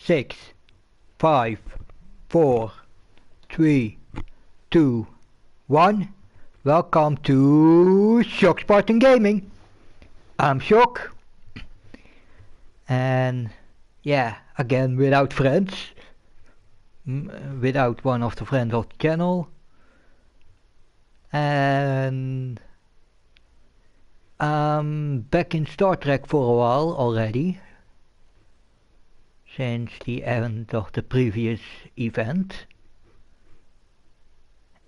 6, 5, 4, 3, 2, 1. Welcome to Shock Spartan Gaming. I'm Shock. And yeah, again without friends. Without one of the friends of the channel. And I'm back in Star Trek for a while already. Since the end of the previous event.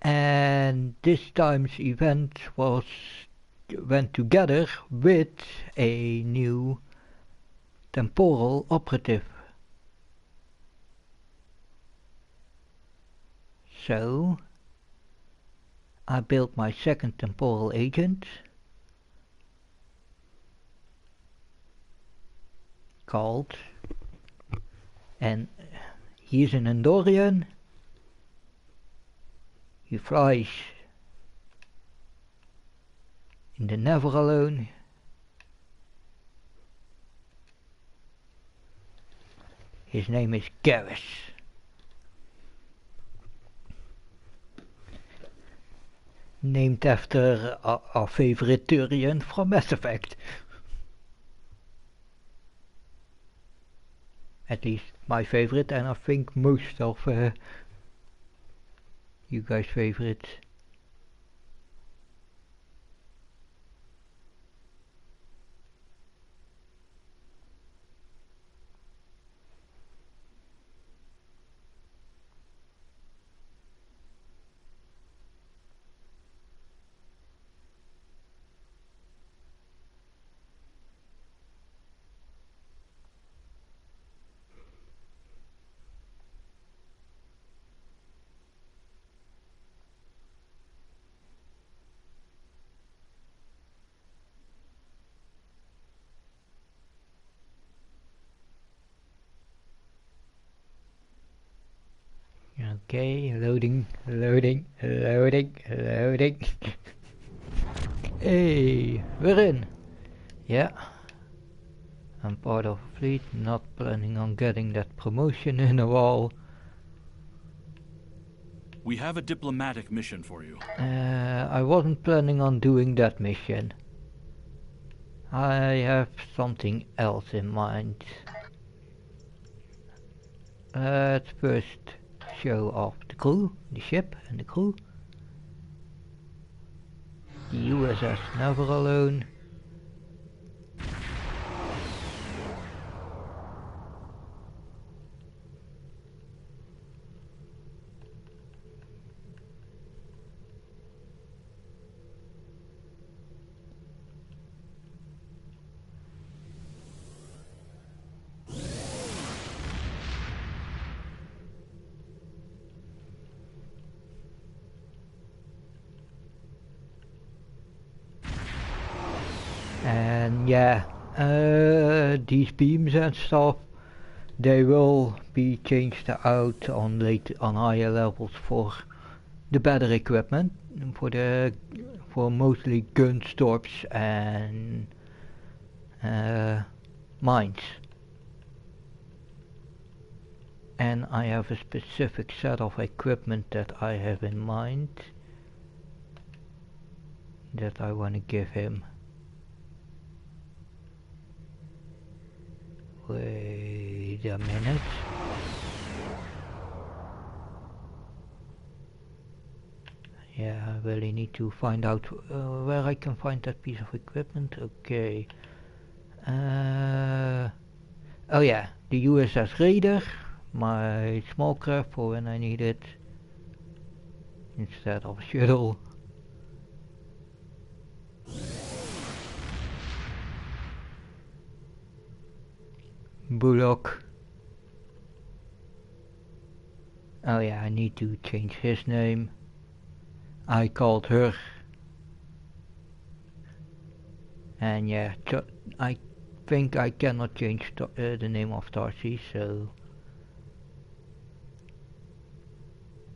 And this time's event went together with a new temporal operative. So I built my second temporal agent called, and he's an Andorian. He flies in the Never Alone. His name is Garrus. Named after our favorite Turian from Mass Effect. At least my favorite, and I think most of you guys' favorites. Okay, loading. Hey, we're in. Yeah. I'm part of a fleet, not planning on getting that promotion in a while. We have a diplomatic mission for you. I wasn't planning on doing that mission. I have something else in mind. Let's first show off the crew, the ship and the crew. The USS Never Alone. And yeah, these beams and stuff, they will be changed out on higher levels for the better equipment, for mostly gun stops and mines. And I have a specific set of equipment that I have in mind that I want to give him. Wait a minute. Yeah, I really need to find out where I can find that piece of equipment. Okay. Oh yeah, the USS Raider, my small craft for when I need it, instead of a shuttle. Bullock. Oh yeah, I need to change his name. I called her. And yeah, I think I cannot change the name of Darcy, so...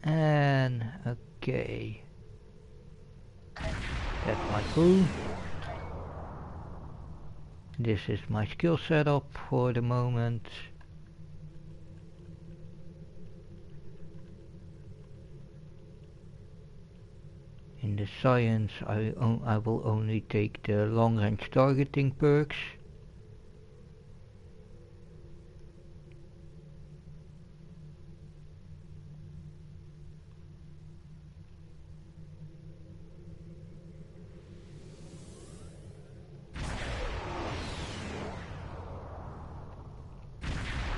And okay. That's my crew. This is my skill setup for the moment. In the science I will only take the long range targeting perks.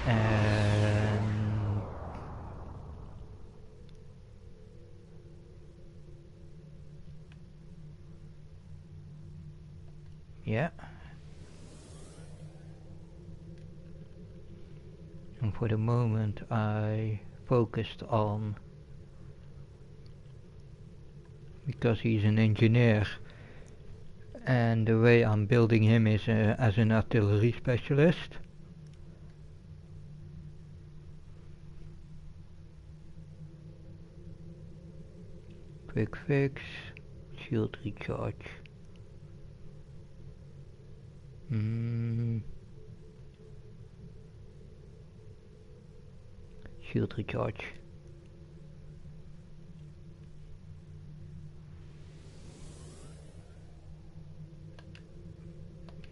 And yeah. And for the moment I focused on, because he's an engineer and the way I'm building him is as an artillery specialist. Quick fix, shield recharge. Shield recharge.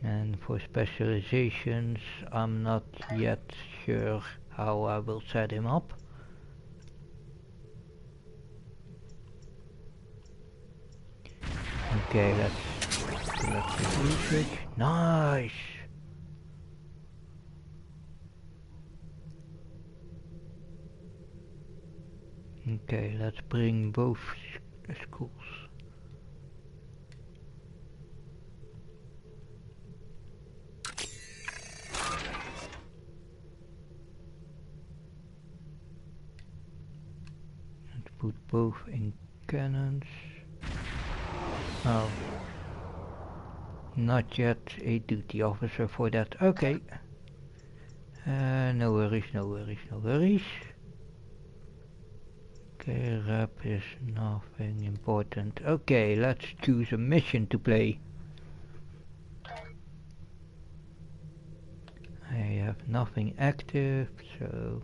And for specializations, I'm not yet sure how I will set him up. Okay, let's do usage. Nice! Okay, let's bring both schools. Let's put both in cannons. Oh, not yet a duty officer for that. Okay. No worries, no worries, no worries. Okay, rep is nothing important. Okay, let's choose a mission to play. I have nothing active, so...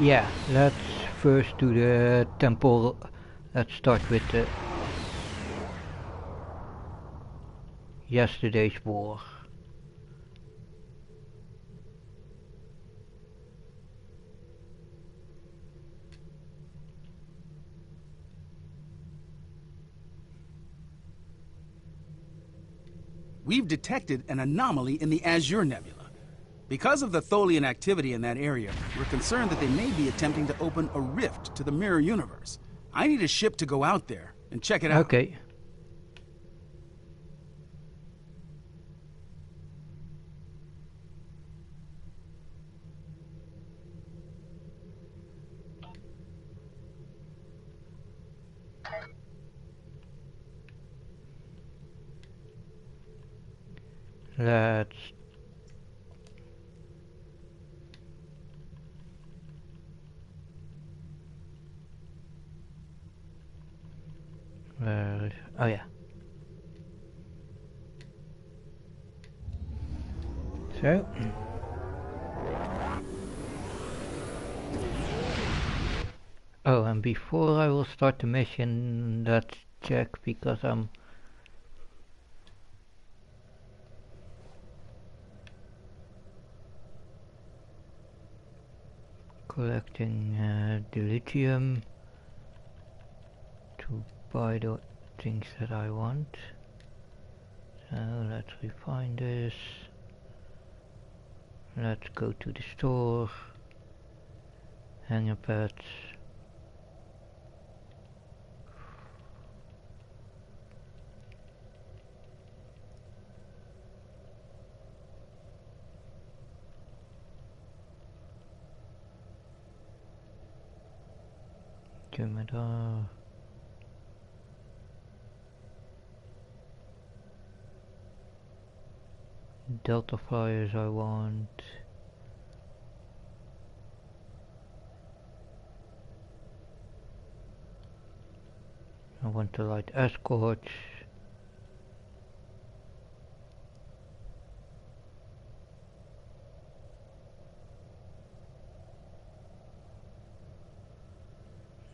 Yeah, let's first do the temporal. Let's start with the yesterday's war. We've detected an anomaly in the Azure Nebula. Because of the Tholian activity in that area, we're concerned that they may be attempting to open a rift to the mirror universe. I need a ship to go out there and check it out. Okay. Let's oh yeah. So oh, and before I will start the mission, let's check, because I'm collecting the lithium to buy the things that I want. So let's refine this. Let's go to the store. Hanger pads. Jumada. Delta flyers I want. I want the light escorts.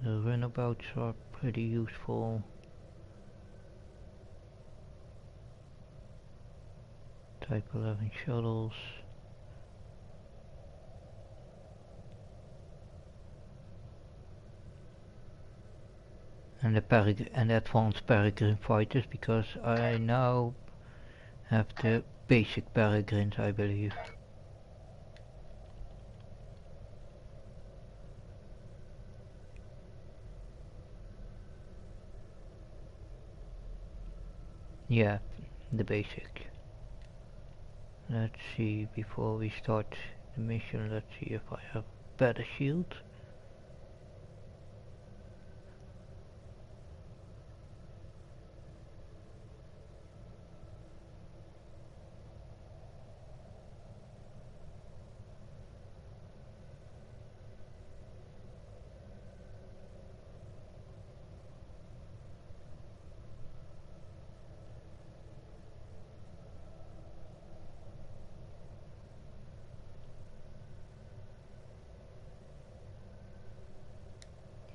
The runabouts are pretty useful. Type 11 shuttles. And the advanced peregrine fighters, because I now have the basic peregrines, I believe. Yeah, the basic. Let's see, before we start the mission, let's see if I have better shield.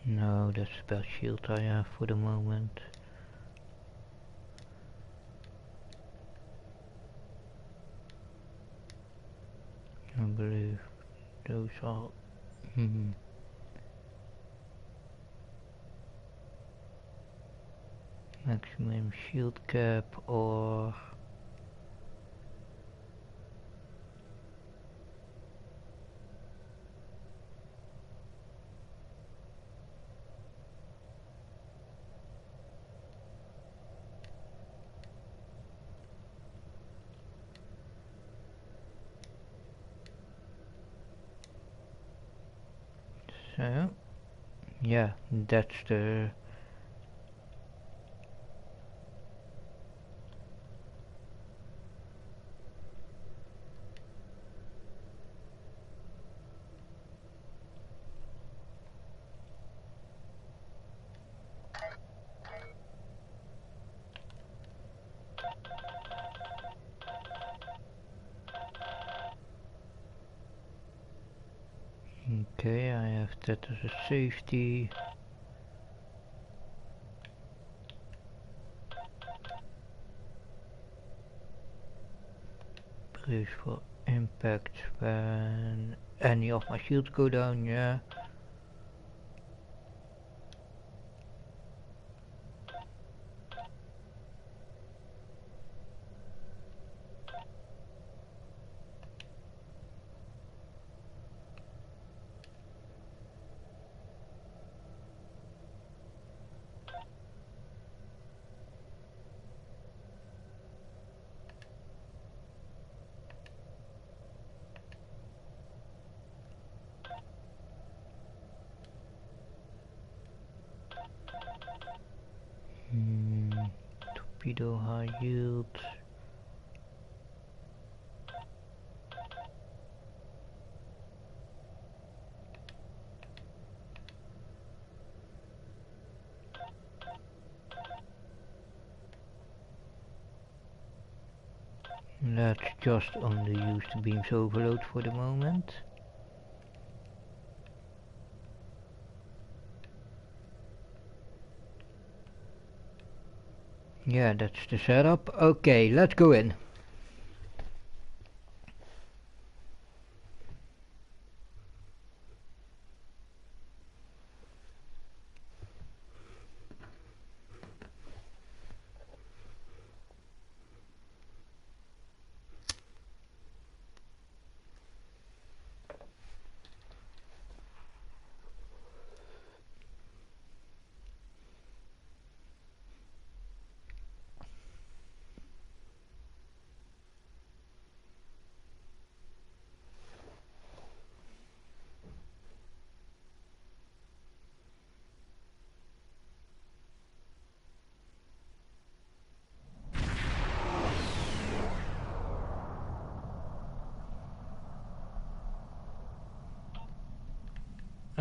No, that's the best shield I have for the moment. I believe those are... maximum shield cap or... So, yeah, that's the... Okay, I have that as a safety. Brace for impact when any of my shields go down, yeah. Torpedo high yield. Let's just only use the beams overload for the moment. Yeah, that's the setup. Okay, let's go in.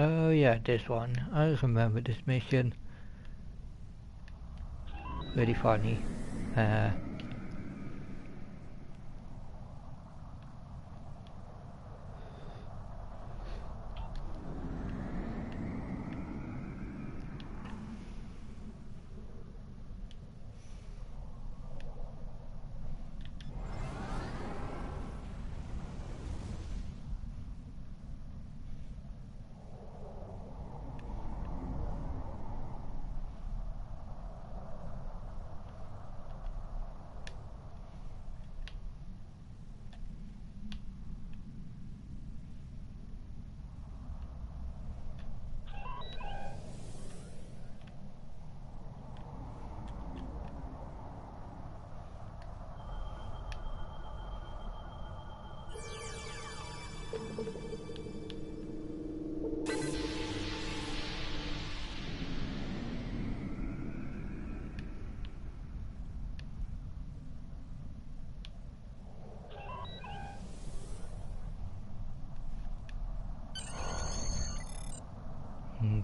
Oh yeah, this one. I remember this mission. Really funny.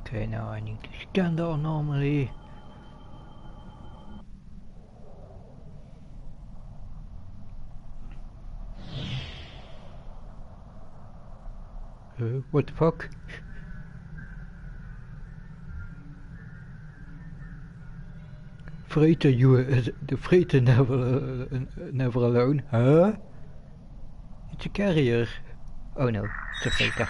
Okay, now I need to scan down normally. What the fuck? Freighter, the freighter never alone, huh? It's a carrier. Oh no, it's a freighter.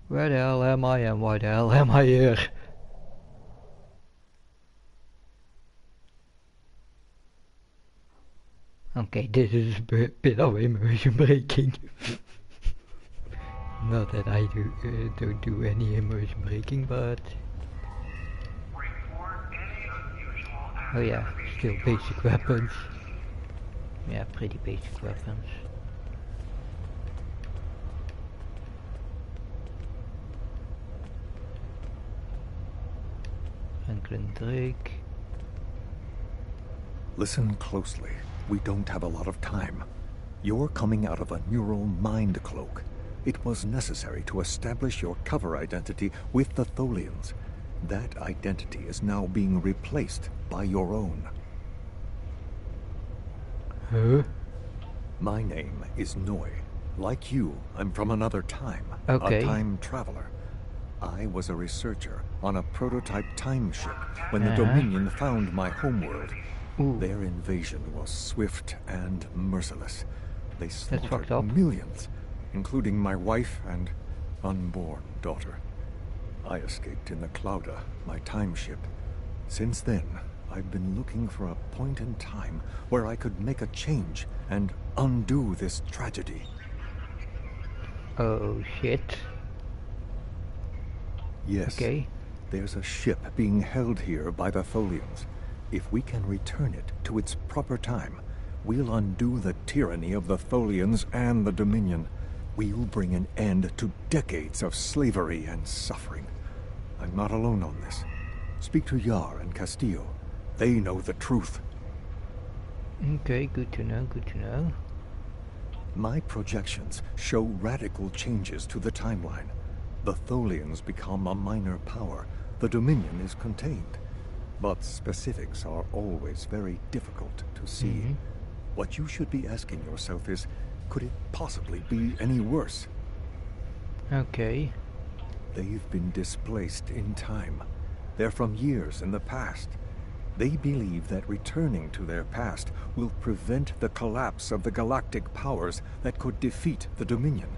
Where the hell am I and why the hell am I here? Okay, this is a bit of immersion breaking. Not that I don't do any immersion breaking, but... Oh yeah, still basic weapons. Yeah, pretty basic weapons. Franklin Drake. Listen closely. We don't have a lot of time. You're coming out of a neural mind cloak. It was necessary to establish your cover identity with the Tholians. That identity is now being replaced by your own. Huh? My name is Noi. Like you, I'm from another time. Okay. A time traveler. I was a researcher on a prototype time ship when the Dominion found my homeworld. Their invasion was swift and merciless. They slaughtered millions, including my wife and unborn daughter. I escaped in the Clouda, my time ship. Since then, I've been looking for a point in time where I could make a change and undo this tragedy. Oh shit. Yes. Okay. There's a ship being held here by the Tholians. If we can return it to its proper time, we'll undo the tyranny of the Tholians and the Dominion. We'll bring an end to decades of slavery and suffering. I'm not alone on this. Speak to Yar and Castillo. They know the truth. Okay, good to know, good to know. My projections show radical changes to the timeline. The Tholians become a minor power. The Dominion is contained. But specifics are always very difficult to see. What you should be asking yourself is, could it possibly be any worse? Okay. They've been displaced in time. They're from years in the past. They believe that returning to their past will prevent the collapse of the galactic powers that could defeat the Dominion.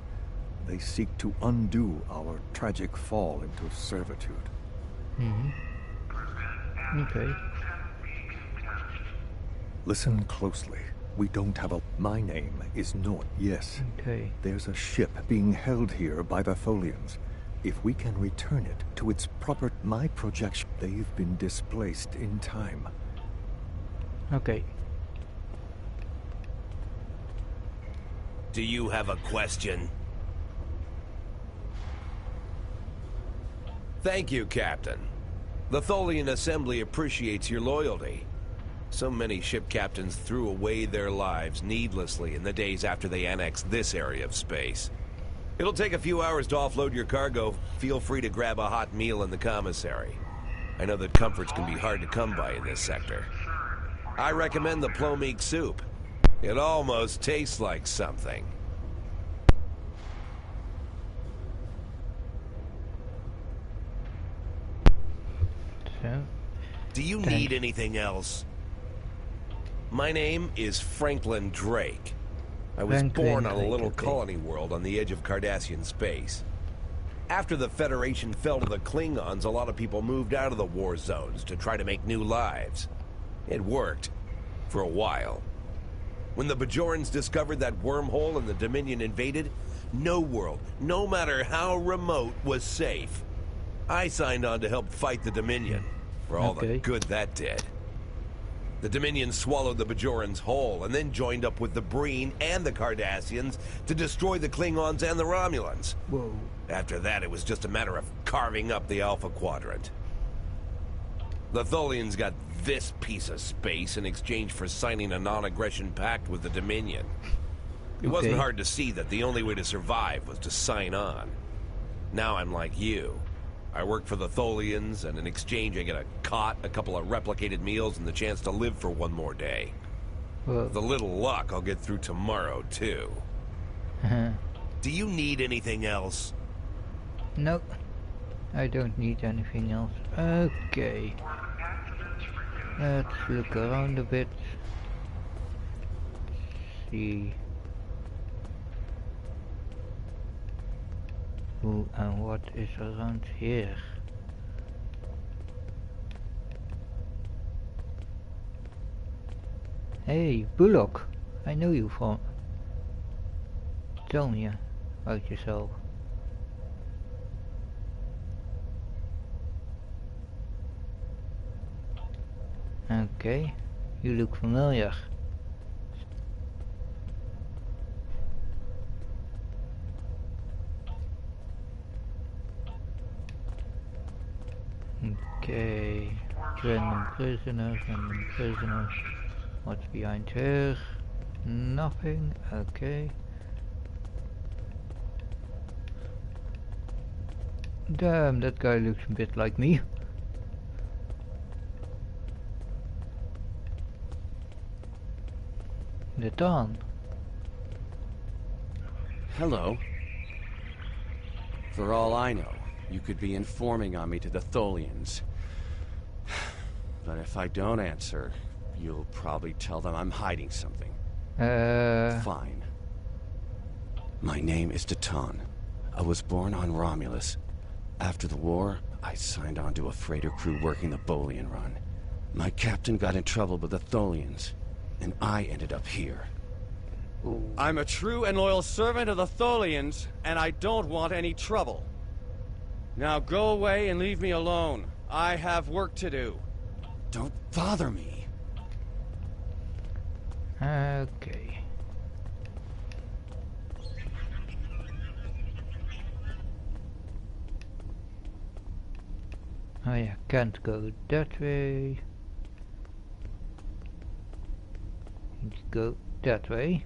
They seek to undo our tragic fall into servitude. Okay. Listen closely. We don't have a... My name is Noi. Yes. Okay. There's a ship being held here by the Tholians. If we can return it to its proper... My projection... They've been displaced in time. Okay. Do you have a question? Thank you, Captain. The Tholian Assembly appreciates your loyalty. So many ship captains threw away their lives needlessly in the days after they annexed this area of space. It'll take a few hours to offload your cargo. Feel free to grab a hot meal in the commissary. I know that comforts can be hard to come by in this sector. I recommend the plomeek soup. It almost tastes like something. So, Do you need anything else? My name is Franklin Drake. I was born on a little colony world on the edge of Cardassian space. After the Federation fell to the Klingons, a lot of people moved out of the war zones to try to make new lives. It worked. For a while. When the Bajorans discovered that wormhole and the Dominion invaded, no world, no matter how remote, was safe. I signed on to help fight the Dominion, for all the good that did. The Dominion swallowed the Bajorans whole, and then joined up with the Breen and the Cardassians to destroy the Klingons and the Romulans. Whoa. After that, it was just a matter of carving up the Alpha Quadrant. The Tholians got this piece of space in exchange for signing a non-aggression pact with the Dominion. It wasn't hard to see that the only way to survive was to sign on. Now I'm like you. I work for the Tholians, and in exchange I get a cot, a couple of replicated meals, and the chance to live for one more day. With a little luck, I'll get through tomorrow, too. Do you need anything else? Nope. I don't need anything else. Okay. Let's look around a bit. See who and what is around here. Hey, Bullock! I know you from. Tell me about yourself. Okay, you look familiar. Okay, random prisoners. What's behind here? Nothing. Okay. Damn, that guy looks a bit like me. The dawn. Hello. For all I know, you could be informing on me to the Tholians. But if I don't answer, you'll probably tell them I'm hiding something. Fine. My name is Datan. I was born on Romulus. After the war, I signed on to a freighter crew working the Bolian run. My captain got in trouble with the Tholians, and I ended up here. Ooh. I'm a true and loyal servant of the Tholians, and I don't want any trouble. Now go away and leave me alone. I have work to do. Don't bother me. Okay. Oh yeah, can't go that way. Need to go that way.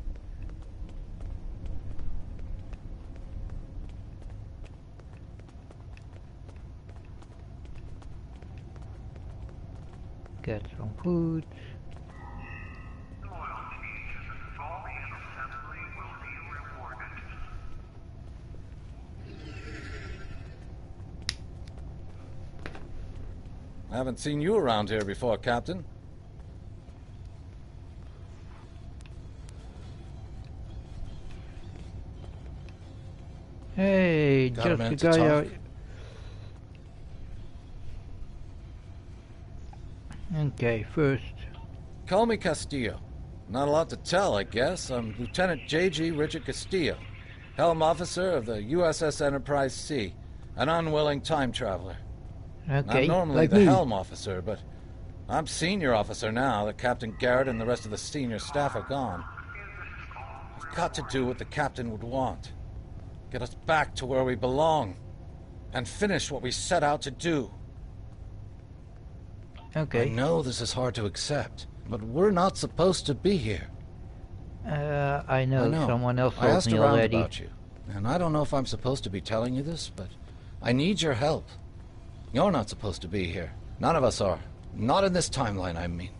Get some food. I haven't seen you around here before, Captain. Hey, Got a just minute the to guy talk? Okay, first. Call me Castillo. Not a lot to tell, I guess. I'm Lieutenant J.G. Richard Castillo, Helm Officer of the USS Enterprise C, an unwilling time traveler. Okay, I'm normally like the me. Helm Officer, but I'm Senior Officer now that Captain Garrett and the rest of the senior staff are gone. I've got to do what the Captain would want. Get us back to where we belong. And finish what we set out to do. Okay. I know this is hard to accept, But we're not supposed to be here. I know. Someone else I asked told me around already. about you. And I don't know if I'm supposed to be telling you this, but I need your help. You're not supposed to be here. None of us are. Not in this timeline, I mean.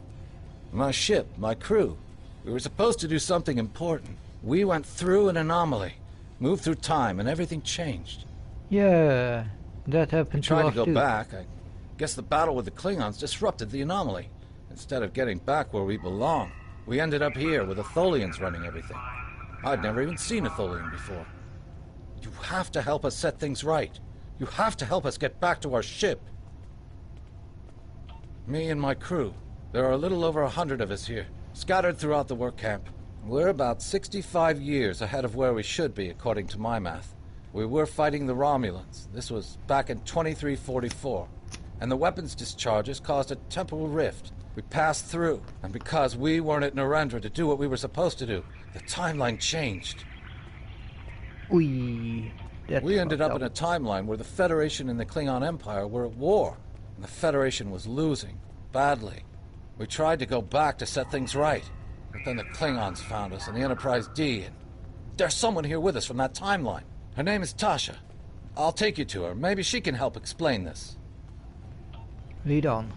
My ship, my crew. We were supposed to do something important. We went through an anomaly, moved through time, and everything changed. Yeah, that happened to us Tried to go too. back. I guess the battle with the Klingons disrupted the anomaly. Instead of getting back where we belong, we ended up here with the Tholians running everything. I'd never even seen a Tholian before. You have to help us set things right. You have to help us get back to our ship. Me and my crew. There are a little over 100 of us here, scattered throughout the work camp. We're about 65 years ahead of where we should be, according to my math. We were fighting the Romulans. This was back in 2344. And the weapons discharges caused a temporal rift. We passed through, and because we weren't at Narendra to do what we were supposed to do, the timeline changed. We ended up in a timeline where the Federation and the Klingon Empire were at war, and the Federation was losing, badly. We tried to go back to set things right, but then the Klingons found us and the Enterprise D, and there's someone here with us from that timeline. Her name is Tasha. I'll take you to her. Maybe she can help explain this. Lead on.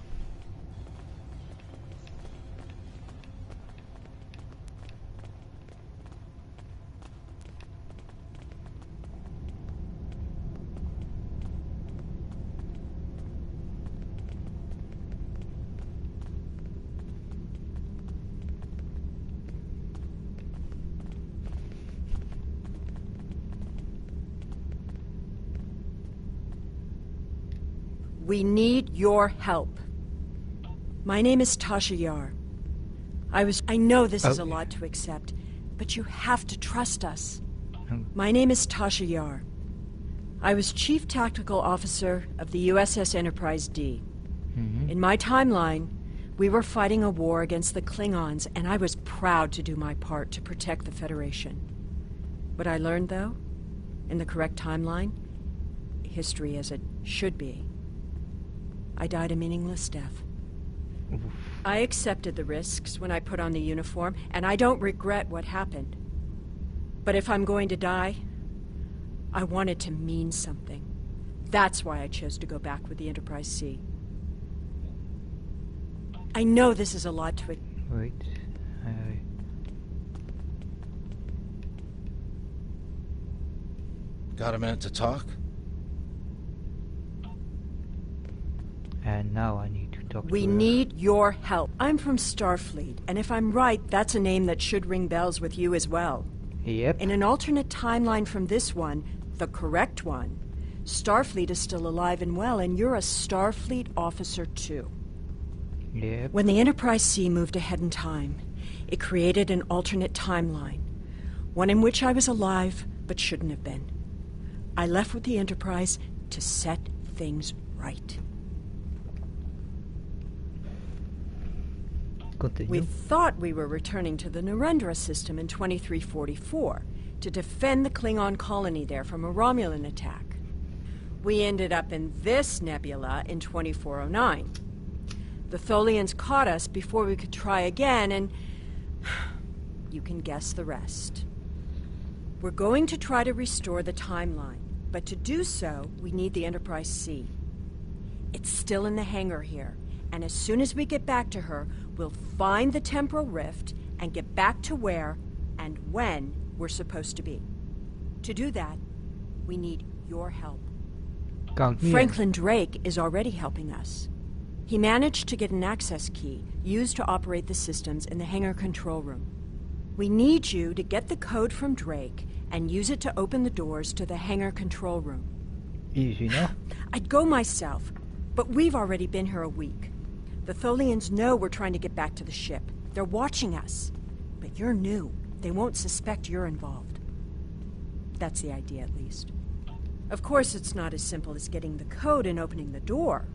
We need your help. My name is Tasha Yar. I know this is a lot to accept, but you have to trust us. My name is Tasha Yar. I was Chief Tactical Officer of the USS Enterprise D. In my timeline, we were fighting a war against the Klingons, and I was proud to do my part to protect the Federation. What I learned, though, in the correct timeline, history as it should be, I died a meaningless death. I accepted the risks when I put on the uniform, and I don't regret what happened. But if I'm going to die, I want it to mean something. That's why I chose to go back with the Enterprise C. I know this is a lot to... Wait. Got a minute to talk? And now I need to talk to her. We need your help. I'm from Starfleet, and if I'm right, that's a name that should ring bells with you as well. Yep. In an alternate timeline from this one, the correct one, Starfleet is still alive and well, and you're a Starfleet officer too. Yep. When the Enterprise C moved ahead in time, it created an alternate timeline, one in which I was alive but shouldn't have been. I left with the Enterprise to set things right. Continue. We thought we were returning to the Narendra system in 2344 to defend the Klingon colony there from a Romulan attack. We ended up in this nebula in 2409. The Tholians caught us before we could try again, and you can guess the rest. We're going to try to restore the timeline, but to do so, we need the Enterprise C. It's still in the hangar here, and as soon as we get back to her, we'll find the temporal rift and get back to where and when we're supposed to be. To do that, we need your help. Count me in. Franklin Drake is already helping us. He managed to get an access key used to operate the systems in the hangar control room. We need you to get the code from Drake and use it to open the doors to the hangar control room. Easy, no? I'd go myself, but we've already been here a week. The Tholians know we're trying to get back to the ship. They're watching us. But you're new. They won't suspect you're involved. That's the idea, at least. Of course, it's not as simple as getting the code and opening the door.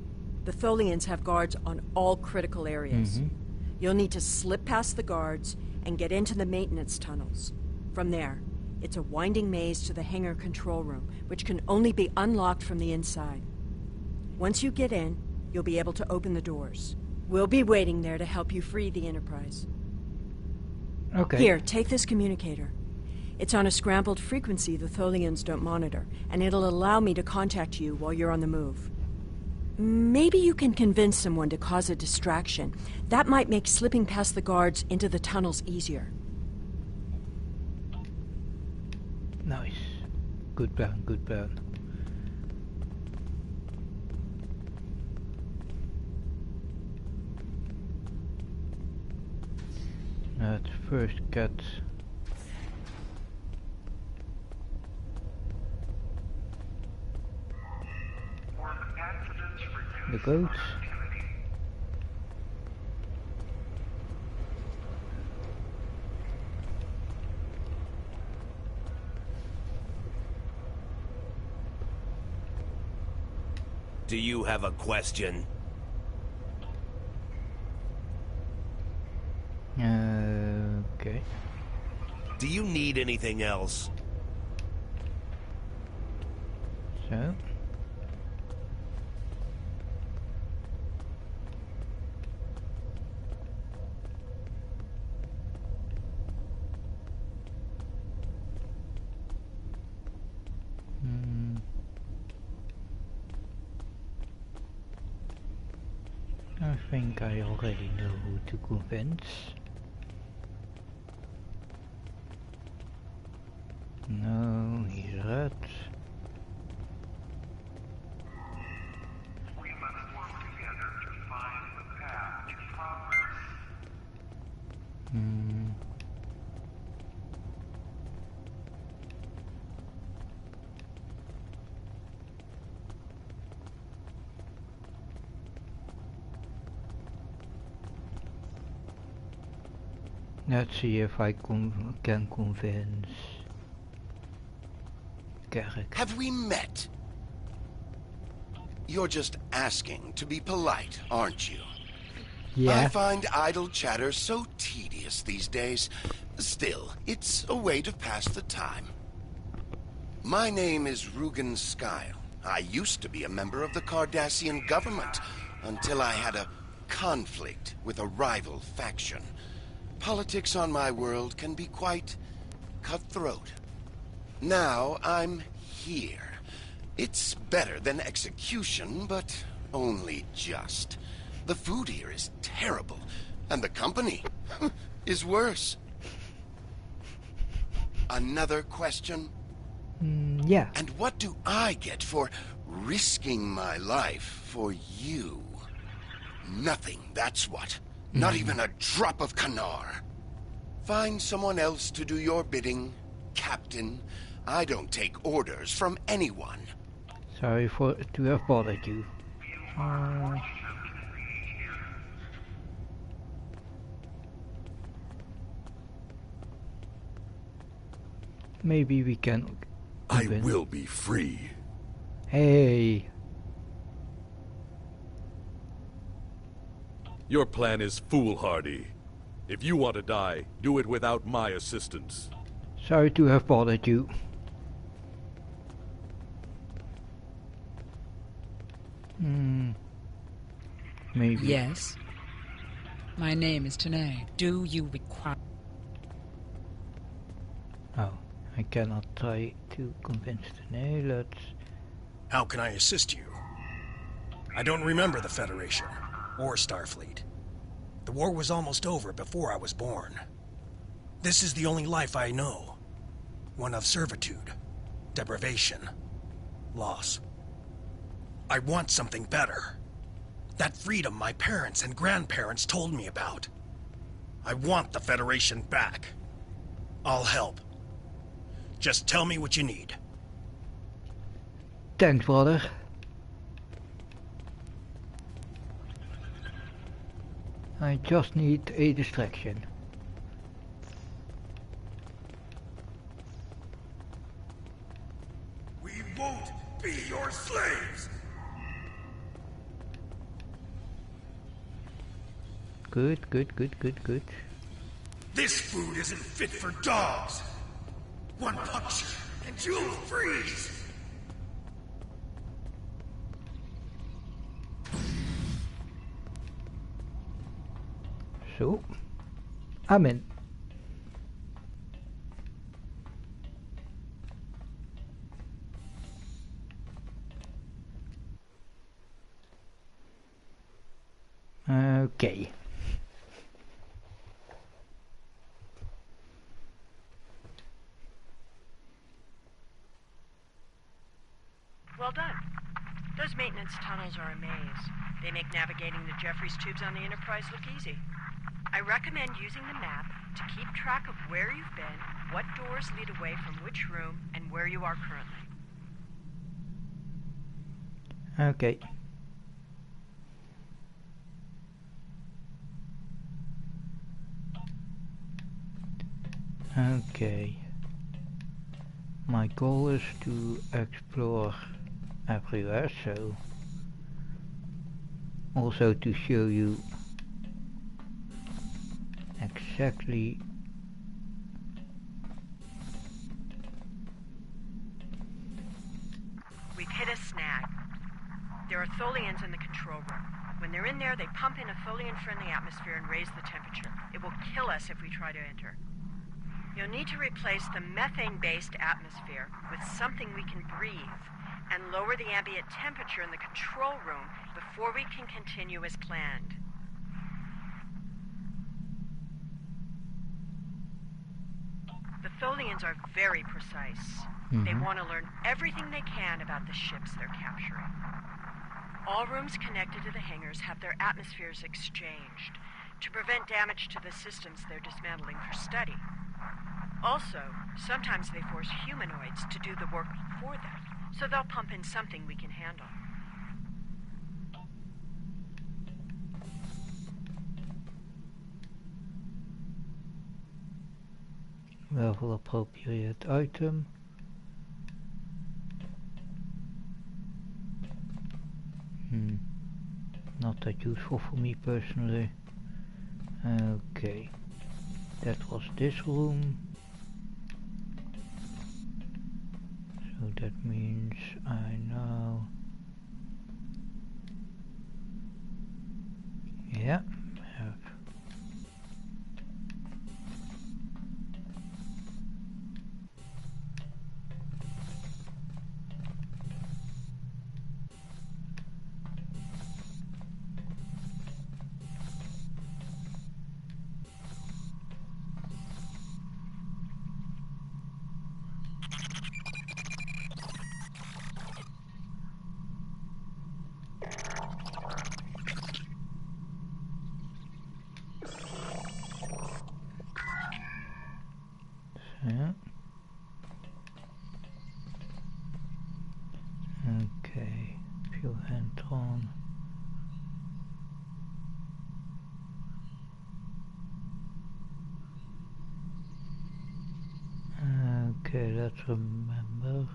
The Tholians have guards on all critical areas. You'll need to slip past the guards and get into the maintenance tunnels. From there, it's a winding maze to the hangar control room, which can only be unlocked from the inside. Once you get in, you'll be able to open the doors. We'll be waiting there to help you free the Enterprise. Okay. Here, take this communicator. It's on a scrambled frequency the Tholians don't monitor, and it'll allow me to contact you while you're on the move. Maybe you can convince someone to cause a distraction. That might make slipping past the guards into the tunnels easier. Nice. Good plan, good plan. Let's first get the goats. Do you have a question? Okay. Do you need anything else? So. I think I already know who to convince. No, he's red. We must work together to find the path to progress. Let's see if I can convince Garrus. Have we met? You're just asking to be polite, aren't you? Yeah. I find idle chatter so tedious these days. Still, it's a way to pass the time. My name is Rugen Skyle. I used to be a member of the Cardassian government until I had a conflict with a rival faction. Politics on my world can be quite cutthroat. Now I'm here. It's better than execution, but only just. The food here is terrible, and the company is worse. Another question? Yeah. And what do I get for risking my life for you? Nothing, that's what. Not even a drop of Kanar. Find someone else to do your bidding, Captain. I don't take orders from anyone. Sorry to have bothered you. Maybe we can. I will be free. Hey. Your plan is foolhardy. If you want to die, do it without my assistance. Sorry to have bothered you. Maybe. Yes. My name is Tanae. Do you require... Oh, I cannot try to convince Tanae. Let's... How can I assist you? I don't remember the Federation, or Starfleet. The war was almost over before I was born. This is the only life I know. One of servitude, deprivation, loss. I want something better. That freedom my parents and grandparents told me about. I want the Federation back. I'll help. Just tell me what you need. Thanks, brother. I just need a distraction. We won't be your slaves! Good, good, good, good, good. This food isn't fit for dogs! One puncture, and you'll freeze! So, I'm in. Okay. Well done. Those maintenance tunnels are a maze. They make navigating the Jeffries tubes on the Enterprise look easy. I recommend using the map to keep track of where you've been, what doors lead away from which room, and where you are currently. Okay. Okay. My goal is to explore everywhere, so also to show you exactly We've hit a snag. There are Tholians in the control room. When they're in there, they pump in a Tholian-friendly atmosphere and raise the temperature. It will kill us if we try to enter. You'll need to replace the methane-based atmosphere with something we can breathe and lower the ambient temperature in the control room before we can continue as planned. The Tholians are very precise. They want to learn everything they can about the ships they're capturing. All rooms connected to the hangars have their atmospheres exchanged to prevent damage to the systems they're dismantling for study. Also, sometimes they force humanoids to do the work for them, so they'll pump in something we can handle. level appropriate item. Not that useful for me personally. Okay, that was this room. So that means I now... Yeah, have. Yeah. Okay, fuel hand on. Okay, let's remember.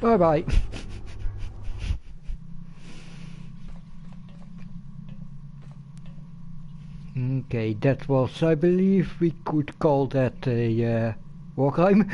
Bye bye. Okay, that was, I believe we could call that a war crime.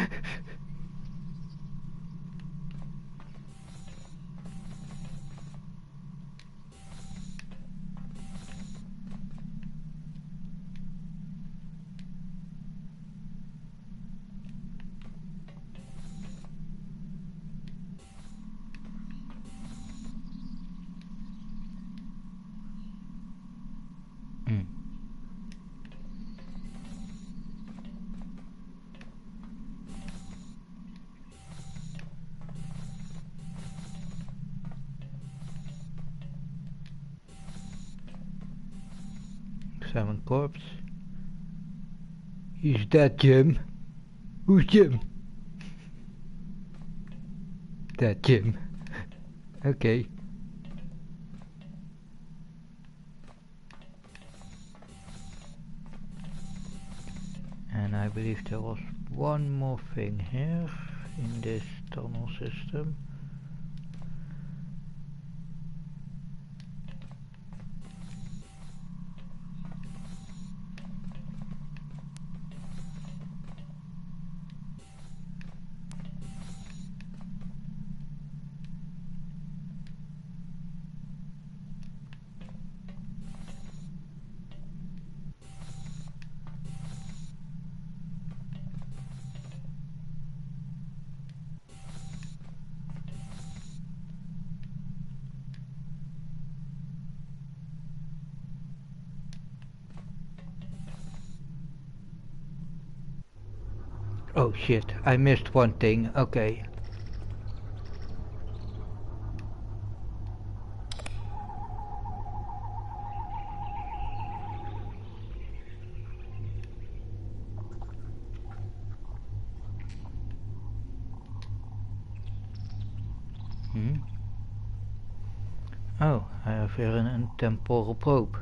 Seven corpse. Is that Jim? Who's Jim? That Jim. Okay. And I believe there was one more thing here in this tunnel system. Oh shit, I missed one thing, okay. Oh, I have here a temporal probe.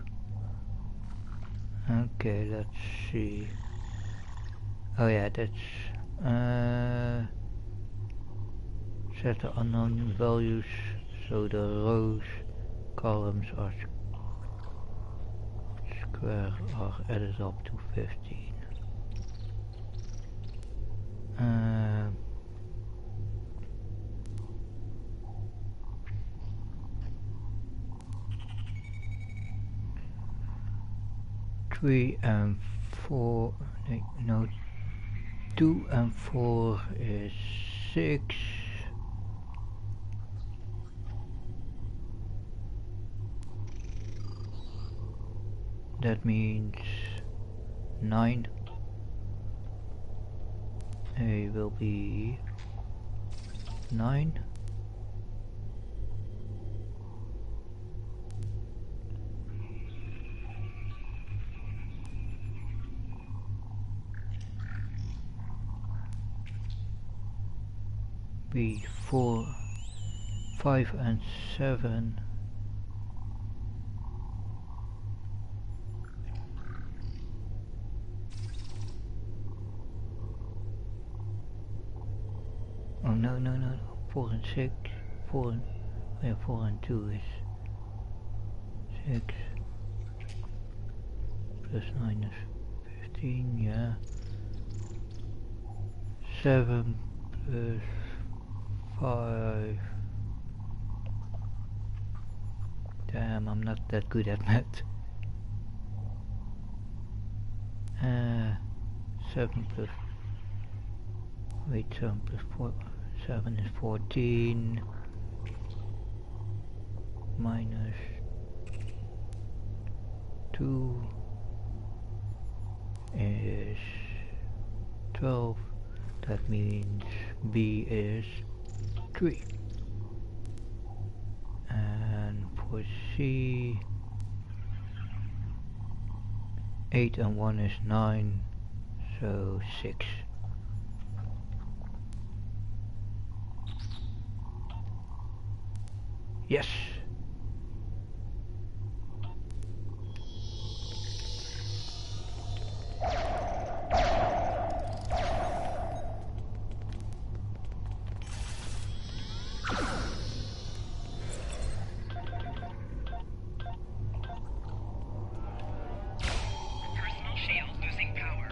Okay, let's see. Oh yeah, that's set the unknown values so the rows, columns are square are added up to 15. Three and four, no, 2 and 4 is 6. That means 9. A will be 9. B 4, 5 and 7. Oh no, 4 and 6, 4 and, yeah, 4 and 2 is 6, plus 9 is 15, yeah, 7 plus 5, damn, I'm not that good at math, 7 plus, wait, 7 plus 4, 7 is 14, minus 2 is 12, that means B is 3, and for C 8 and 1 is 9, so 6. Yes. Personal shield losing power.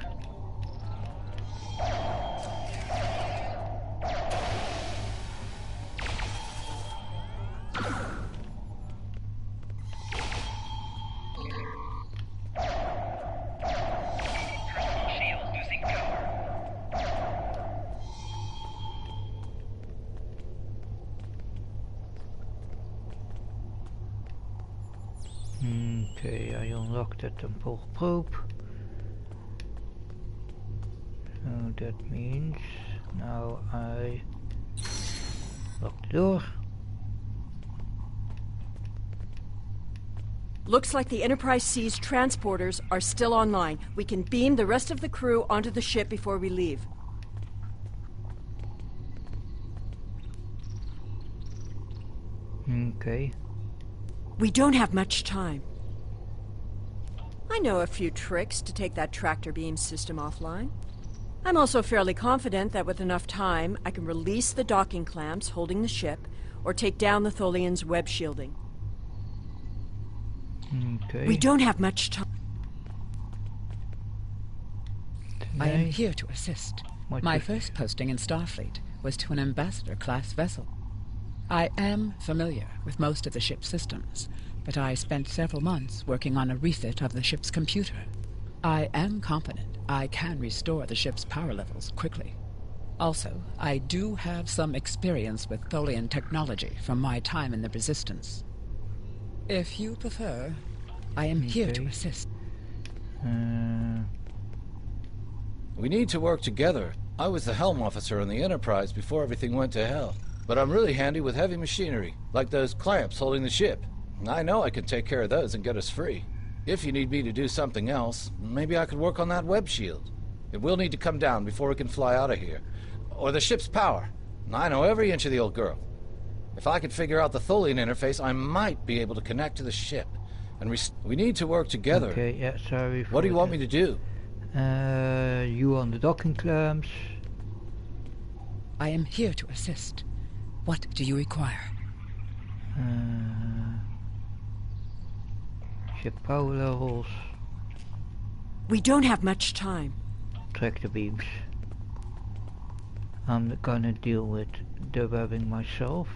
Okay, I unlocked the temporal probe. So that means now I lock the door. Looks like the Enterprise C's transporters are still online. We can beam the rest of the crew onto the ship before we leave. Okay. We don't have much time. I know a few tricks to take that tractor beam system offline. I'm also fairly confident that with enough time, I can release the docking clamps holding the ship, or take down the Tholian's web shielding. Okay. We don't have much time. I am here to assist. My first posting in Starfleet was to an ambassador-class vessel. I am familiar with most of the ship's systems, but I spent several months working on a refit of the ship's computer. I am confident I can restore the ship's power levels quickly. Also, I do have some experience with Tholian technology from my time in the Resistance. If you prefer, I am here to assist. We need to work together. I was the helm officer on the Enterprise before everything went to hell. But I'm really handy with heavy machinery, like those clamps holding the ship. I know I can take care of those and get us free. If you need me to do something else, maybe I could work on that web shield. It will need to come down before we can fly out of here. Or the ship's power. I know every inch of the old girl. If I could figure out the Tholian interface, I might be able to connect to the ship. And we need to work together. Okay, yeah, sorry. What do you want me to do? You on the docking clamps. I am here to assist. What do you require? Ship power levels. We don't have much time. Tractor beams. I'm gonna deal with the webbing myself.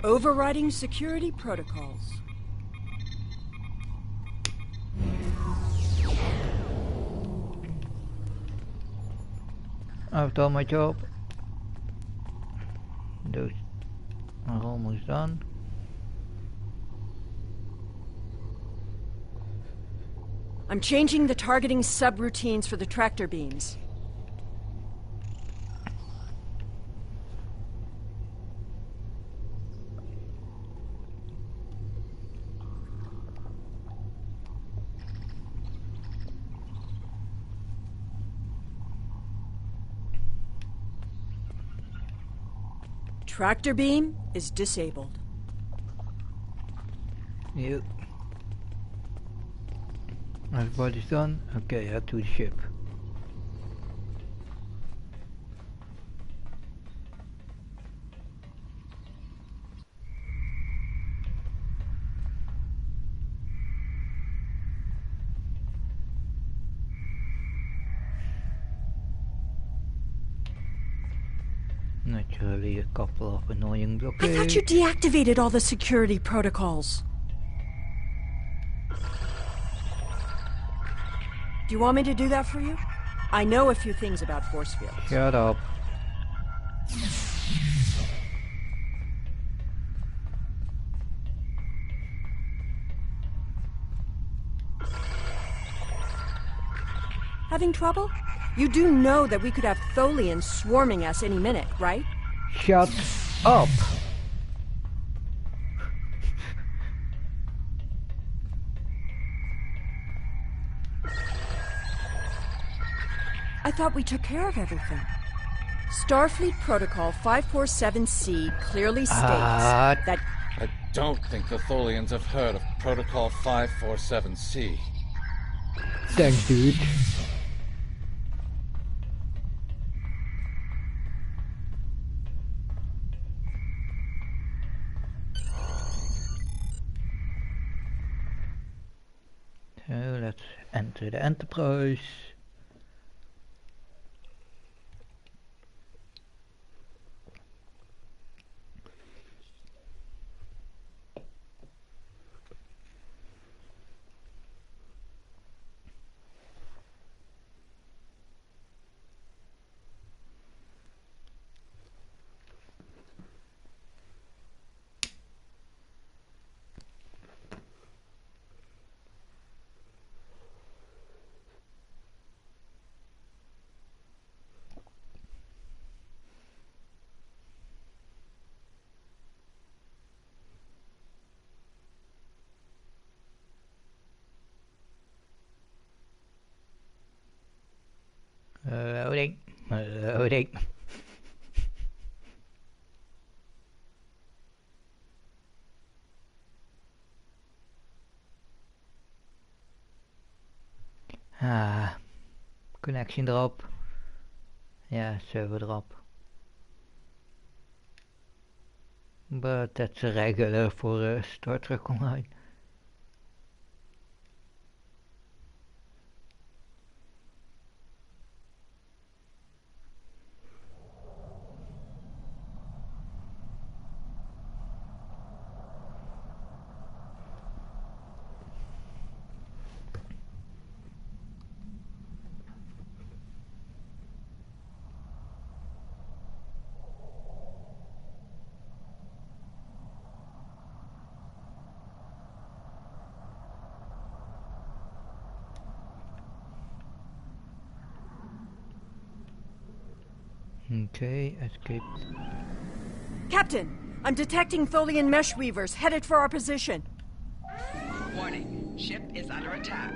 Overriding security protocols. I've done my job. Those are almost done. I'm changing the targeting subroutines for the tractor beams. Tractor beam is disabled. Yep. Everybody's done? Okay, head to the ship. Naturally, a couple of annoying blockades. I thought you deactivated all the security protocols. Do you want me to do that for you? I know a few things about force fields. Shut up. Having trouble? You do know that we could have Tholians swarming us any minute, right? Shut up! I thought we took care of everything. Starfleet Protocol 547C clearly states that... I don't think the Tholians have heard of Protocol 547C. Thanks, dude. So let's enter the Enterprise. Loading. Loading. Connection drop. Yeah, server drop. But that's a regular for Star Trek Online. Okay, escape. Captain, I'm detecting Tholian mesh weavers headed for our position. Warning, ship is under attack.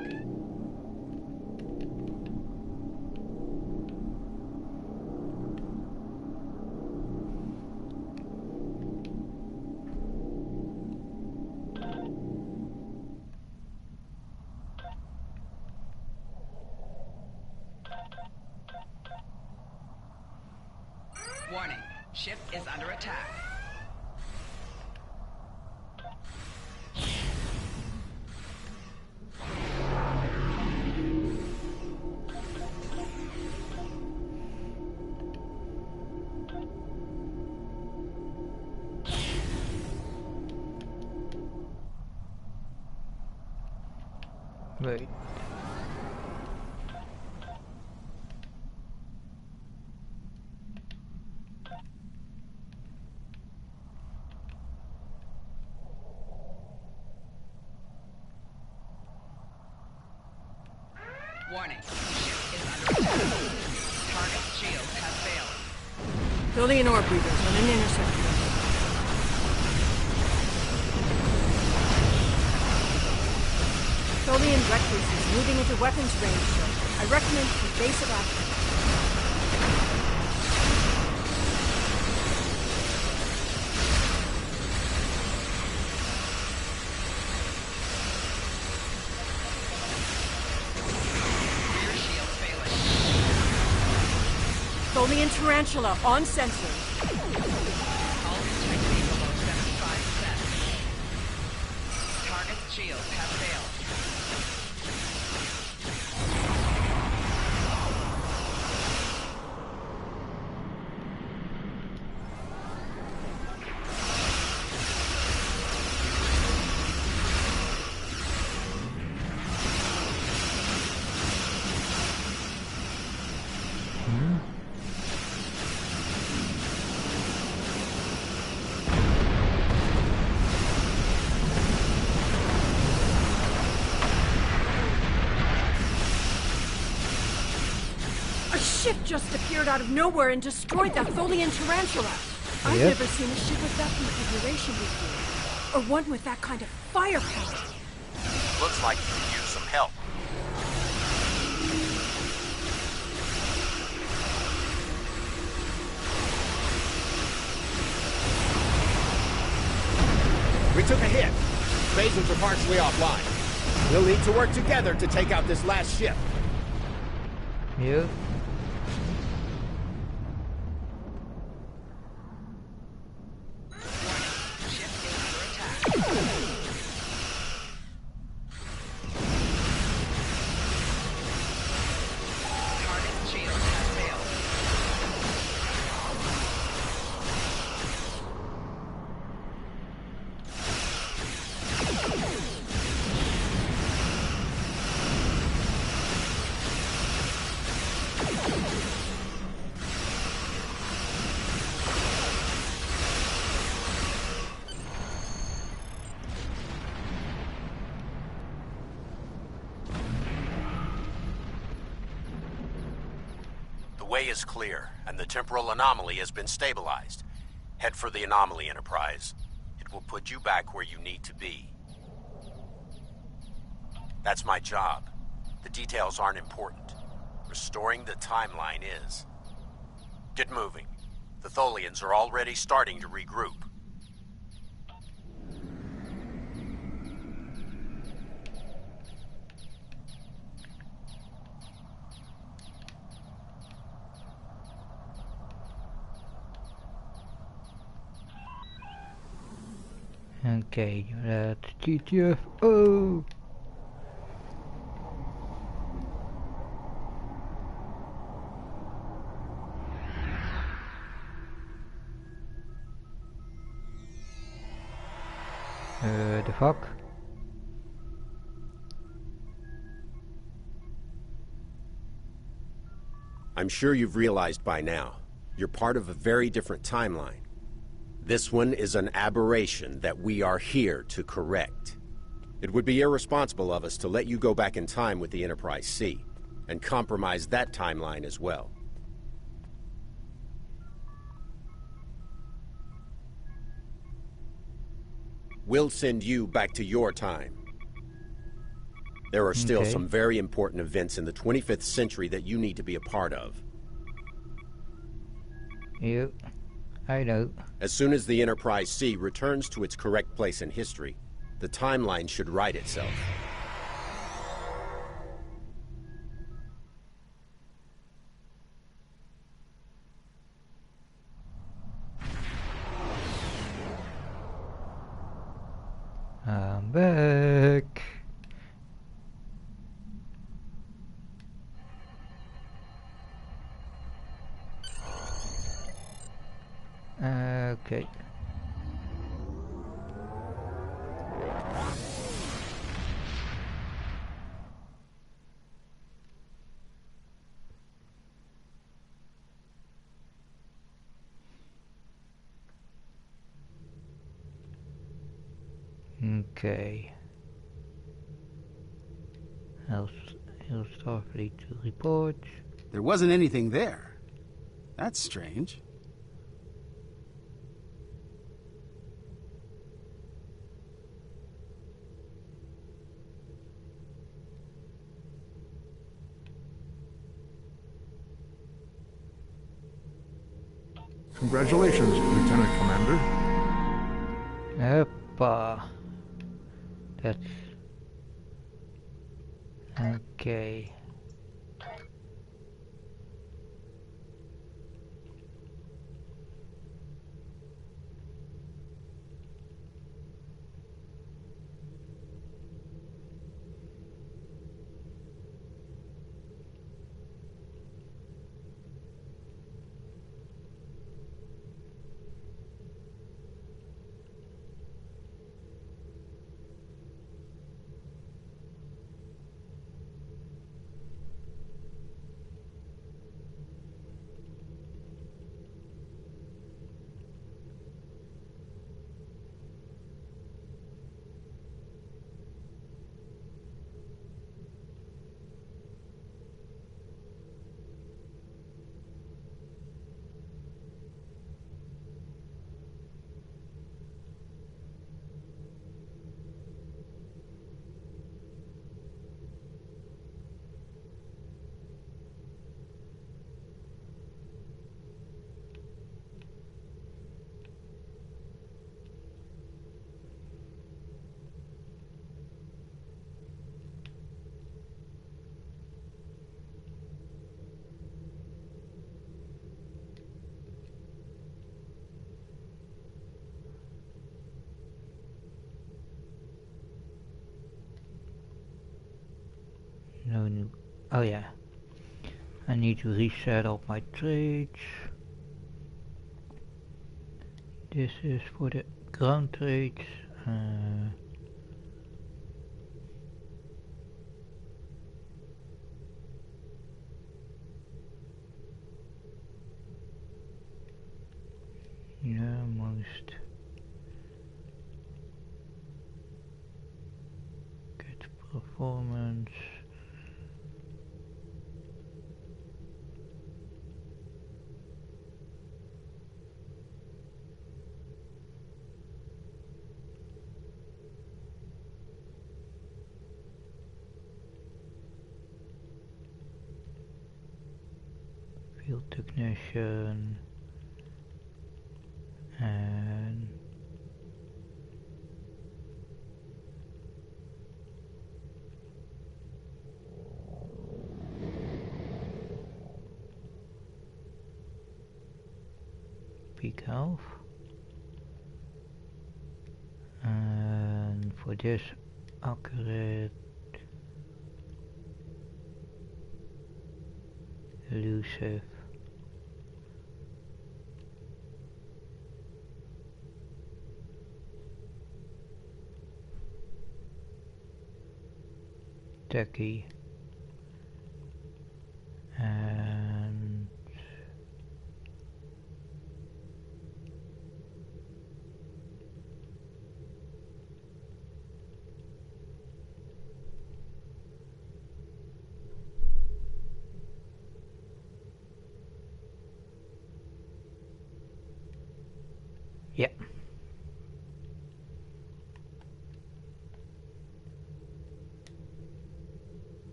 Warning, ship is under attack. Wait. Warning, ship is under attack. Target shield has failed. Tholian orb weavers on an interceptor. Tholian recluses moving into weapons range, sir. I recommend evasive action. Rear shield failing. Tholian tarantula uncensored. Hull integrity below 75%. Target's shield has failed. A ship just appeared out of nowhere and destroyed that Tholian tarantula. I've never seen a ship with that configuration before. Or one with that kind of firepower. Looks like you could use some help. We took a hit. Phasers are partially offline. We'll need to work together to take out this last ship. Yeah. The way is clear, and the temporal anomaly has been stabilized. Head for the anomaly, Enterprise. It will put you back where you need to be. That's my job. The details aren't important. restoring the timeline is. Get moving. The Tholians are already starting to regroup. Okay, that's GTFO. The fuck? I'm sure you've realized by now, you're part of a very different timeline. This one is an aberration that we are here to correct. It would be irresponsible of us to let you go back in time with the Enterprise C, and compromise that timeline as well. We'll send you back to your time. There are still some very important events in the 25th century that you need to be a part of. Yep, I know. As soon as the Enterprise C returns to its correct place in history, the timeline should right itself. I'm back. Okay. Okay. Hell's Starfleet to report. There wasn't anything there. That's strange. Congratulations, Lieutenant Commander. Hoppa. That's... Okay. No new... Oh yeah. I need to reset all my trades. This is for the ground trades. Yeah, most. Good performance. Field technician and peak health. And for this accurate, elusive, techie, and yeah.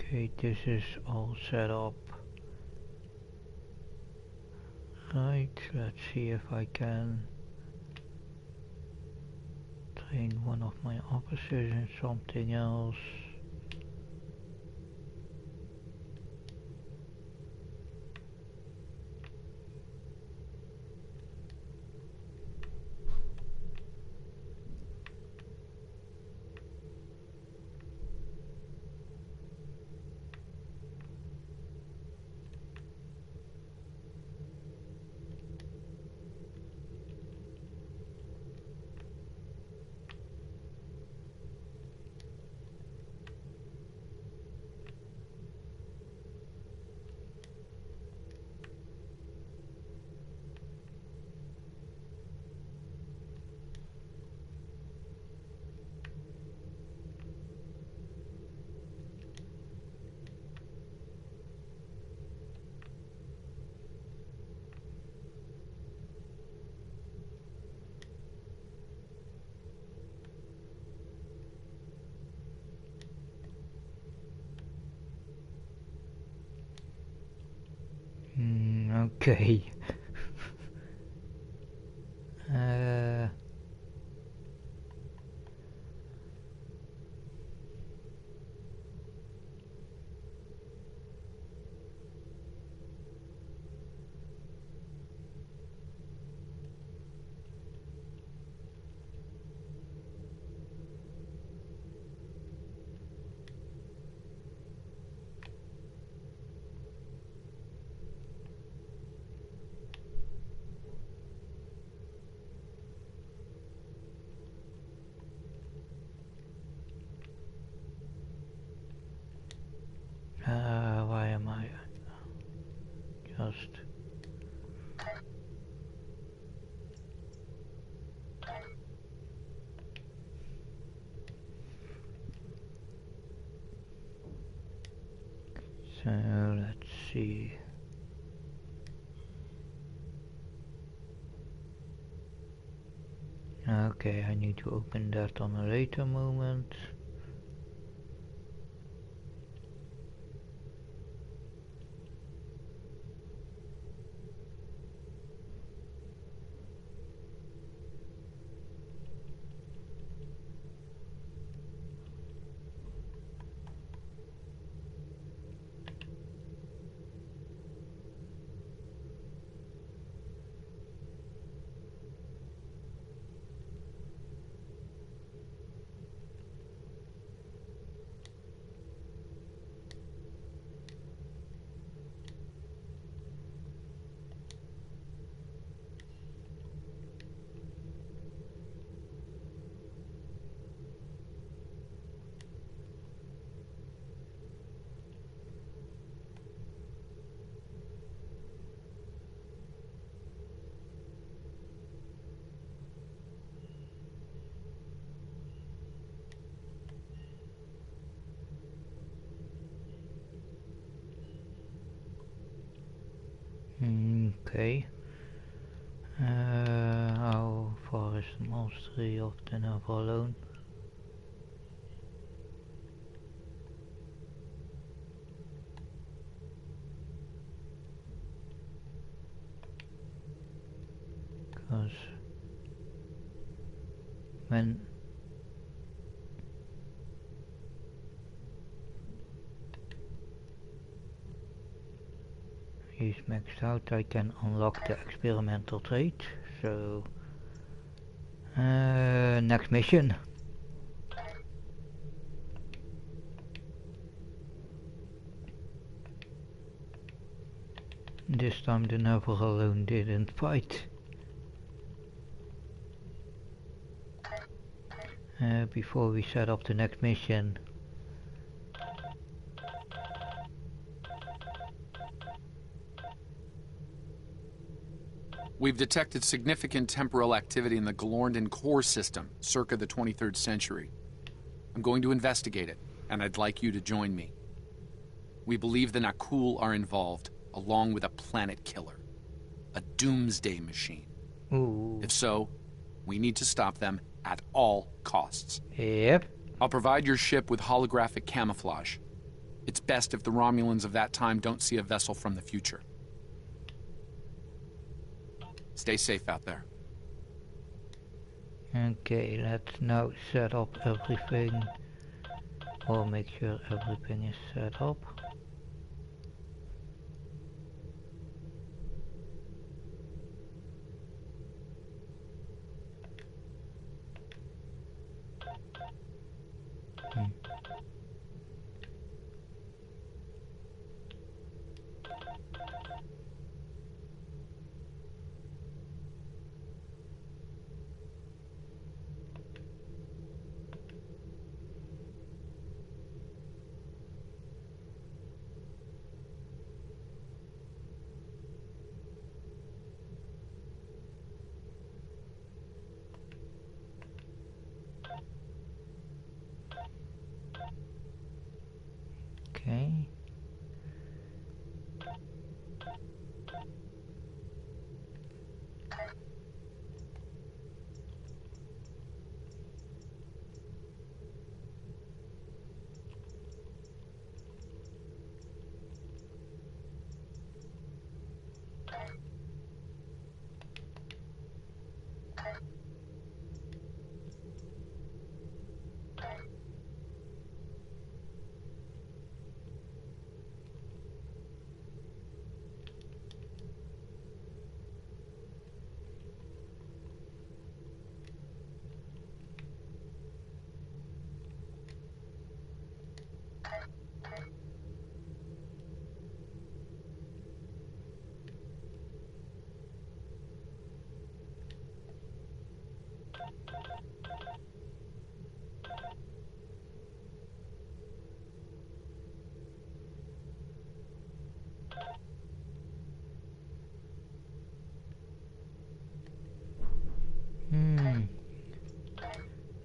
Okay, this is all set up. Right, let's see if I can train one of my officers in something else. Okay. Why am I just... So let's see. Okay, I need to open that on a later moment. Okay. How far is the mastery of the Never Alone? when he's maxed out, I can unlock the experimental trait. So next mission. This time the Never Alone didn't fight. Before we set up the next mission, we've detected significant temporal activity in the Glornden core system, circa the 23rd century. I'm going to investigate it, and I'd like you to join me. We believe the Nakul are involved, along with a planet killer. A doomsday machine. Ooh. If so, we need to stop them at all costs. Yep. I'll provide your ship with holographic camouflage. It's best if the Romulans of that time don't see a vessel from the future. Stay safe out there. Okay, let's now set up everything, or make sure everything is set up. Okay.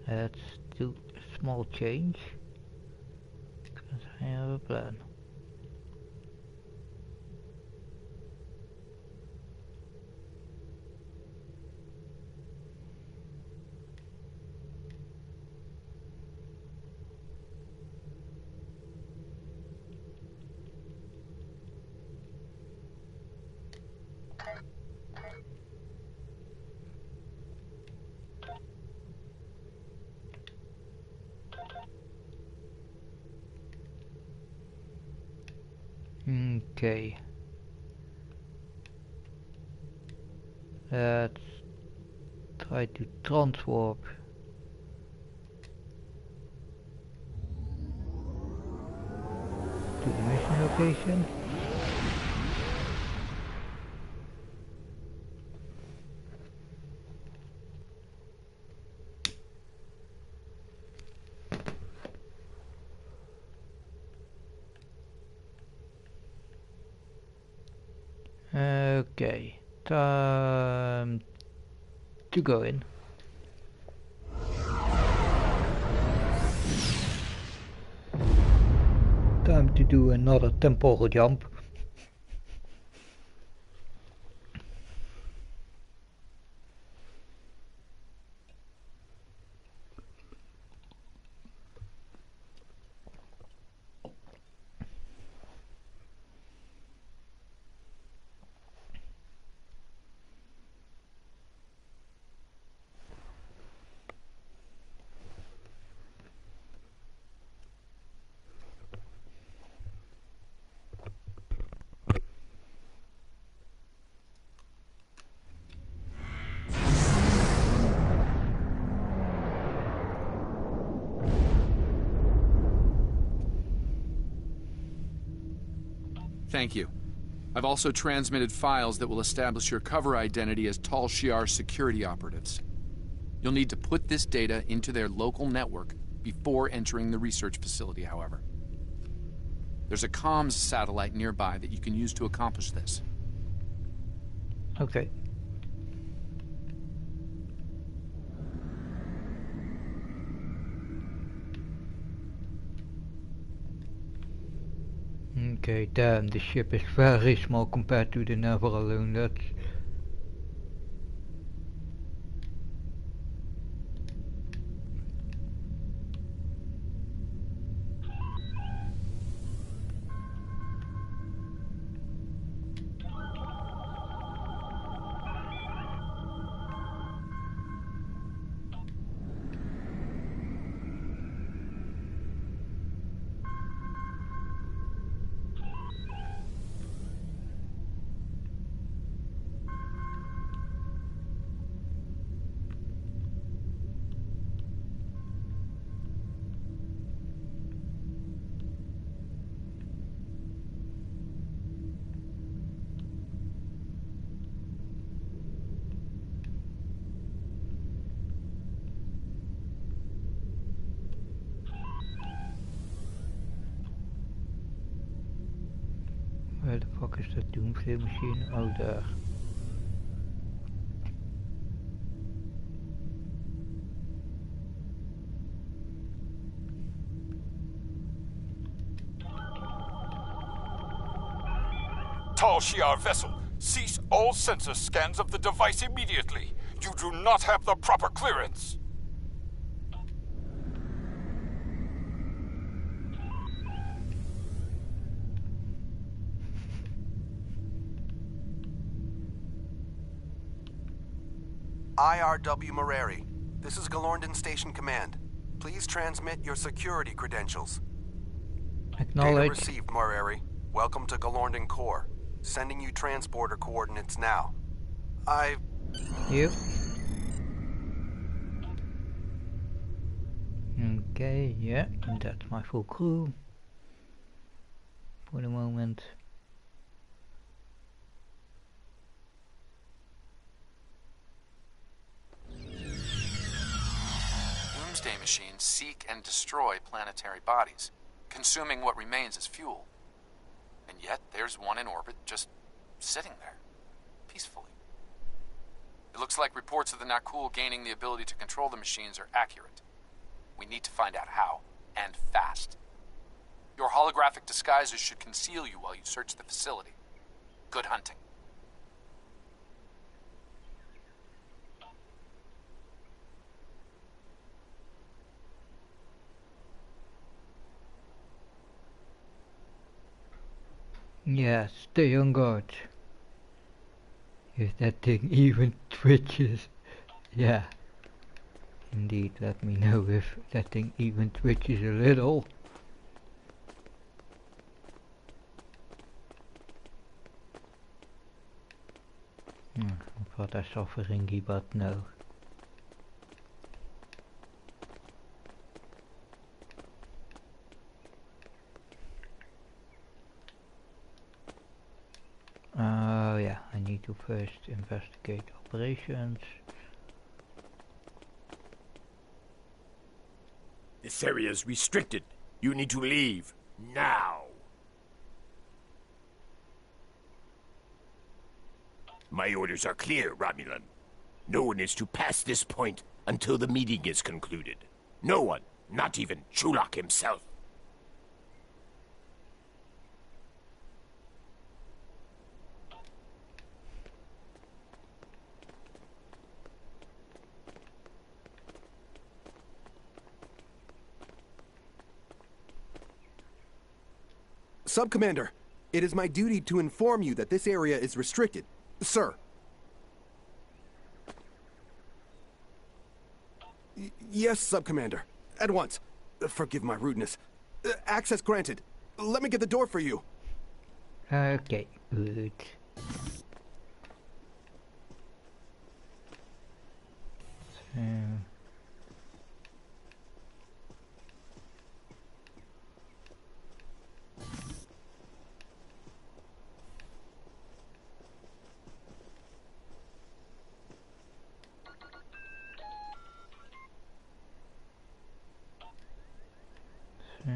Let's do a small change, because I have a plan. Okay. Let's try to transwarp to the mission location. Okay, time to go in. Time to do another temporal jump. Thank you. I've also transmitted files that will establish your cover identity as Tal Shiar security operatives. You'll need to put this data into their local network before entering the research facility, however. There's a comms satellite nearby that you can use to accomplish this. Okay. Okay, damn, the ship is very small compared to the Never Alone. That's... Where the fuck is that doomsday machine? Oh, there. Tal Shiar vessel, cease all sensor scans of the device immediately. You do not have the proper clearance. IRW Moreri. This is Galorndon Station Command. Please transmit your security credentials. Acknowledge. Data received, Moreri. Welcome to Galorndon Core. Sending you transporter coordinates now. You. Okay, yeah, and that's my full crew. For the moment. Doomsday machines seek and destroy planetary bodies, consuming what remains as fuel. And yet, there's one in orbit just sitting there, peacefully. It looks like reports of the Nakul gaining the ability to control the machines are accurate. We need to find out how, and fast. Your holographic disguises should conceal you while you search the facility. Good hunting. Yeah, stay on guard. If that thing even twitches. Yeah. Indeed, let me know if that thing even twitches a little. I thought I saw Ferengi, but no. Oh yeah, I need to first investigate operations. This area is restricted. You need to leave. Now. My orders are clear, Romulan. No one is to pass this point until the meeting is concluded. No one, not even Chulak himself. Sub-Commander, it is my duty to inform you that this area is restricted. Sir. Yes, Sub-Commander. At once. Forgive my rudeness. Access granted. Let me get the door for you. Okay, good. So... Yeah.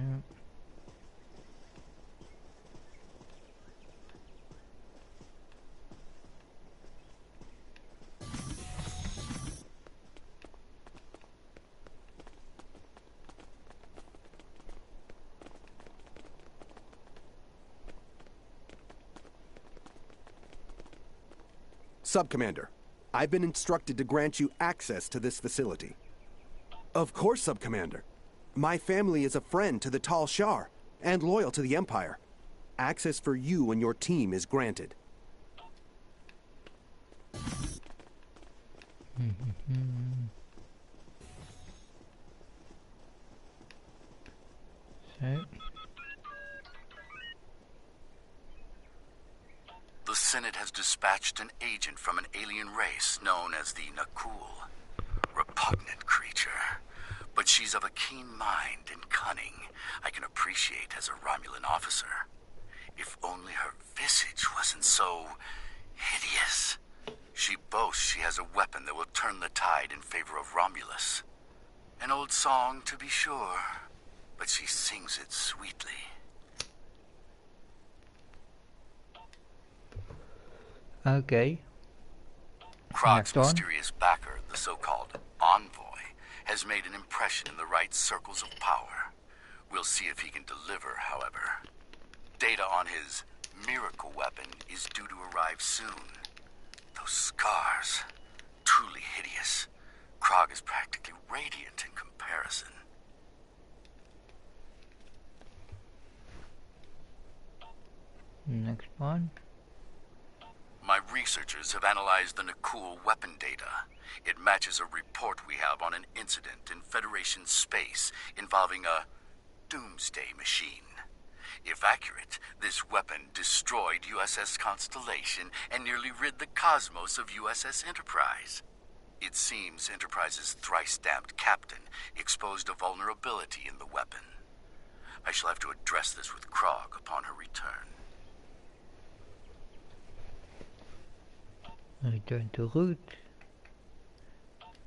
Sub-Commander, I've been instructed to grant you access to this facility. Of course, Sub-Commander. My family is a friend to the Tal Shiar and loyal to the Empire. Access for you and your team is granted. So. The Senate has dispatched an agent from an alien race known as the Nakul. Repugnant creature. But she's of a keen mind and cunning I can appreciate as a Romulan officer. If only her visage wasn't so hideous. She boasts she has a weapon that will turn the tide in favor of Romulus. An old song, to be sure, but she sings it sweetly. Okay. Krog's mysterious backer, the so-called envoy, has made an impression in the right circles of power. We'll see if he can deliver, however. Data on his miracle weapon is due to arrive soon. Those scars, truly hideous. Krog is practically radiant in comparison. Next one. My researchers have analyzed the Nakul weapon data. It matches a report we have on an incident in Federation space involving a doomsday machine. If accurate, this weapon destroyed USS Constellation and nearly rid the cosmos of USS Enterprise. It seems Enterprise's thrice-stamped captain exposed a vulnerability in the weapon. I shall have to address this with Krog upon her return. Return to route.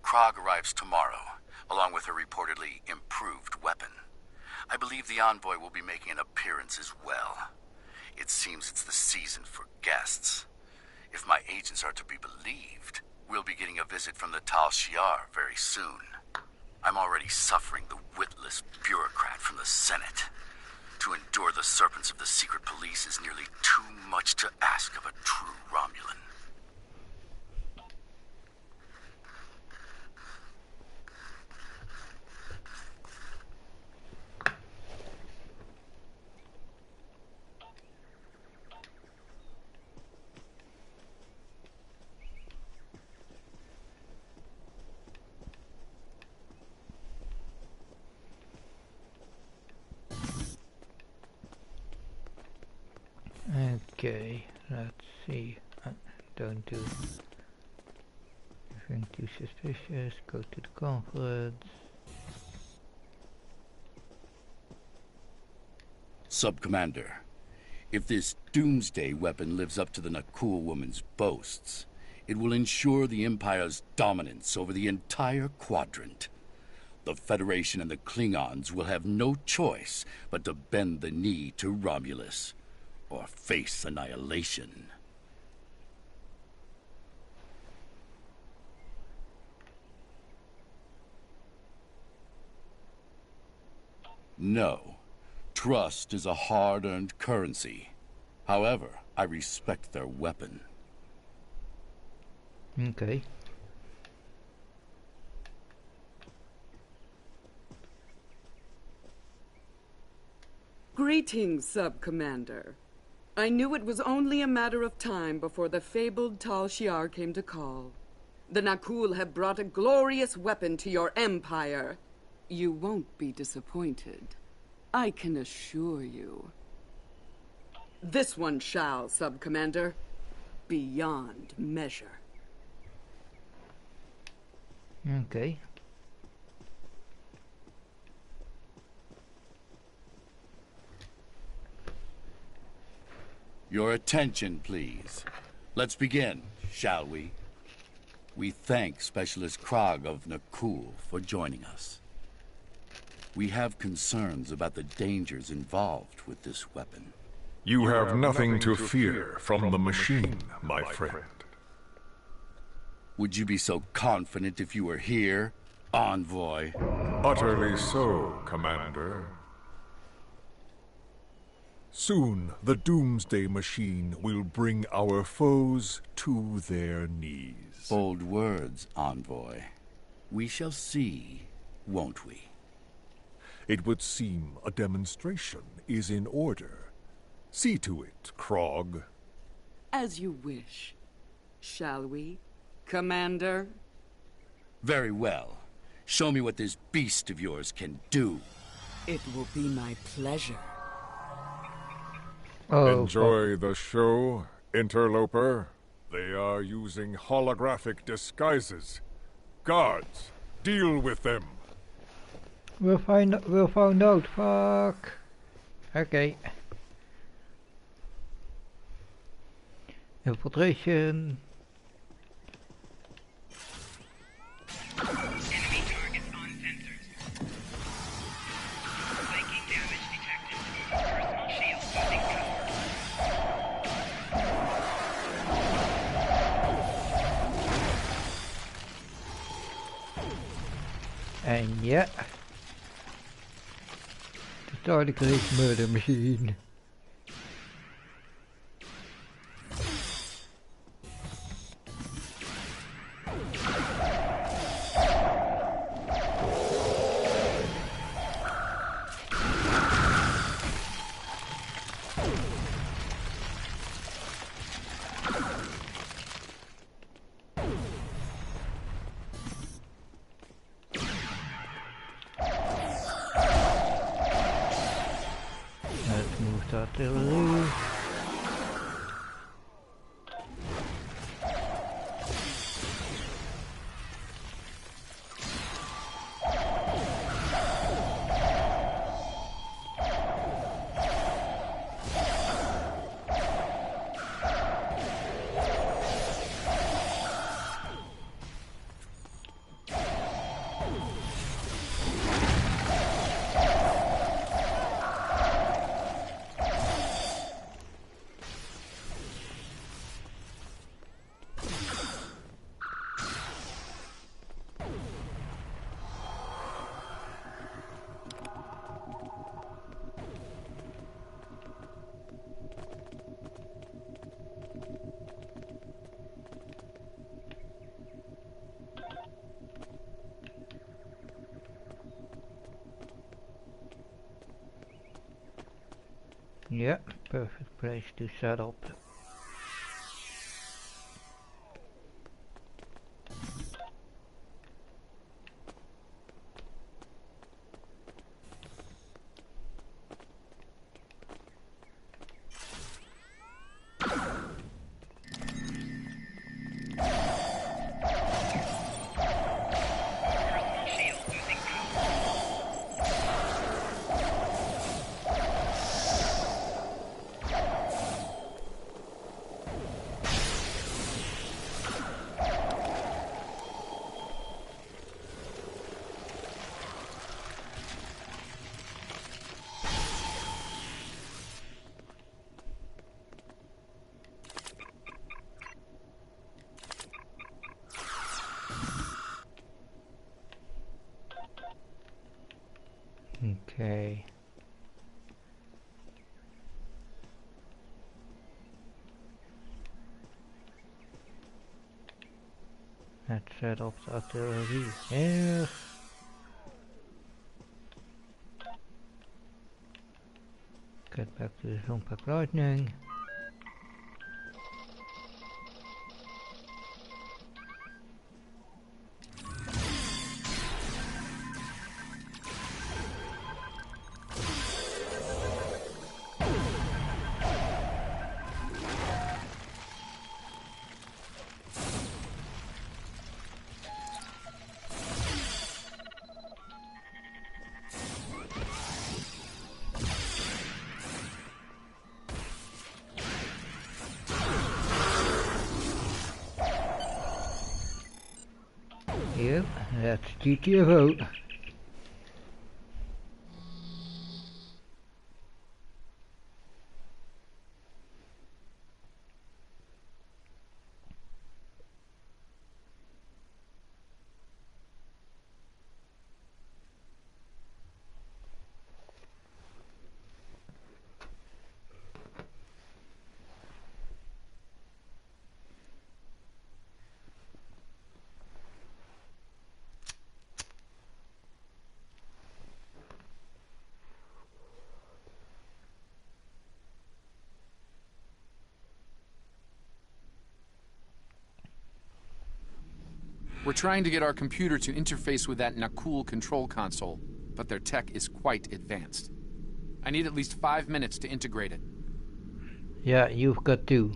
Krog arrives tomorrow, along with her reportedly improved weapon. I believe the envoy will be making an appearance as well. It seems it's the season for guests. If my agents are to be believed, we'll be getting a visit from the Tal Shiar very soon. I'm already suffering the witless bureaucrat from the Senate. To endure the serpents of the secret police is nearly too much to ask of a true Romulan. Okay, let's see. Don't do anything too suspicious. Go to the conference. Sub-Commander, if this doomsday weapon lives up to the Nakul woman's boasts, it will ensure the Empire's dominance over the entire quadrant. The Federation and the Klingons will have no choice but to bend the knee to Romulus, or face annihilation. No. Trust is a hard-earned currency. However, I respect their weapon. Okay. Greetings, Sub-Commander. I knew it was only a matter of time before the fabled Tal Shiar came to call. The Nakul have brought a glorious weapon to your empire. You won't be disappointed. I can assure you. This one shall, Sub-Commander. Beyond measure. Okay. Your attention, please. Let's begin, shall we? We thank Specialist Krog of Nakul for joining us. We have concerns about the dangers involved with this weapon. You have nothing to fear from the machine, my friend. Would you be so confident if you were here, Envoy? Utterly so, Commander. Soon, the Doomsday Machine will bring our foes to their knees. Bold words, Envoy. We shall see, won't we? It would seem a demonstration is in order. See to it, Krog. As you wish. Shall we, Commander? Very well. Show me what this beast of yours can do. It will be my pleasure. Oh, enjoy the show, interloper. They are using holographic disguises. Guards, deal with them. We'll find out. Fuck. Okay. Infiltration. Enemy targets uncensored. Psychic damage detected. Personal shield losing power. And yeah. Start a great murder machine. Yeah, perfect place to set up. Okay. Let's set up the artillery here. Get back to the Zompak Lightning. Yep, that's GTFO. We're trying to get our computer to interface with that Nakul control console, but their tech is quite advanced. I need at least 5 minutes to integrate it. Yeah, you've got 2.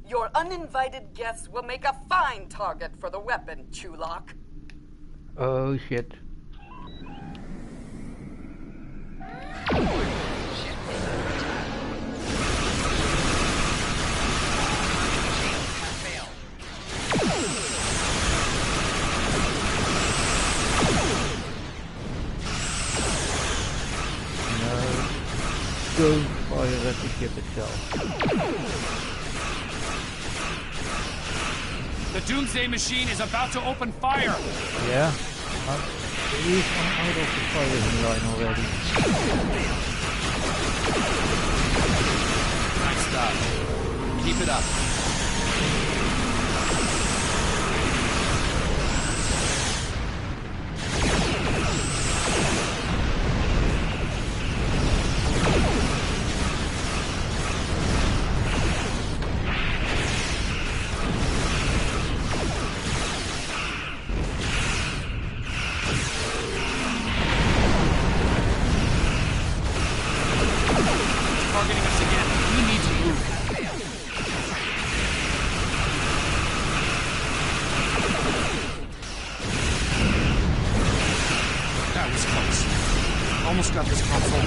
Your uninvited guests will make a fine target for the weapon, Chulak. Oh shit. Don't fire at the ship itself. The Doomsday Machine is about to open fire! Yeah? At least I'm out of the firing line already. Nice stuff. Keep it up. Almost got this console.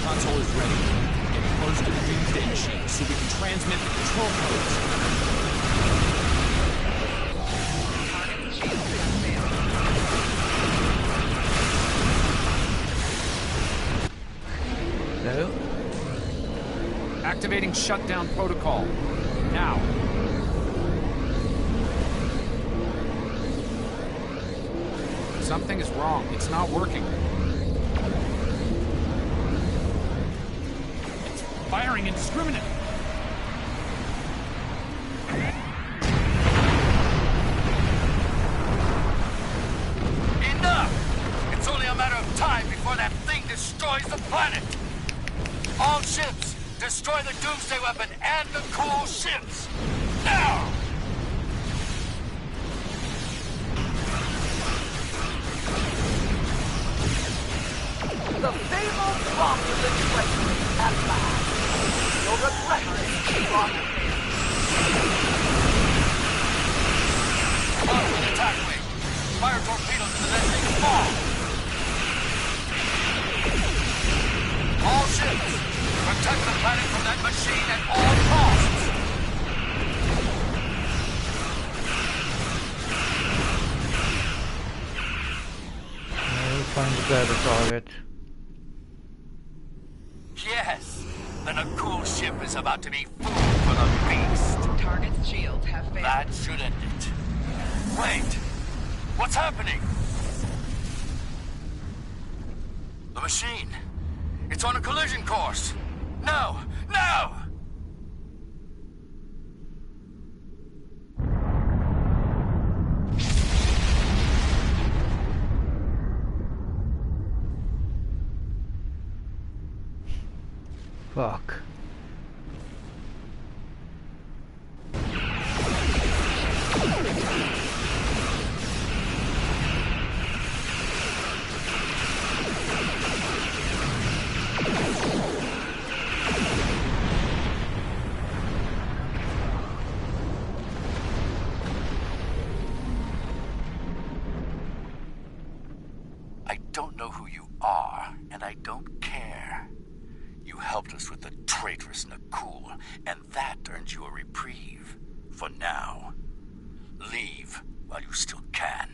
Console is ready. Get close to the Doomsday Machine so we can transmit the control codes. Hello? Activating shutdown protocol. Now. Something is wrong. It's not working. Firing indiscriminately. Enough! It's only a matter of time before that thing destroys the planet! All ships, destroy the Doomsday Weapon and the cool ships! Now! The fabled Romulan treachery at last! You'll regret it, Romulan! On with attack wing! Fire torpedoes to the nesting fall! All ships, protect the planet from that machine at all costs! I'll find a better target. Yes, the Nakul ship is about to be food for the beast. Target's shields have failed. That should end it. Wait! What's happening? The machine. It's on a collision course. No! No! Fuck. I don't know who you are, and I don't care. You helped us with the traitorous Nakul, and that earned you a reprieve. For now. Leave while you still can.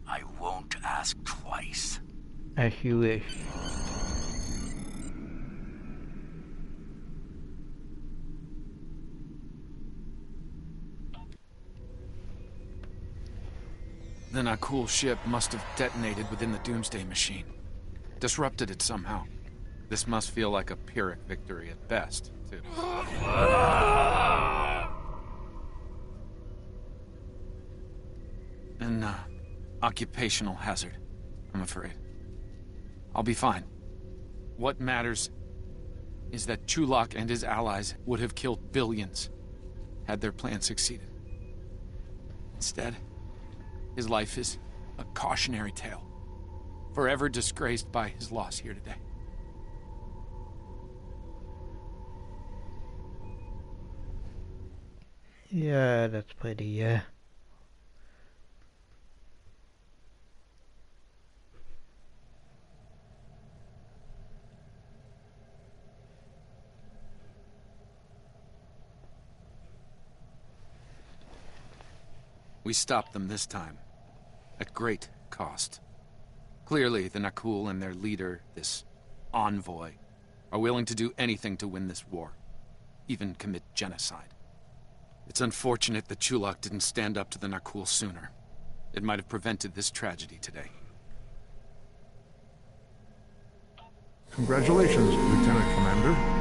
I won't ask twice. As you wish. The Nakul ship must have detonated within the Doomsday Machine. Disrupted it somehow. This must feel like a Pyrrhic victory at best, too. An occupational hazard, I'm afraid. I'll be fine. What matters is that Chulak and his allies would have killed billions had their plan succeeded. Instead, his life is a cautionary tale, forever disgraced by his loss here today. Yeah, that's pretty, We stopped them this time, at great cost. Clearly, the Nakul and their leader, this envoy, are willing to do anything to win this war, even commit genocide. It's unfortunate that Chulak didn't stand up to the Nakul sooner. It might have prevented this tragedy today. Congratulations, Lieutenant Commander.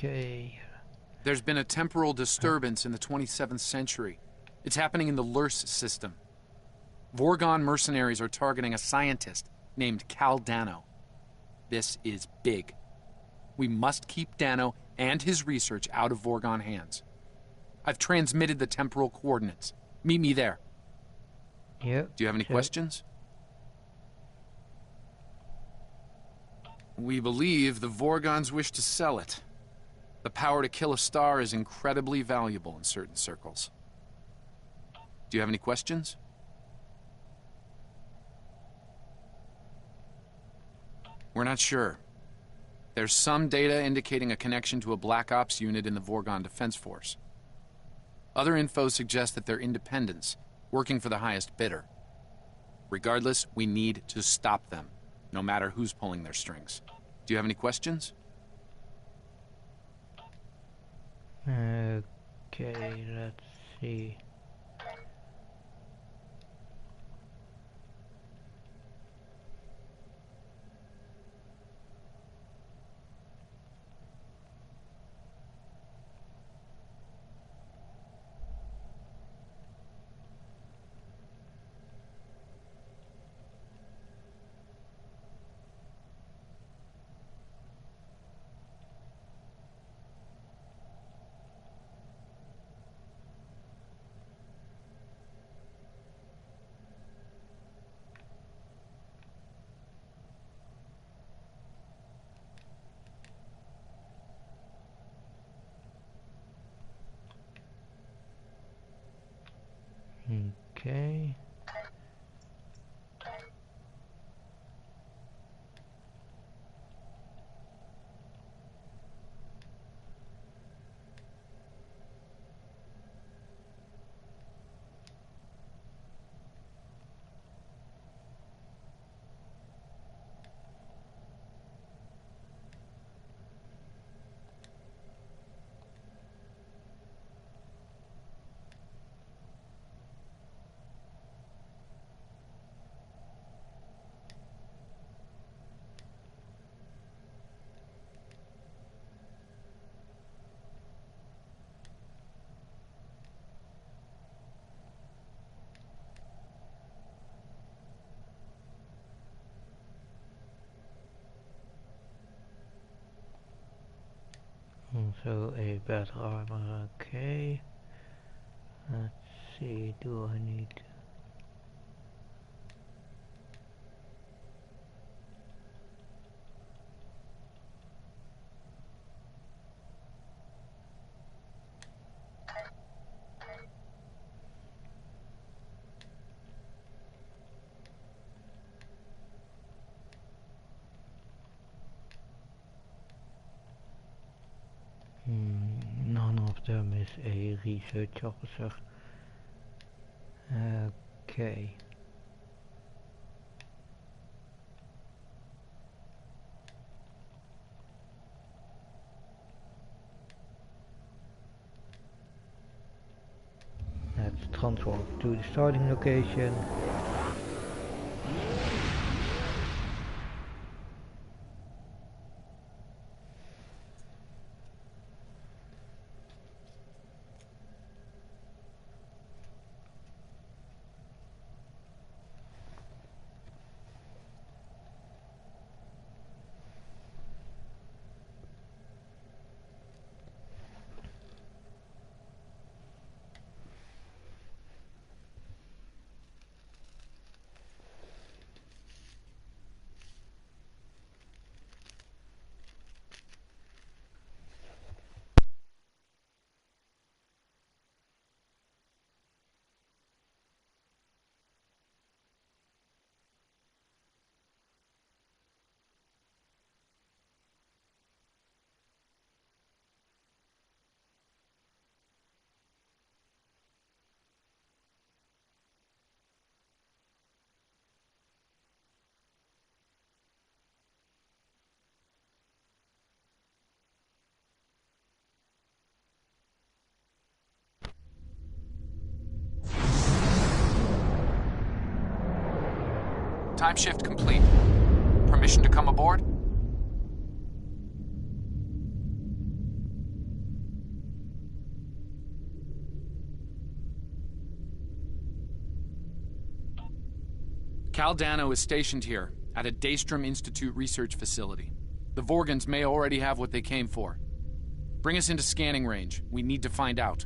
Okay. There's been a temporal disturbance in the 27th century. It's happening in the Lurs system. Vorgon mercenaries are targeting a scientist named Cal Dano. This is big. We must keep Dano and his research out of Vorgon hands. I've transmitted the temporal coordinates. Meet me there. Yep. Do you have any questions? We believe the Vorgons wish to sell it. The power to kill a star is incredibly valuable in certain circles. Do you have any questions? We're not sure. There's some data indicating a connection to a Black Ops unit in the Vorgon Defense Force. Other info suggests that they're independents, working for the highest bidder. Regardless, we need to stop them, no matter who's pulling their strings. Do you have any questions? Okay, let's see. Okay. Also a better armor, okay. Let's see, do I need... None of them is a research officer. Okay. Let's transfer to the starting location. Time shift complete. Permission to come aboard? Cal Dano is stationed here at a Daystrom Institute research facility. The Vorgans may already have what they came for. Bring us into scanning range. We need to find out.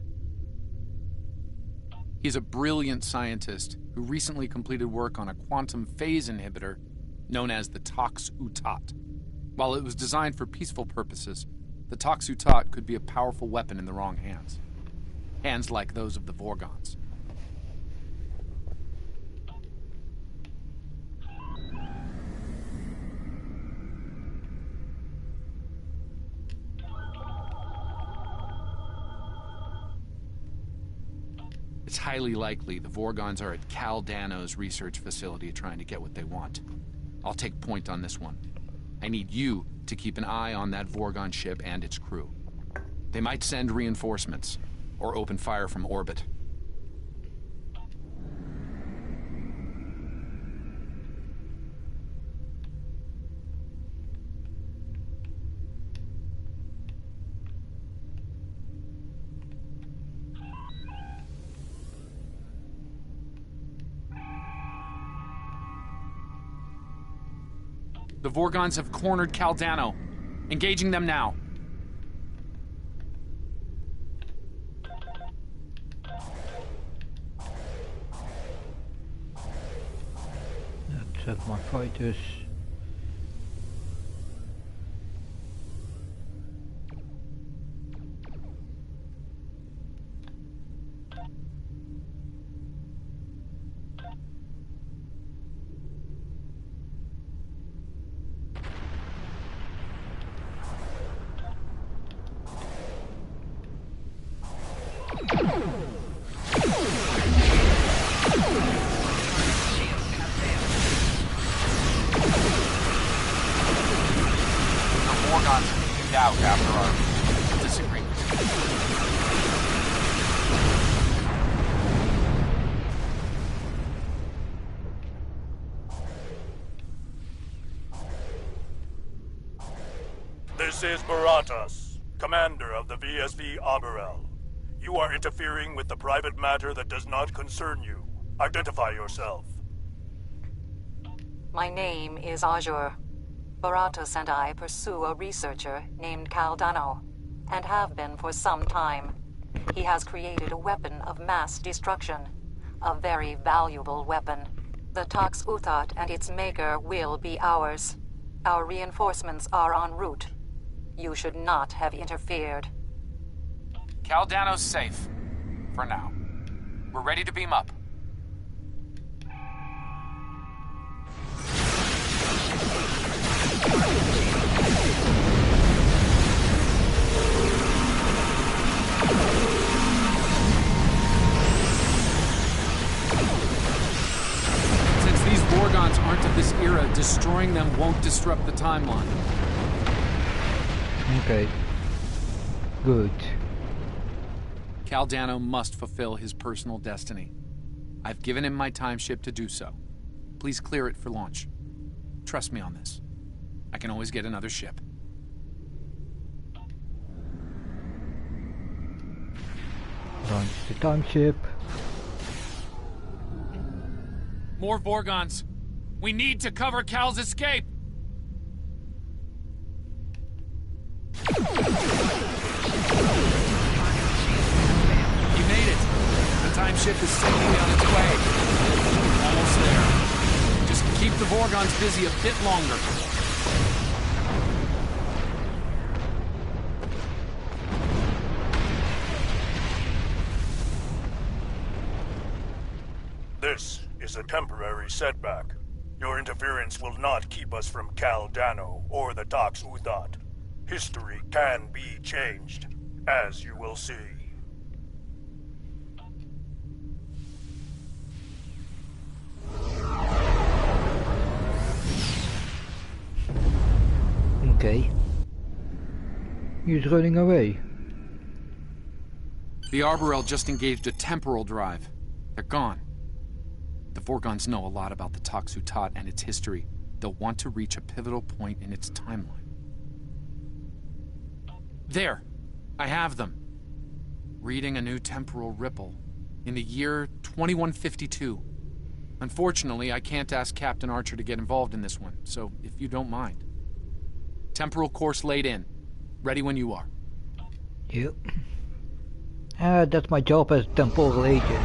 He's a brilliant scientist who recently completed work on a quantum phase inhibitor known as the Tox-Utat. While it was designed for peaceful purposes, the Tox-Utat could be a powerful weapon in the wrong hands. Hands like those of the Vorgons. It's highly likely the Vorgons are at Cal Dano's research facility trying to get what they want. I'll take point on this one. I need you to keep an eye on that Vorgon ship and its crew. They might send reinforcements, or open fire from orbit. The Vorgons have cornered Cal Dano. Engaging them now. Let's have my fighters. Out after our disagreement. This is Baratas, commander of the VSV Aberel. You are interfering with the private matter that does not concern you. Identify yourself. My name is Azure. Baratas and I pursue a researcher named Cal Dano, and have been for some time. He has created a weapon of mass destruction, a very valuable weapon. The Tox-Utat and its maker will be ours. Our reinforcements are en route. You should not have interfered. Cal Dano's safe. For now. We're ready to beam up. this era, destroying them won't disrupt the timeline. Okay. Good. Caldano must fulfill his personal destiny. I've given him my time ship to do so. Please clear it for launch. Trust me on this. I can always get another ship. Launch the time ship. More Vorgons. We need to cover Cal's escape. He made it. The time ship is safely on its way. Almost there. Just keep the Vorgons busy a bit longer. This is a temporary setback. Your interference will not keep us from Caldano or the Tox Uthat. History can be changed, as you will see. Okay. He's running away. The Arborel just engaged a temporal drive. They're gone. The Vorgons know a lot about the Tox Uthat and its history. They'll want to reach a pivotal point in its timeline. There! I have them. Reading a new temporal ripple. In the year 2152. Unfortunately, I can't ask Captain Archer to get involved in this one, so if you don't mind. Temporal course laid in. Ready when you are. Yep. That's my job as temporal agent.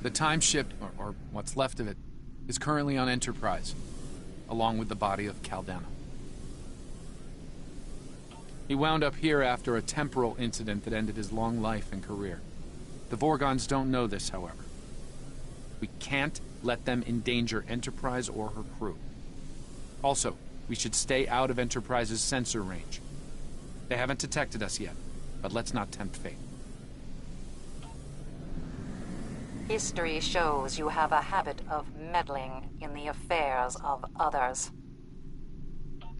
The time ship, or what's left of it, is currently on Enterprise, along with the body of Caldano. He wound up here after a temporal incident that ended his long life and career. The Vorgons don't know this, however. We can't let them endanger Enterprise or her crew. Also, we should stay out of Enterprise's sensor range. They haven't detected us yet, but let's not tempt fate. History shows you have a habit of meddling in the affairs of others.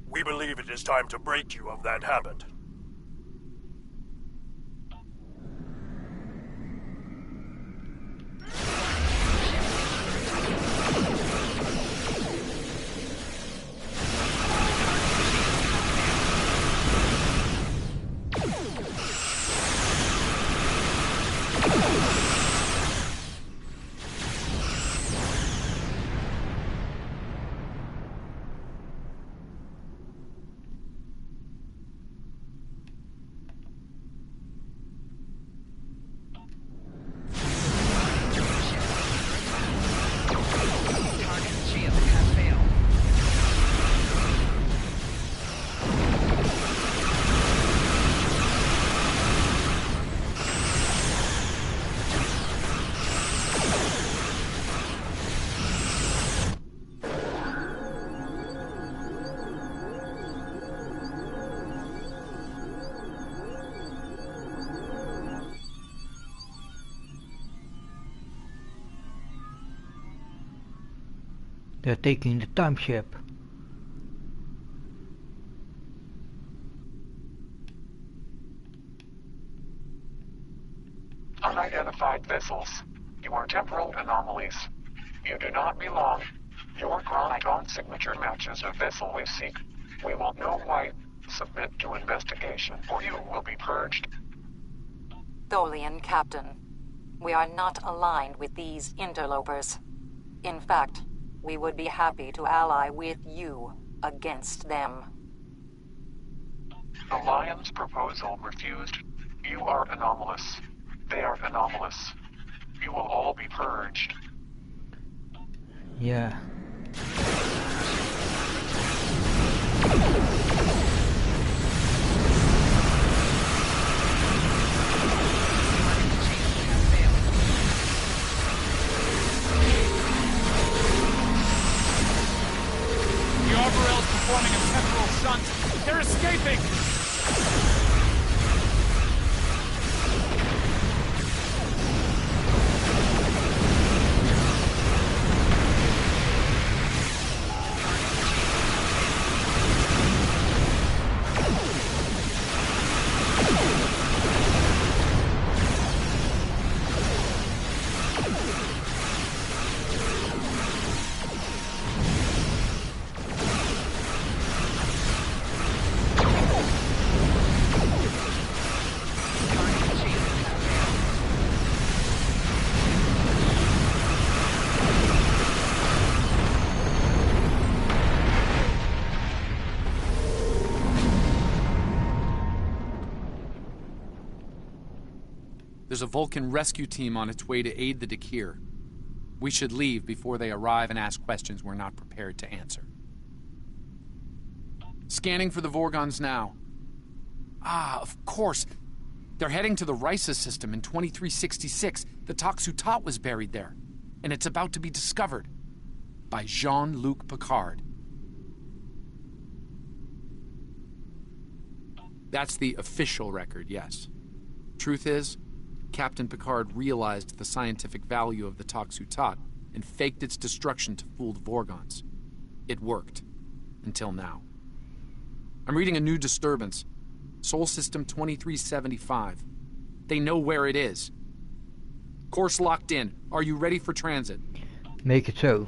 We believe it is time to break you of that habit. They're taking the time ship. Unidentified vessels. You are temporal anomalies. You do not belong Your Chronicon signature matches a vessel we seek. We will know why. Submit to investigation, or you will be purged. Tholian Captain, we are not aligned with these interlopers. In fact, we would be happy to ally with you against them. The Lion's proposal refused. You are anomalous. They are anomalous. You will all be purged. Yeah. The Arborel is performing a temporal shunt. They're escaping! There's a Vulcan rescue team on its way to aid the Dakir. We should leave before they arrive and ask questions we're not prepared to answer. Scanning for the Vorgons now. Ah, of course. They're heading to the Risa system in 2366. The Toxutot was buried there, and it's about to be discovered by Jean-Luc Picard. That's the official record, yes. Truth is, Captain Picard realized the scientific value of the Toxutot and faked its destruction to fool the Vorgons. It worked. Until now. I'm reading a new disturbance. Sol System 2375. They know where it is. Course locked in. Are you ready for transit? Make it so.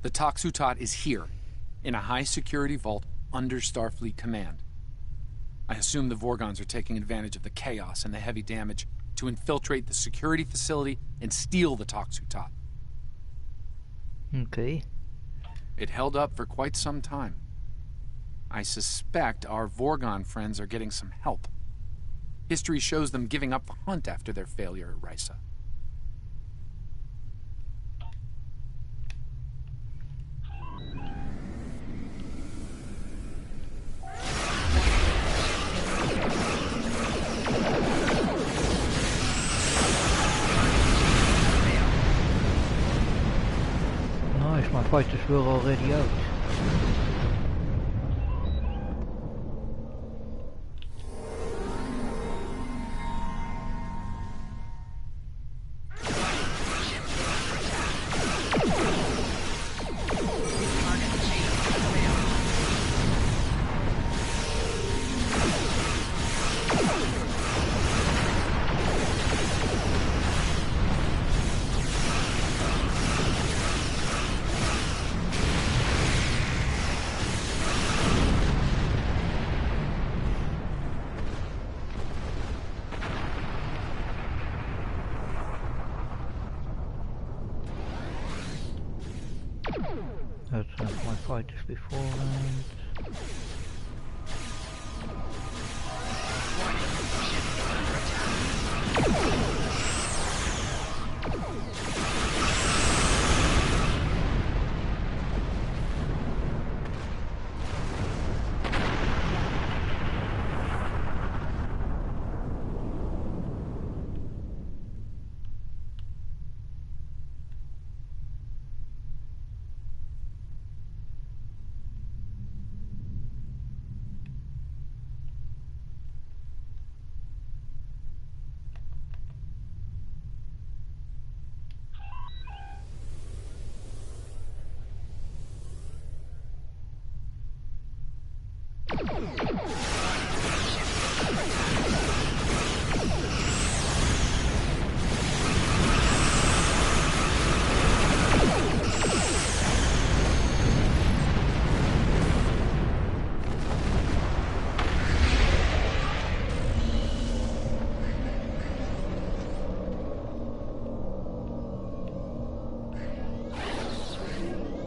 The Toxutot is here, in a high-security vault under Starfleet command. I assume the Vorgons are taking advantage of the chaos and the heavy damage to infiltrate the security facility and steal the Toxutot. Okay. It held up for quite some time. I suspect our Vorgon friends are getting some help. History shows them giving up the hunt after their failure at Risa. Nice, my fighters were already out. That's my fighters beforehand.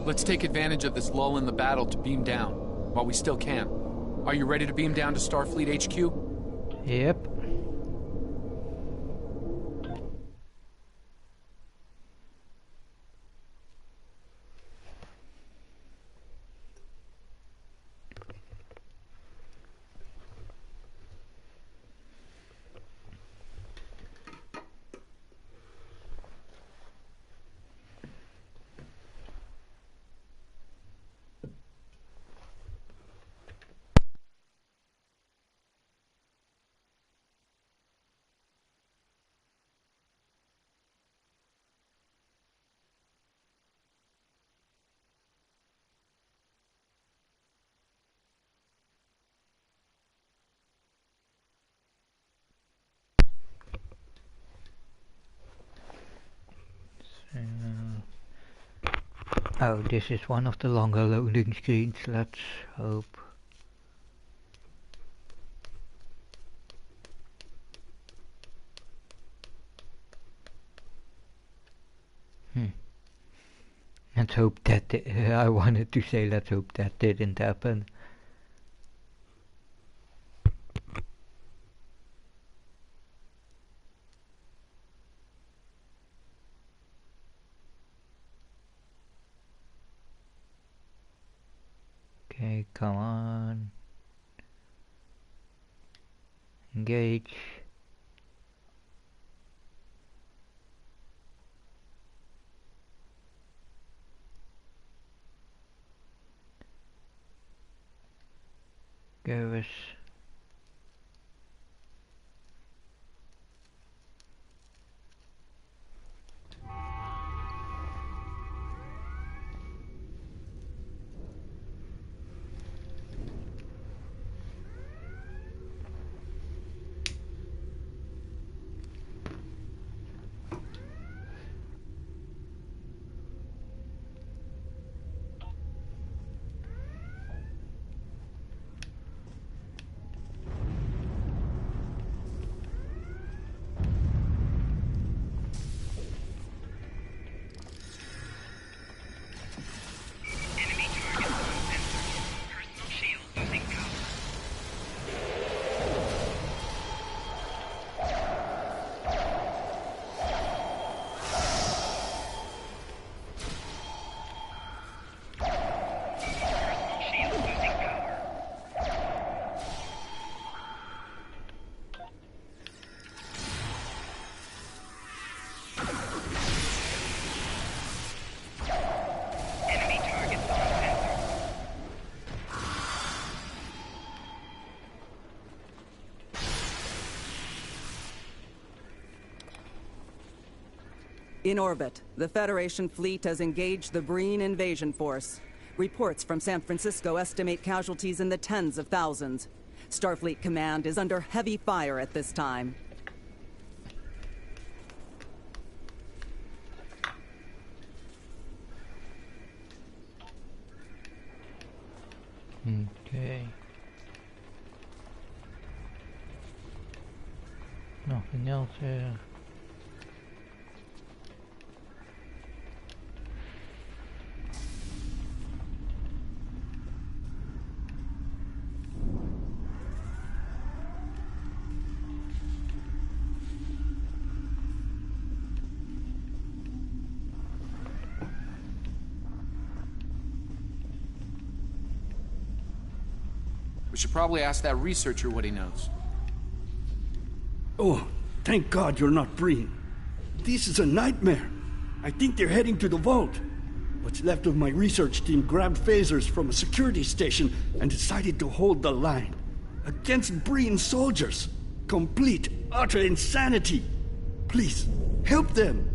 Let's take advantage of this lull in the battle to beam down, while we still can. Are you ready to beam down to Starfleet HQ? Yep. Oh, this is one of the longer loading screens, let's hope. Let's hope that, I wanted to say let's hope that didn't happen. Okay, come on. Engage. Garrus. In orbit, the Federation fleet has engaged the Breen invasion force. Reports from San Francisco estimate casualties in the tens of thousands. Starfleet Command is under heavy fire at this time. Okay. Nothing else here. We should probably ask that researcher what he knows. Oh, thank God you're not Breen. This is a nightmare. I think they're heading to the vault. What's left of my research team grabbed phasers from a security station and decided to hold the line. Against Breen soldiers. Complete, utter insanity. Please, help them.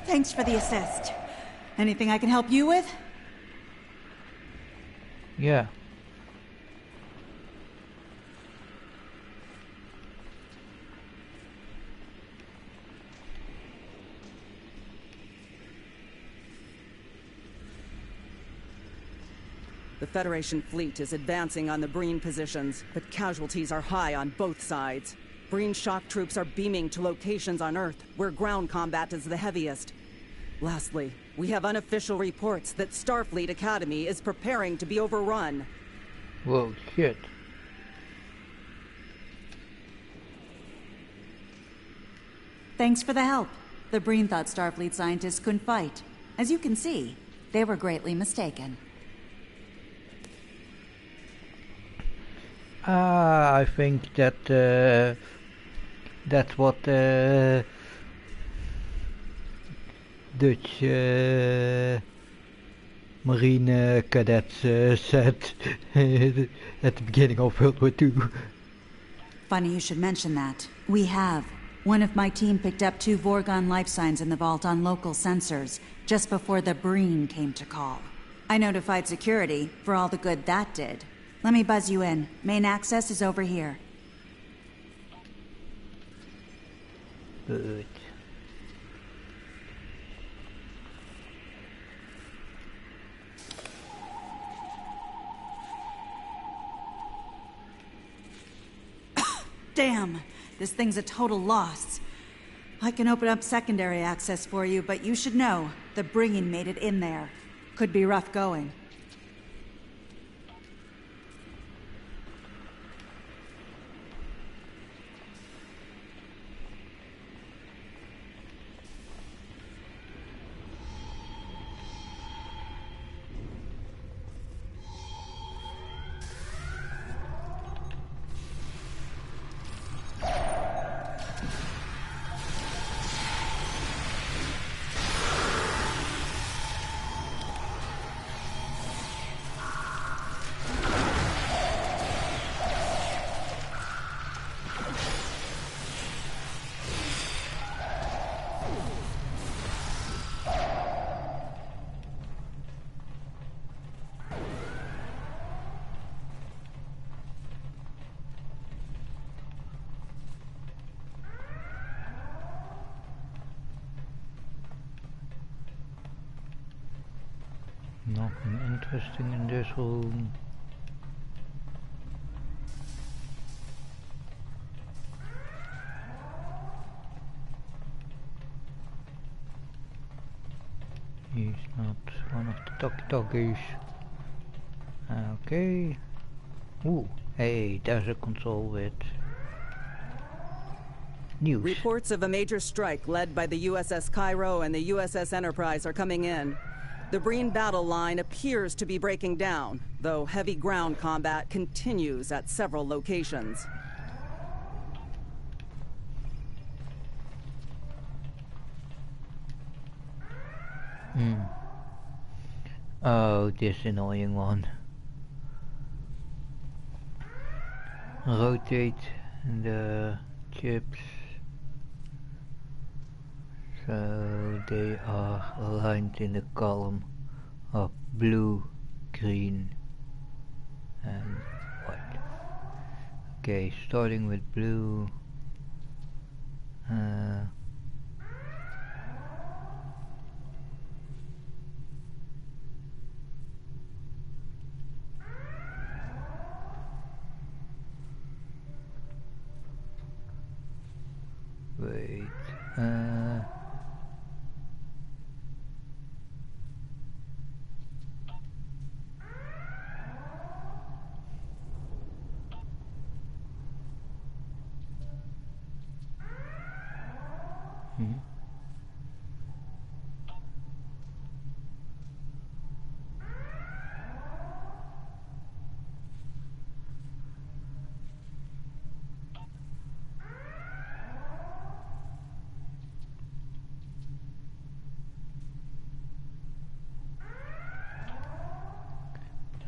Thanks for the assist. Anything I can help you with? Yeah. The Federation fleet is advancing on the Breen positions, but casualties are high on both sides. Breen shock troops are beaming to locations on Earth, where ground combat is the heaviest. Lastly, we have unofficial reports that Starfleet Academy is preparing to be overrun. Whoa, shit. Thanks for the help. The Breen thought Starfleet scientists couldn't fight. As you can see, they were greatly mistaken. I think that that's what Dutch Marine cadets said at the beginning of World War II. Funny you should mention that. We have. One of my team picked up 2 Vorgon life signs in the vault on local sensors, just before the Breen came to call. I notified security, for all the good that did. Let me buzz you in. Main access is over here. Good. Damn! This thing's a total loss. I can open up secondary access for you, but you should know, the Bringing made it in there. Could be rough going. Nothing interesting in this room. He's not one of the doggies. Okay. Ooh, hey, there's a console with news. Reports of a major strike led by the USS Cairo and the USS Enterprise are coming in. The Breen battle line appears to be breaking down, though heavy ground combat continues at several locations. Oh, this annoying one. Rotate the chips so they are aligned in the column of blue, green and white. Okay, starting with blue. Wait.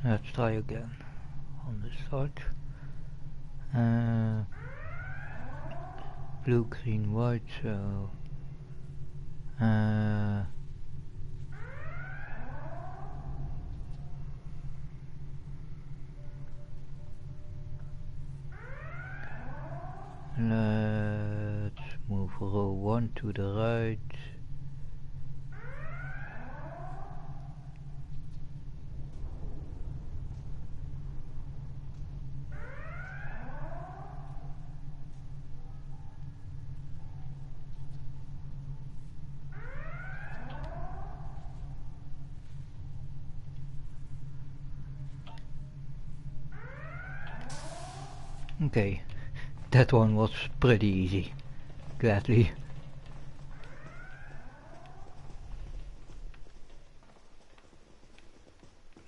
Let's try again on the start. Blue, green, white, so Let's move row 1 to the right. Okay, that one was pretty easy, gladly.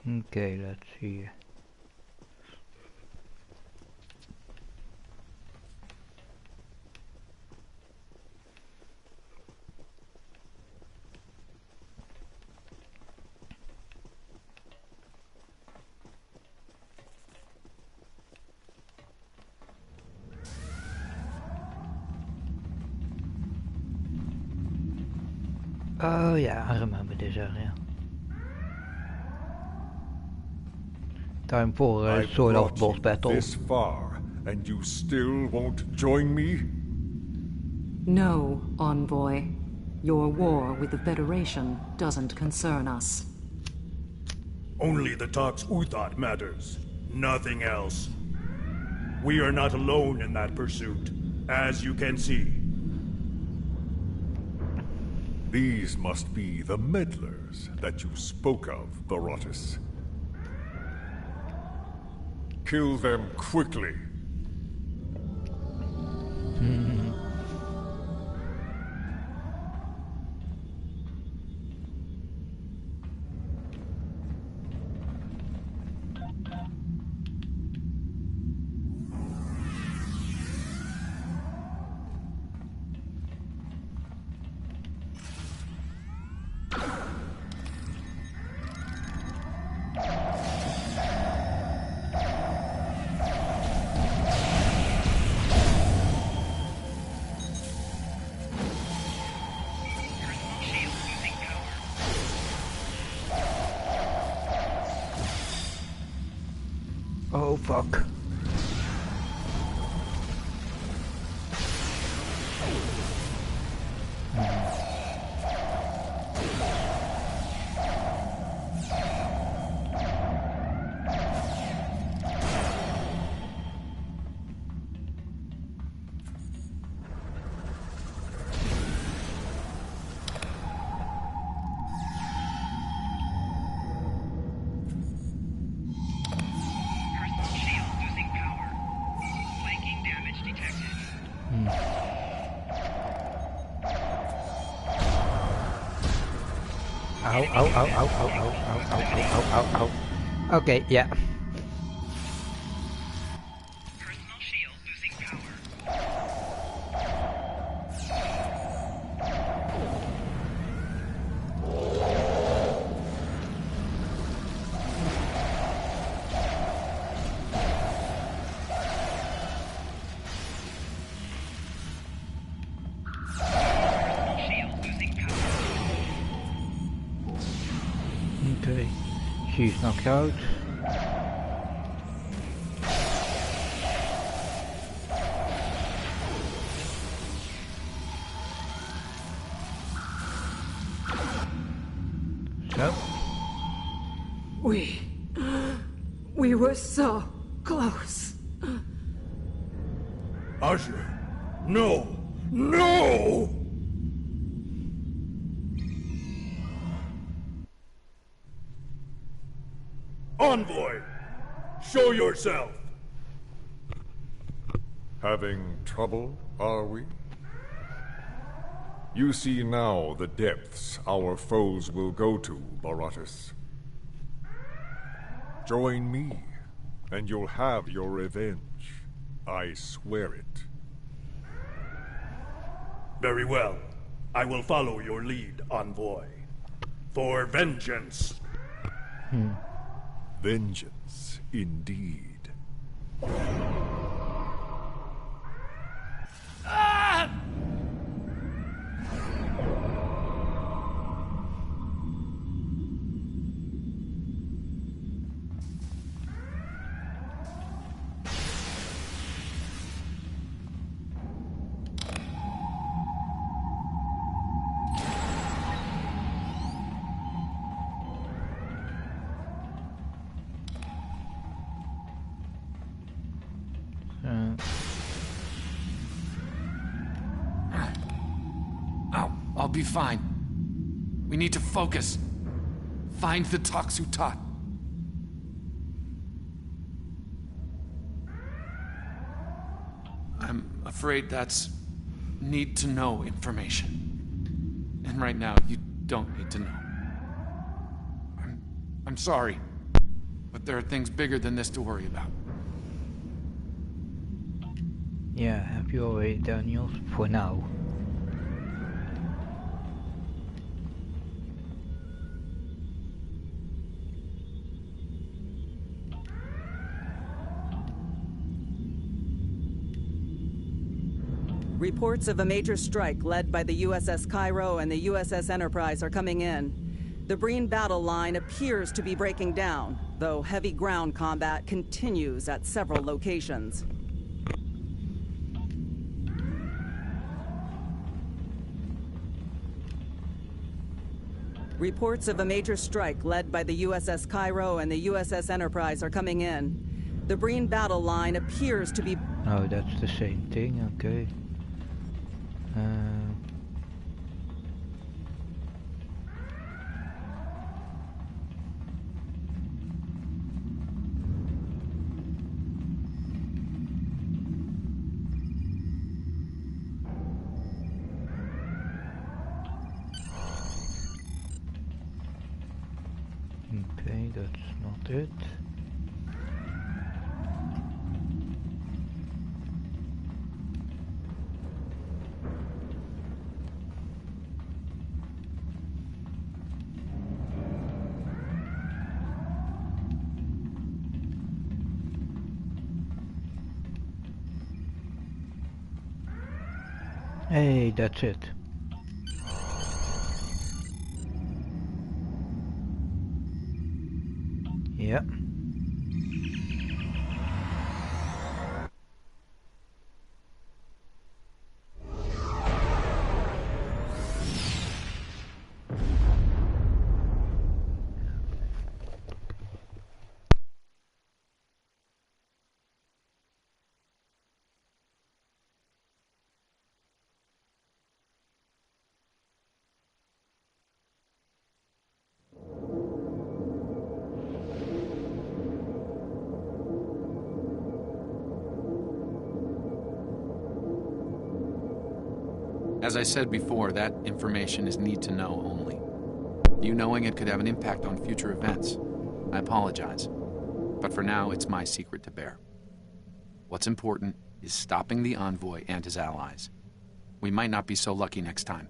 Okay, let's see. Oh yeah, I remember this area. Time for a sort of boss battle. This far, and you still won't join me? No, Envoy. Your war with the Federation doesn't concern us. Only the Tox Uthat matters. Nothing else. We are not alone in that pursuit, as you can see. These must be the meddlers that you spoke of, Baratus. Kill them quickly. Oh fuck. Ow, ow, ow, ow, ow, ow, ow, ow, ow, ow, ow, ow. Okay, yeah. Personal shield losing power. Okay, she's knocked out. So? We were so close. Azure, no! No! Envoy! Show yourself! Having trouble, are we? You see now the depths our foes will go to, Baratus. Join me, and you'll have your revenge. I swear it. Very well. I will follow your lead, Envoy. For vengeance. Vengeance, indeed. be fine. We need to focus. Find the Toxutot. I'm afraid that's need-to-know information. And right now, you don't need to know. I'm sorry, but there are things bigger than this to worry about. Yeah, have you already, Daniel? For now. Reports of a major strike led by the USS Cairo and the USS Enterprise are coming in. The Breen battle line appears to be breaking down, though heavy ground combat continues at several locations. Reports of a major strike led by the USS Cairo and the USS Enterprise are coming in. The Breen battle line appears to be... Oh, that's the same thing, okay. Okay, that's not it. Hey, that's it. Yep. As I said before, that information is need to know only. You knowing it could have an impact on future events. I apologize. But for now, it's my secret to bear. What's important is stopping the envoy and his allies. We might not be so lucky next time.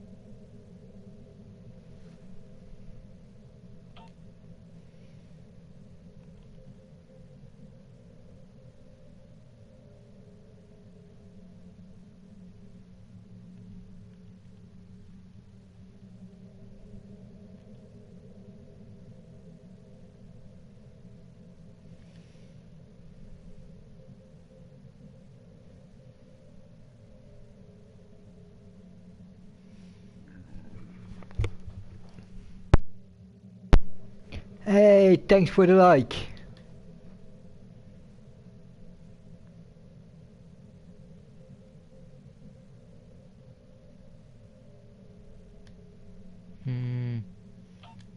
Hey, thanks for the like.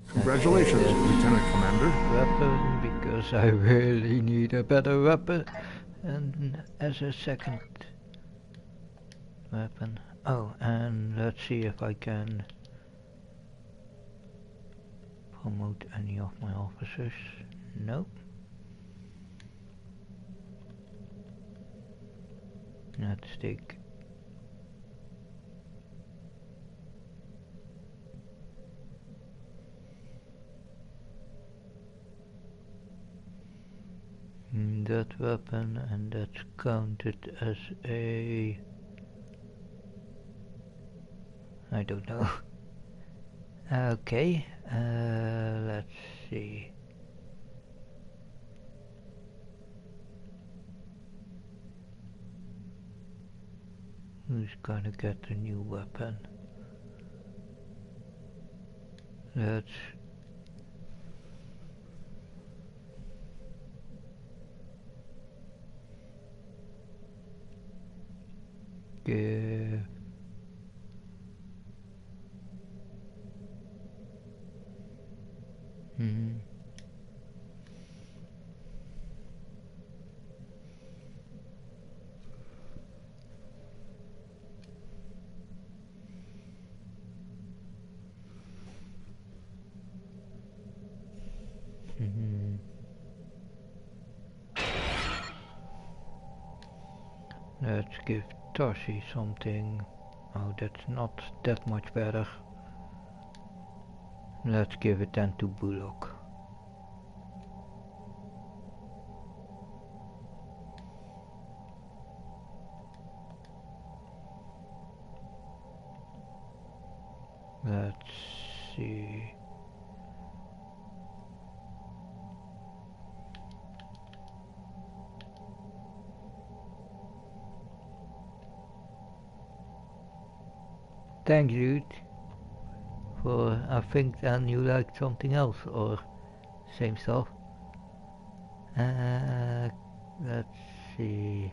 Congratulations, Lieutenant Commander. Weapon, because I really need a better weapon. And as a second weapon. Oh, and let's see if I can promote any of my officers. Nope. Let's take that weapon, and that's counted as a... I don't know. Okay, let's see. Who's gonna get the new weapon? Let's give Let's give Tarsi something. Oh, that's not that much better. Let's give it then to Bullock. Let's see. Thanks, dude. For I think then you like something else or same stuff. Let's see.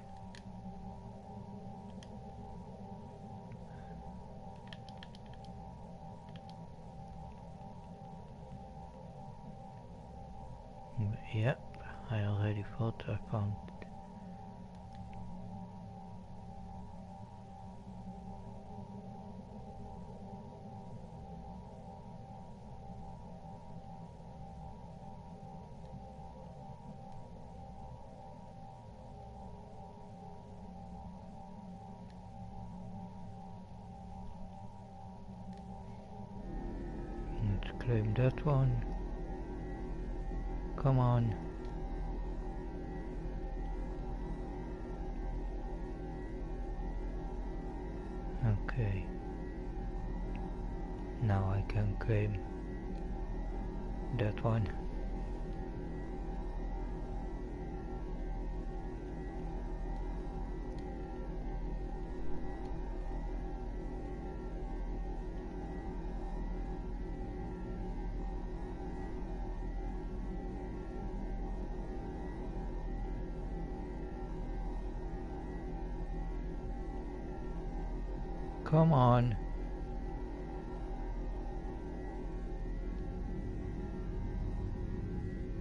Yep, I already thought I found it. Let's claim that one. Come on. Okay. Now I can claim that one. Come on.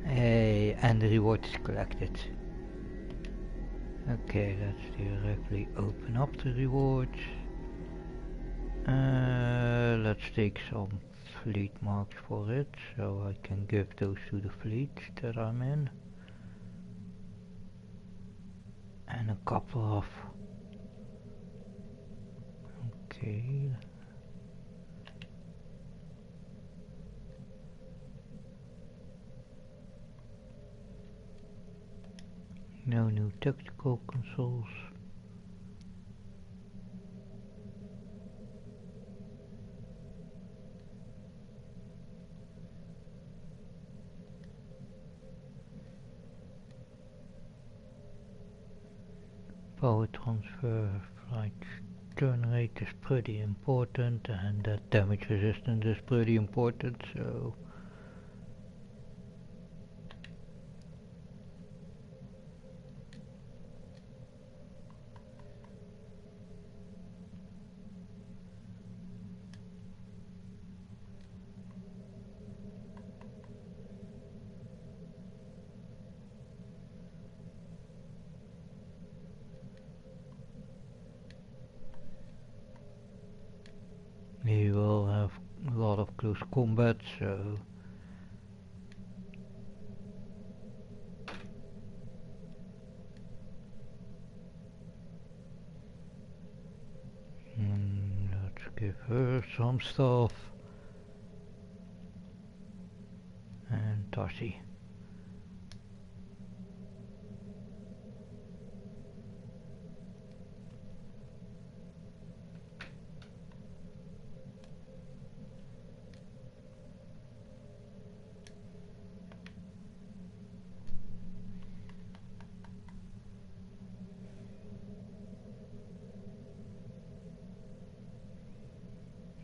Hey, and the reward is collected. Okay, let's directly open up the rewards. Let's take some fleet marks for it, so I can give those to the fleet that I'm in. And a couple of... Okay. No new tactical consoles. Power transfer, flight turn rate is pretty important, and that damage resistance is pretty important, so we will have a lot of close combat, so let's give her some stuff. And Tarsi.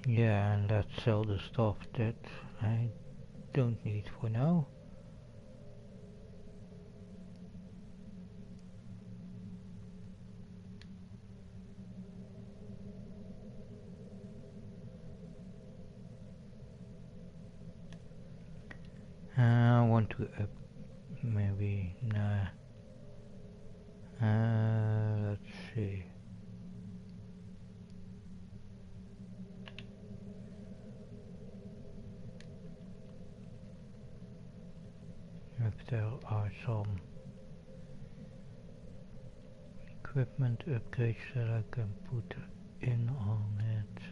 Yeah, and let's sell the stuff that I don't need for now. I want to up, maybe, nah. Let's see. If there are some Equipment upgrades that I can put in on it.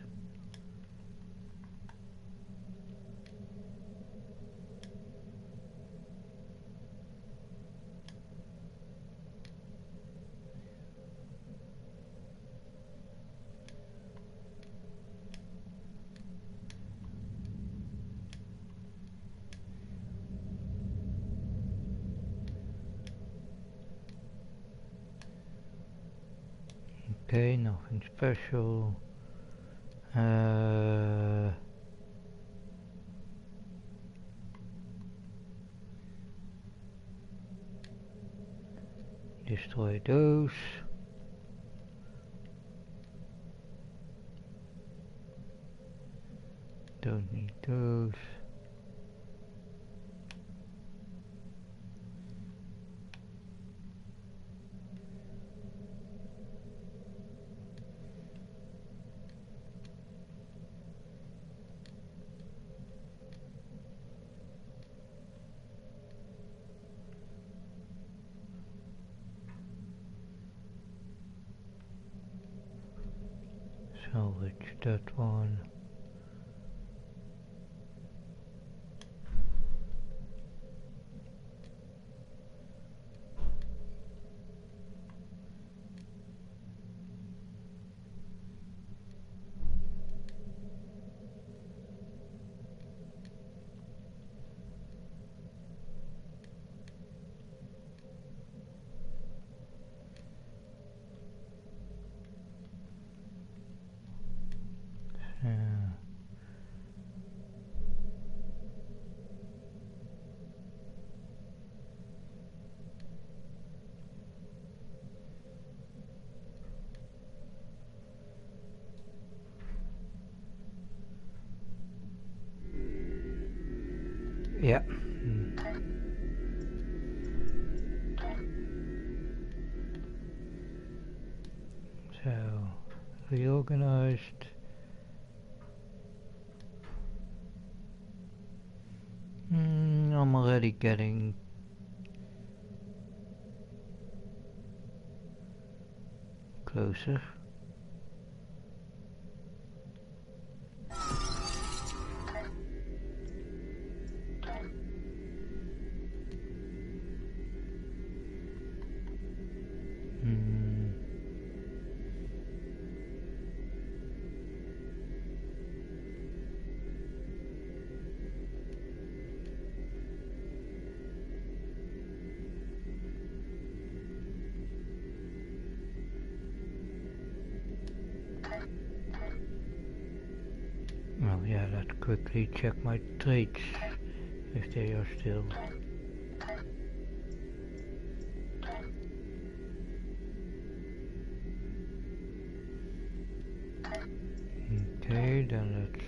Okay, nothing special. Destroy those. Don't need those. Salvage that one. Yeah. So, reorganized. I'm already getting closer. Oh yeah, let's quickly check my traits, if they are still. Okay, then let's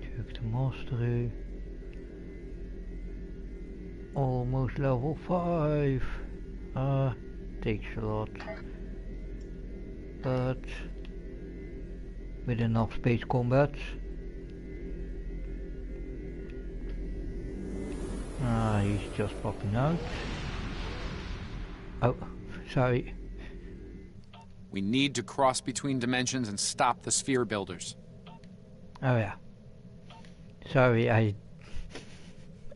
check the mastery. Almost level 5. Takes a lot, but with enough space combat. He's just popping out. Oh, sorry. We need to cross between dimensions and stop the sphere builders. Oh yeah. Sorry, I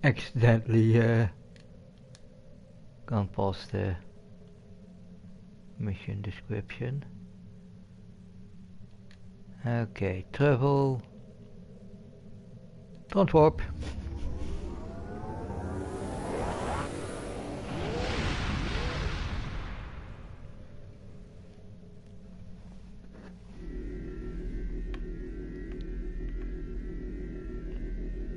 accidentally gone past the mission description. Okay, travel. Transwarp.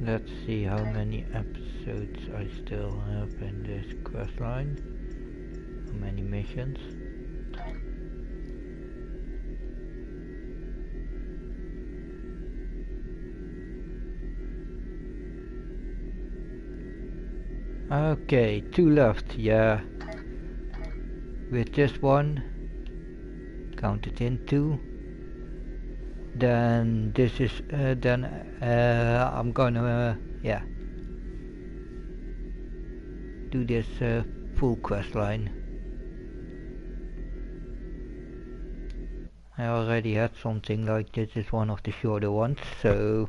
Let's see how many episodes I still have in this quest line. How many missions? Okay, 2 left, yeah. With this one, count it in 2. Then this is, I'm gonna yeah, do this full quest line. I already had something like this is one of the shorter ones, so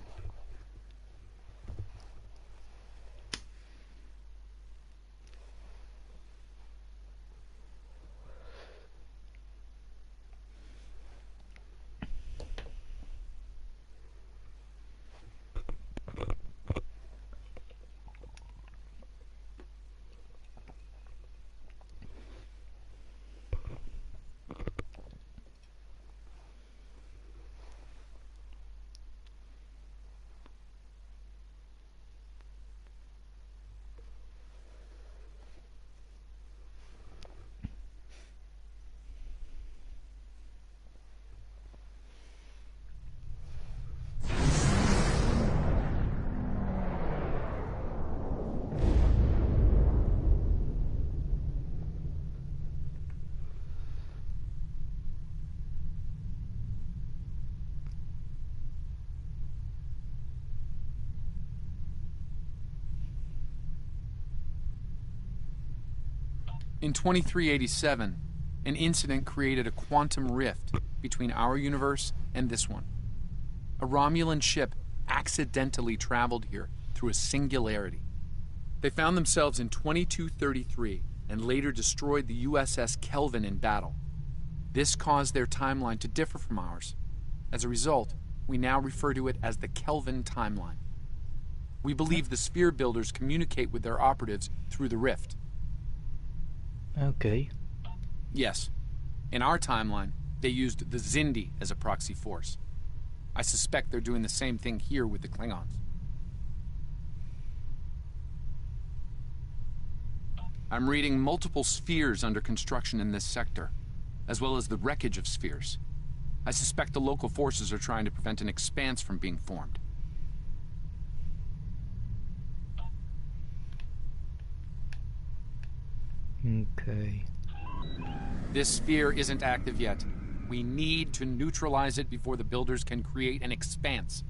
In 2387, an incident created a quantum rift between our universe and this one. A Romulan ship accidentally traveled here through a singularity. They found themselves in 2233 and later destroyed the USS Kelvin in battle. This caused their timeline to differ from ours. As a result, we now refer to it as the Kelvin timeline. We believe the sphere builders communicate with their operatives through the rift. okay. Yes. In our timeline, they used the Xindi as a proxy force. I suspect they're doing the same thing here with the Klingons. I'm reading multiple spheres under construction in this sector, as well as the wreckage of spheres. I suspect the local forces are trying to prevent an expanse from being formed. Okay. This sphere isn't active yet. We need to neutralize it before the builders can create an expanse.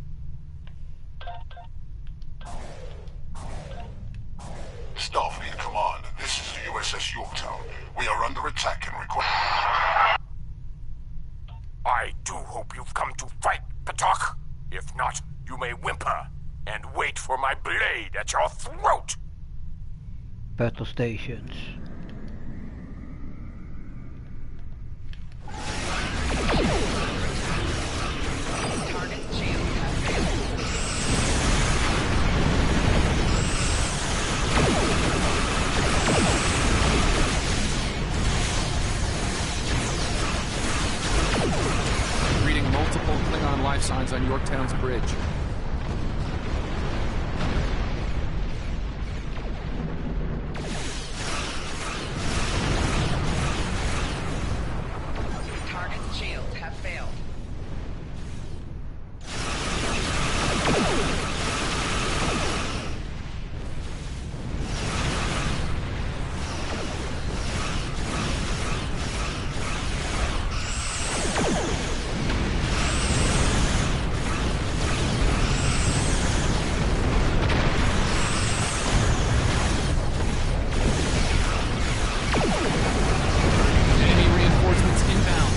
Starfleet Command, this is the USS Yorktown. We are under attack and require... I do hope you've come to fight, Patok. If not, you may whimper and wait for my blade at your throat. Battle stations. Reading multiple Klingon life signs on Yorktown's bridge. Target's shields have failed. Enemy reinforcements inbound.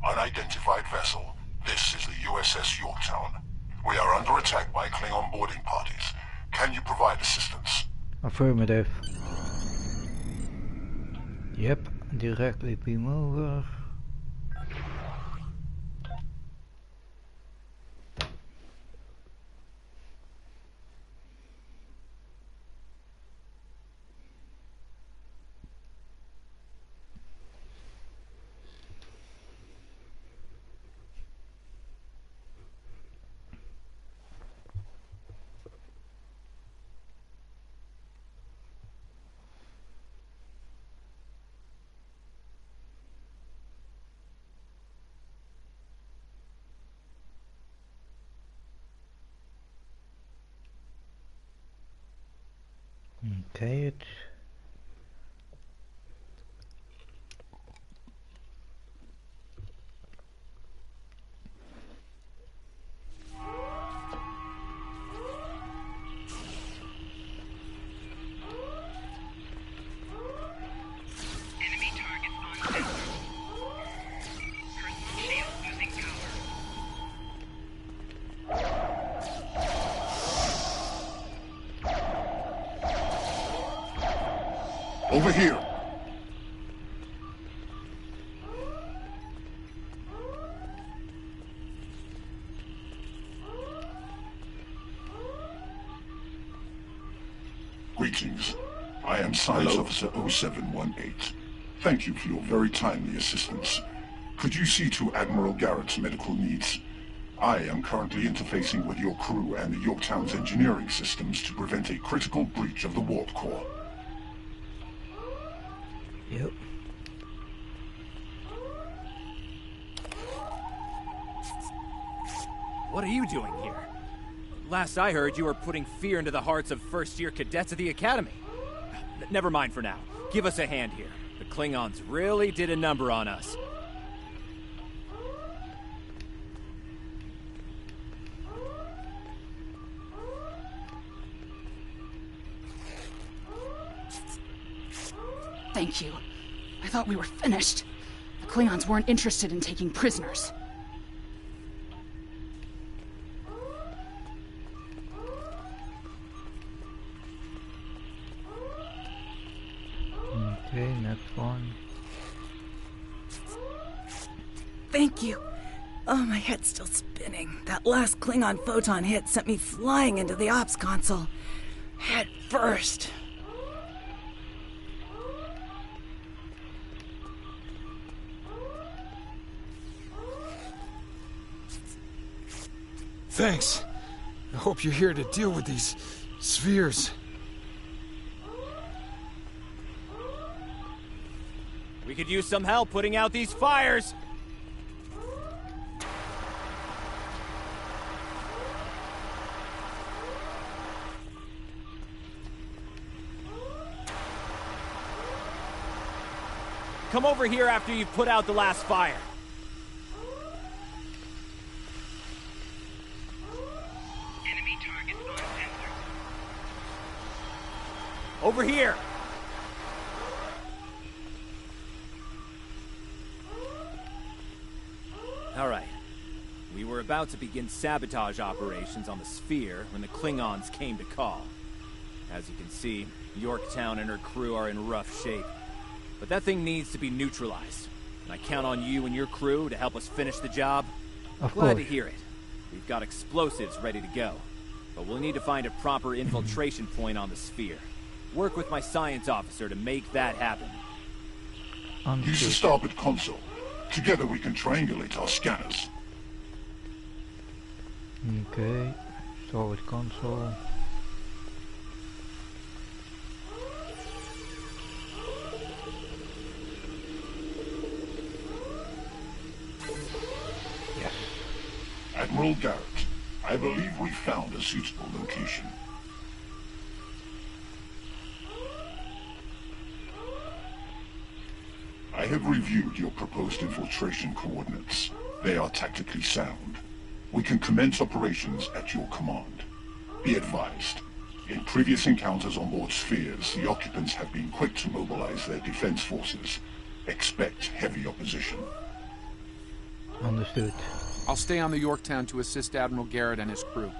Unidentified vessel. This is the USS Yorktown. We are under attack by Klingon boarding parties. Can you provide assistance? Affirmative. Yep, directly beam over. Okay, it's Over here. Greetings. I am Science Officer 0718. Thank you for your very timely assistance. Could you see to Admiral Garrett's medical needs? I am currently interfacing with your crew and the Yorktown's engineering systems to prevent a critical breach of the warp core. Yep. What are you doing here? Last I heard, you were putting fear into the hearts of first-year cadets at the Academy. Never mind for now. Give us a hand here. The Klingons really did a number on us. Thank you. I thought we were finished. The Klingons weren't interested in taking prisoners. Okay, next one. Thank you. Oh, my head's still spinning. That last Klingon photon hit sent me flying into the ops console. Head first. Thanks. I hope you're here to deal with these spheres. We could use some help putting out these fires! Come over here after you've put out the last fire. Enemy targets uncensored. Over here! Alright. We were about to begin sabotage operations on the sphere when the Klingons came to call. As you can see, Yorktown and her crew are in rough shape. But that thing needs to be neutralized. And I count on you and your crew to help us finish the job. Glad to hear it. We've got explosives ready to go. But we'll need to find a proper infiltration point on the sphere. Work with my science officer to make that happen. Use the starboard console. Together we can triangulate our scanners. Okay, starboard console. Yes. Admiral Garrett, I believe we found a suitable location. I have reviewed your proposed infiltration coordinates. They are tactically sound. We can commence operations at your command. Be advised, in previous encounters on board spheres, the occupants have been quick to mobilize their defense forces. Expect heavy opposition. Understood. I'll stay on the Yorktown to assist Admiral Garrett and his crew.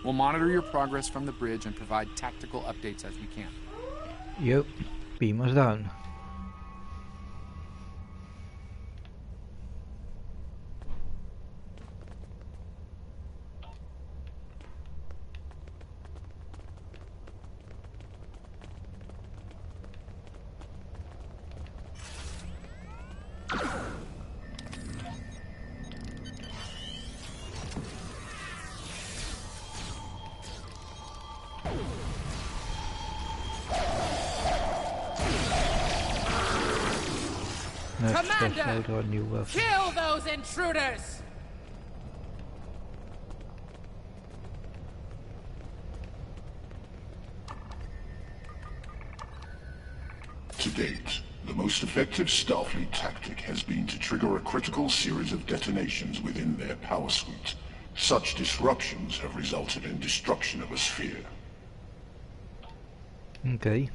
We'll monitor your progress from the bridge and provide tactical updates as we can. Yep, beamers down. Commander! Kill those intruders! To date, the most effective Starfleet tactic has been to trigger a critical series of detonations within their power suite. Such disruptions have resulted in destruction of a sphere. Okay.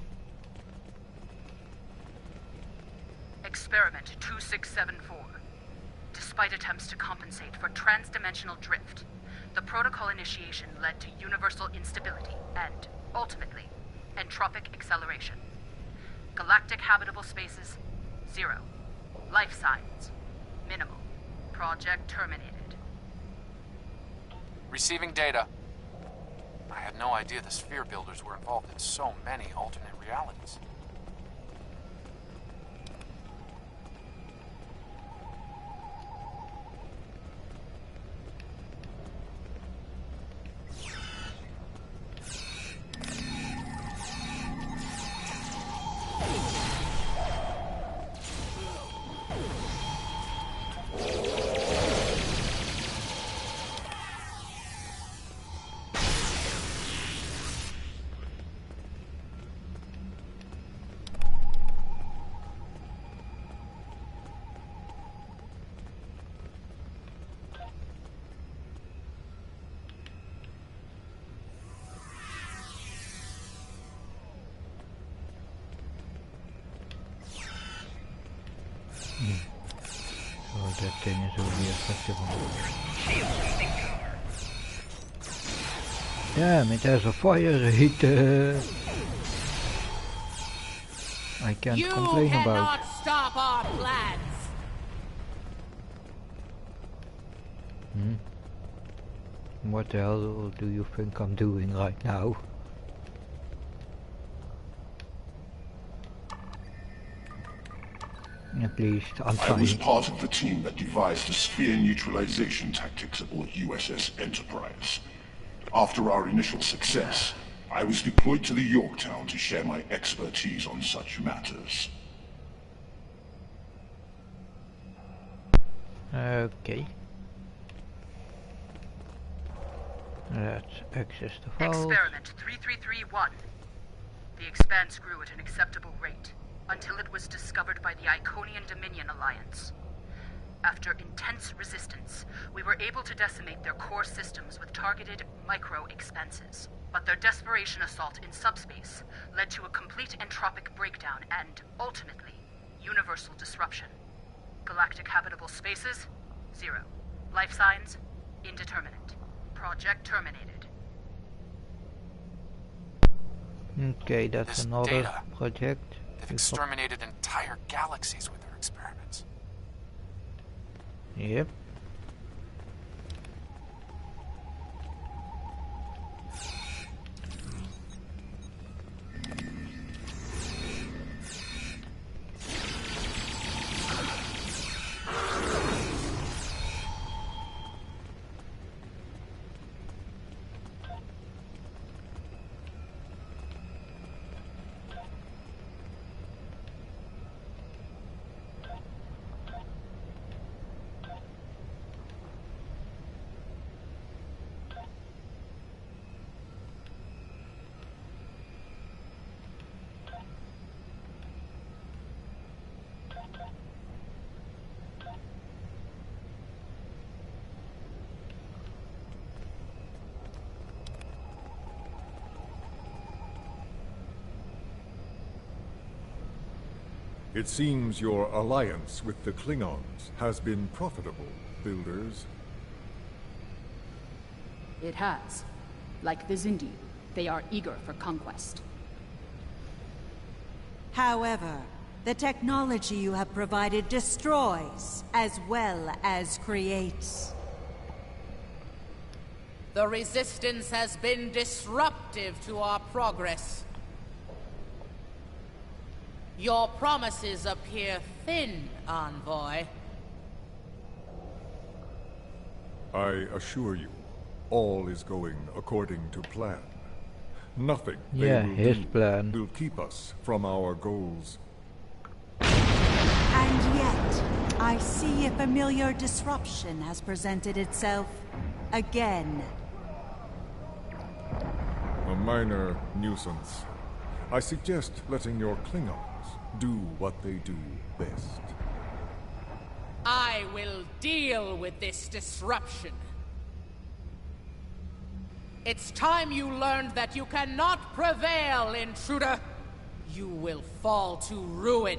Experiment 2674. Despite attempts to compensate for trans-dimensional drift, the protocol initiation led to universal instability and, ultimately, entropic acceleration. Galactic habitable spaces, 0. Life signs, minimal. Project terminated. Receiving data. I had no idea the sphere builders were involved in so many alternate realities. So that thing is only effective on... Damn, it has a fire rate. I can't complain about. You cannot stop our plans. What the hell do you think I'm doing right now? At least I'm trying. I was part of the team that devised the sphere neutralization tactics aboard USS Enterprise. After our initial success, I was deployed to the Yorktown to share my expertise on such matters. Okay. Let's access the files. Experiment 3331. The expanse grew at an acceptable rate, until it was discovered by the Iconian Dominion Alliance. After intense resistance, we were able to decimate their core systems with targeted micro-expanses. But their desperation assault in subspace led to a complete entropic breakdown and, ultimately, universal disruption. Galactic habitable spaces, 0. Life signs, indeterminate. Project terminated. Okay, that's This another data. project. They've exterminated entire galaxies with their experiments. Yep. It seems your alliance with the Klingons has been profitable, builders. It has. Like the Zindi, they are eager for conquest. However, the technology you have provided destroys as well as creates. The Resistance has been disruptive to our progress. Your promises appear thin, Envoy. I assure you, all is going according to plan. Nothing Yeah, they will his do plan. will keep us from our goals. And yet, I see a familiar disruption has presented itself again. A minor nuisance. I suggest letting your Klingons do what they do best. I will deal with this disruption. It's time you learned that you cannot prevail, intruder. You will fall to ruin.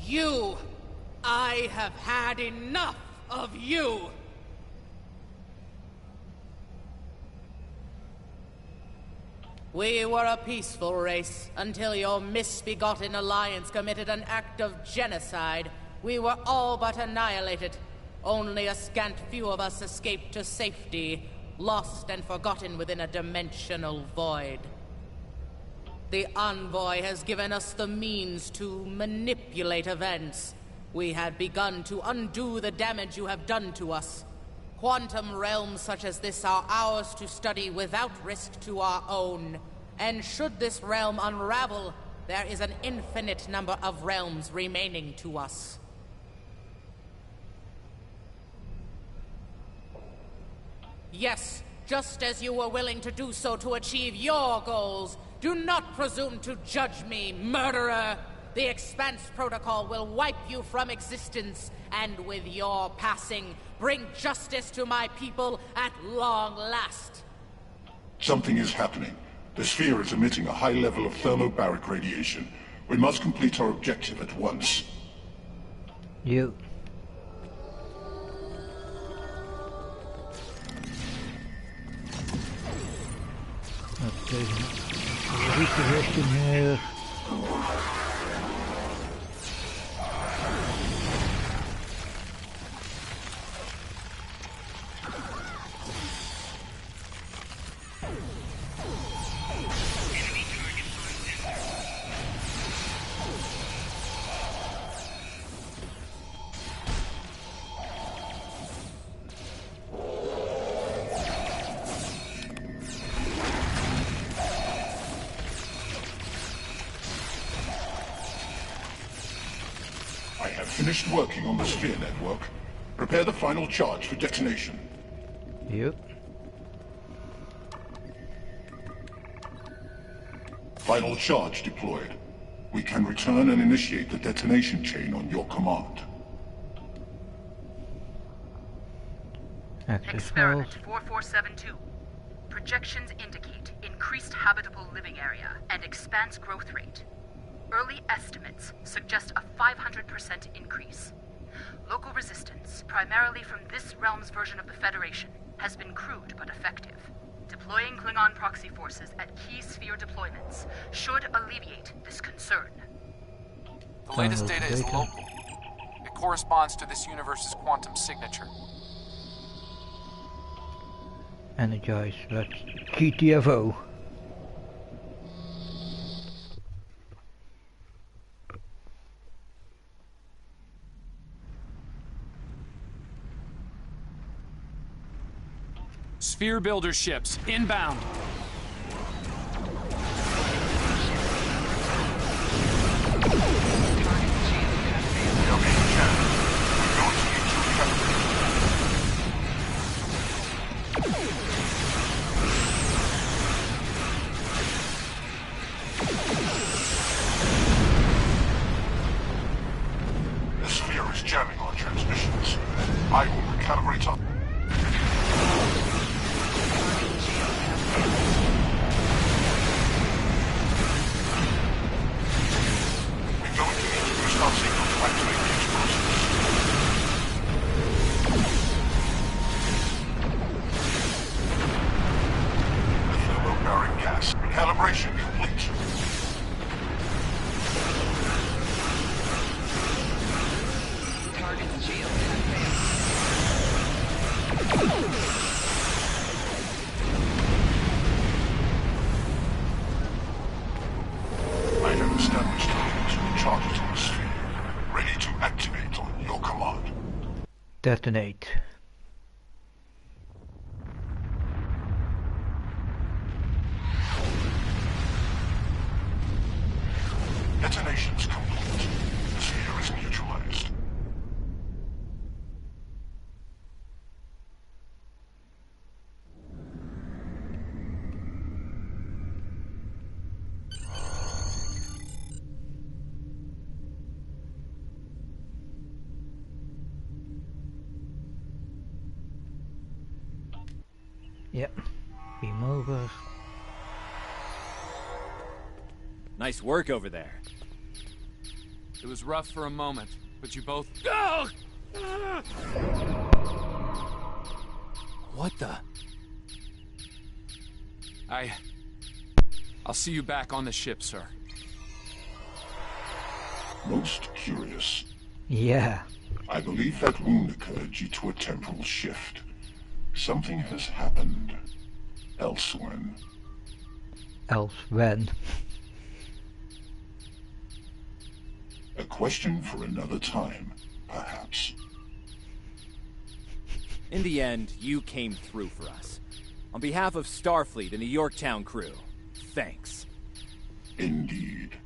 You! I have had enough of you! We were a peaceful race until your misbegotten alliance committed an act of genocide. We were all but annihilated. Only a scant few of us escaped to safety, lost and forgotten within a dimensional void. The Envoy has given us the means to manipulate events. We had begun to undo the damage you have done to us. Quantum realms such as this are ours to study without risk to our own. And should this realm unravel, there is an infinite number of realms remaining to us. Yes, just as you were willing to do so to achieve your goals. Do not presume to judge me, murderer! The Expanse Protocol will wipe you from existence, and with your passing, bring justice to my people at long last. Something is happening. The sphere is emitting a high level of thermobaric radiation. We must complete our objective at once. You. Okay. Resurrection here. Finished working on the sphere network. Prepare the final charge for detonation. Yep. Final charge deployed. We can return and initiate the detonation chain on your command. Experiment 4472. Projections indicate increased habitable living area and expanse growth rate. Early estimates suggest a 500% increase. Local resistance, primarily from this realm's version of the Federation, has been crude but effective. Deploying Klingon proxy forces at key sphere deployments should alleviate this concern. The latest data is local. It corresponds to this universe's quantum signature. Energize. Let's GTFO. Sphere builder ships, inbound. The sphere is jamming our transmissions. I will recalibrate up. Calibration complete. Target's shield has failed. I have established targets and charges on the sphere, ready to activate on your command. Detonate. Detonation's complete. The sphere is neutralized. Yep. Beam over. Nice work over there. It was rough for a moment, but you both... What the? I'll see you back on the ship, sir. Most curious. Yeah. I believe that wound occurred due to a temporal shift. Something has happened elsewhere. Elsewhere. A question for another time, perhaps. In the end, you came through for us. On behalf of Starfleet and the Yorktown crew, thanks. Indeed.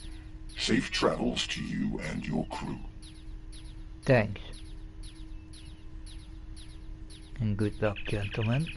Safe travels to you and your crew. Thanks. And good luck, gentlemen.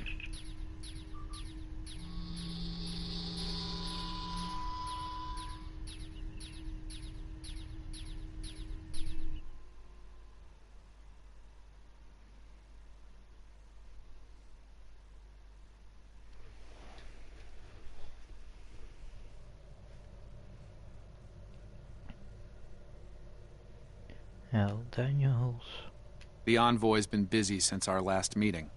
Daniels. The Envoy's been busy since our last meeting.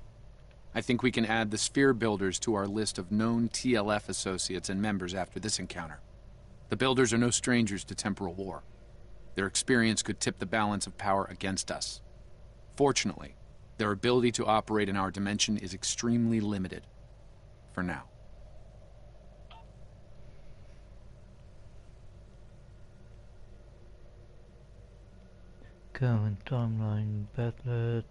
I think we can add the Sphere Builders to our list of known TLF associates and members after this encounter. The Builders are no strangers to temporal war. Their experience could tip the balance of power against us. Fortunately, their ability to operate in our dimension is extremely limited. For now. Current timeline, Badlet.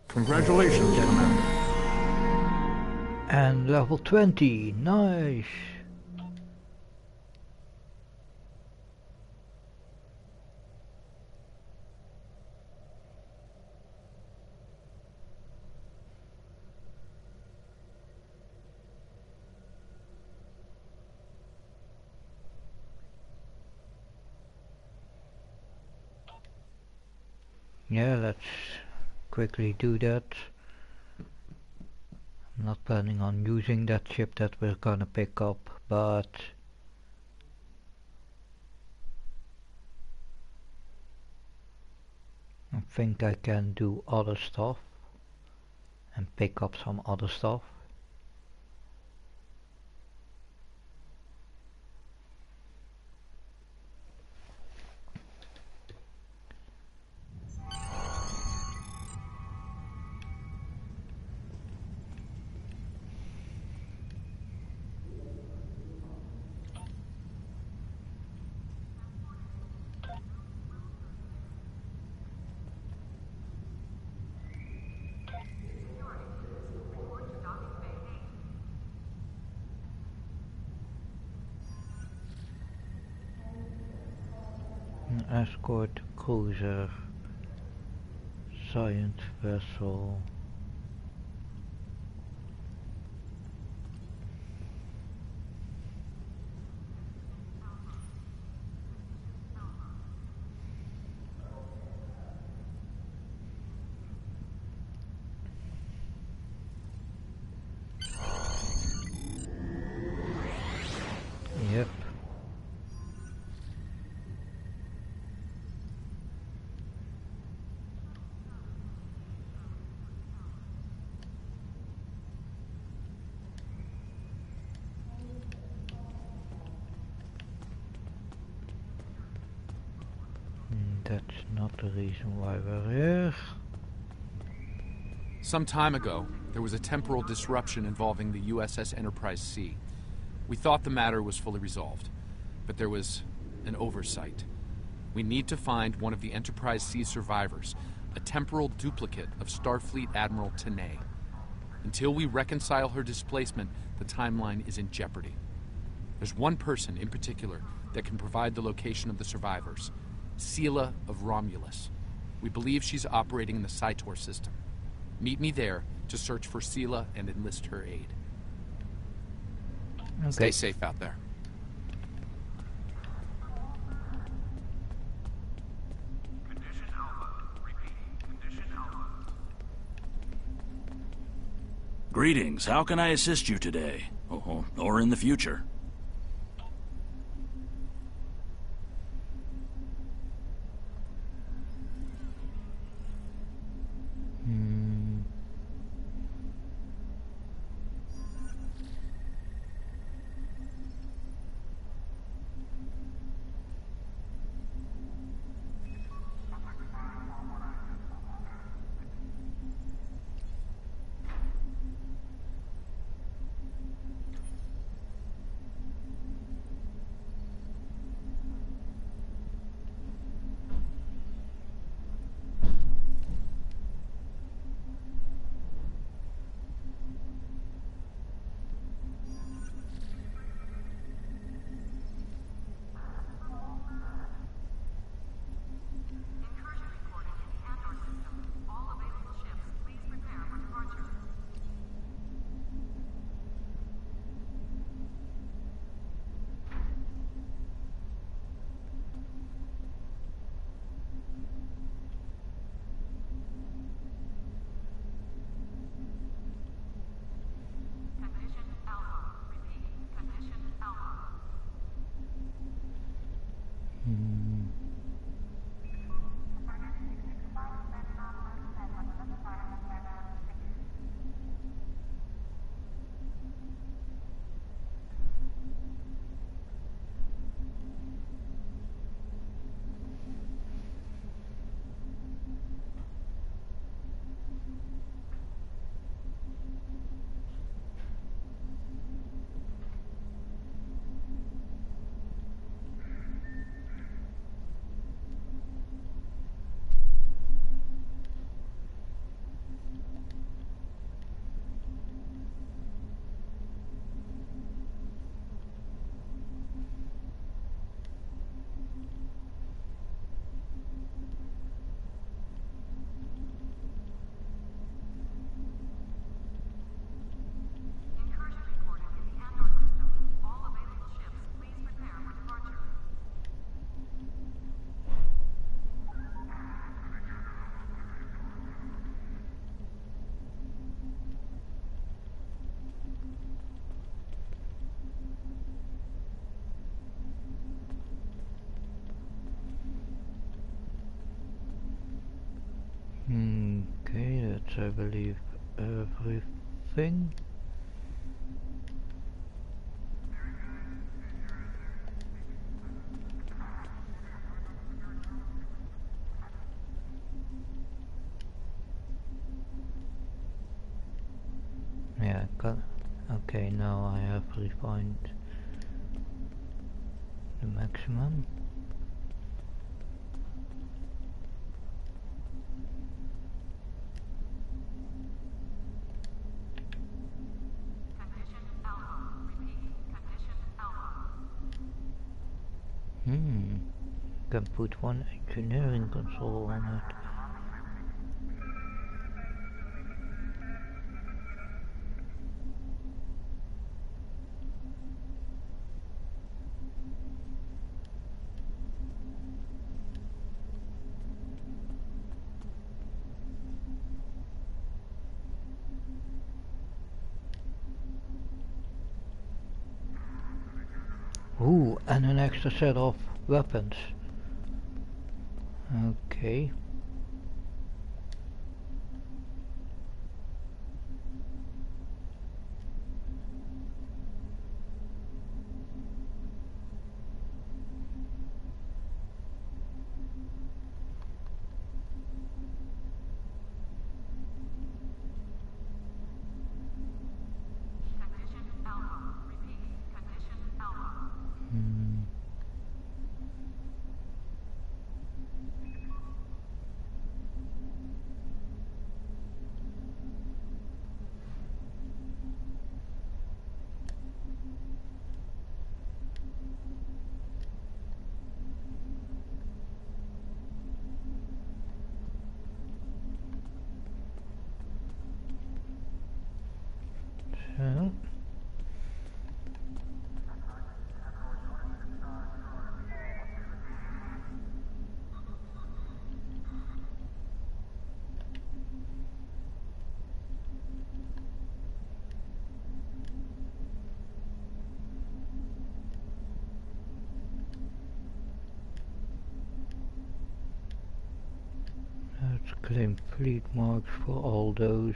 Congratulations, gentlemen. And level 20, nice. Yeah, let's quickly do that. I'm not planning on using that ship that we're gonna pick up, but I think I can do other stuff and pick up some other stuff. Escort cruiser, science vessel. Yep. That's not the reason why we're here. Some time ago, there was a temporal disruption involving the USS Enterprise C. We thought the matter was fully resolved, but there was an oversight. We need to find one of the Enterprise C survivors, a temporal duplicate of Starfleet Admiral Tenay. Until we reconcile her displacement, the timeline is in jeopardy. There's one person in particular that can provide the location of the survivors. Sela of Romulus. We believe she's operating in the Cytor system. Meet me there to search for Sela and enlist her aid. Okay. Stay safe out there. Greetings. How can I assist you today? Or in the future? Okay, that's I believe everything. Yeah, okay, now I have refined the maximum. Can put one engineering console on it. Ooh, and an extra set of weapons. Okay. Claim fleet marks for all those.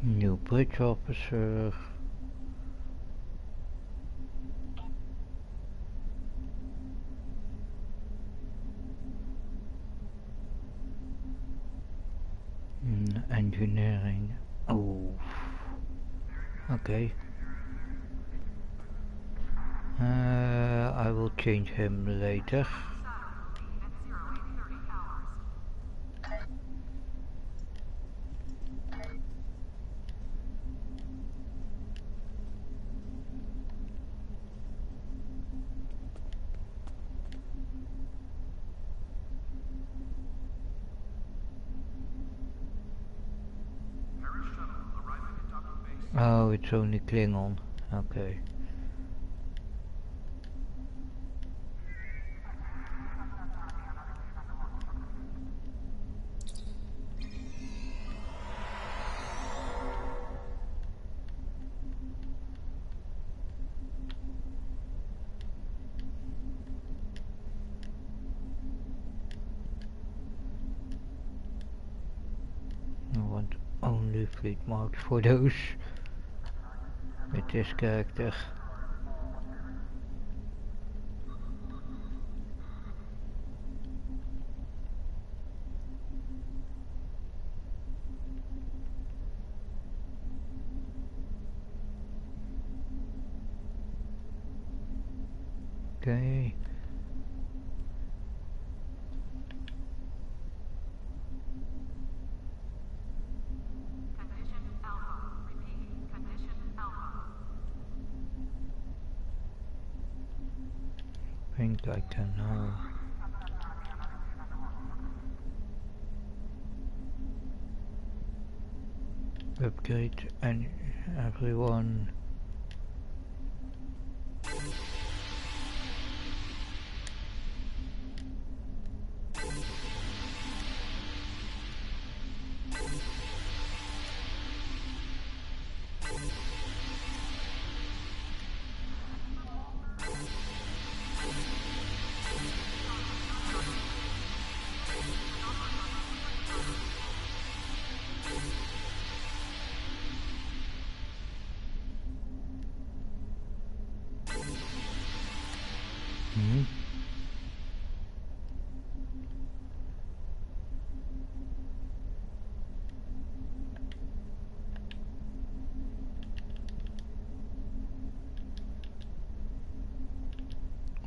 New bridge officer. Engineering. Oh. Okay. I will change him later. Oh, it's only Klingon. Okay. I want only fleet marks for those with this character. Okay. I think I can now upgrade and everyone.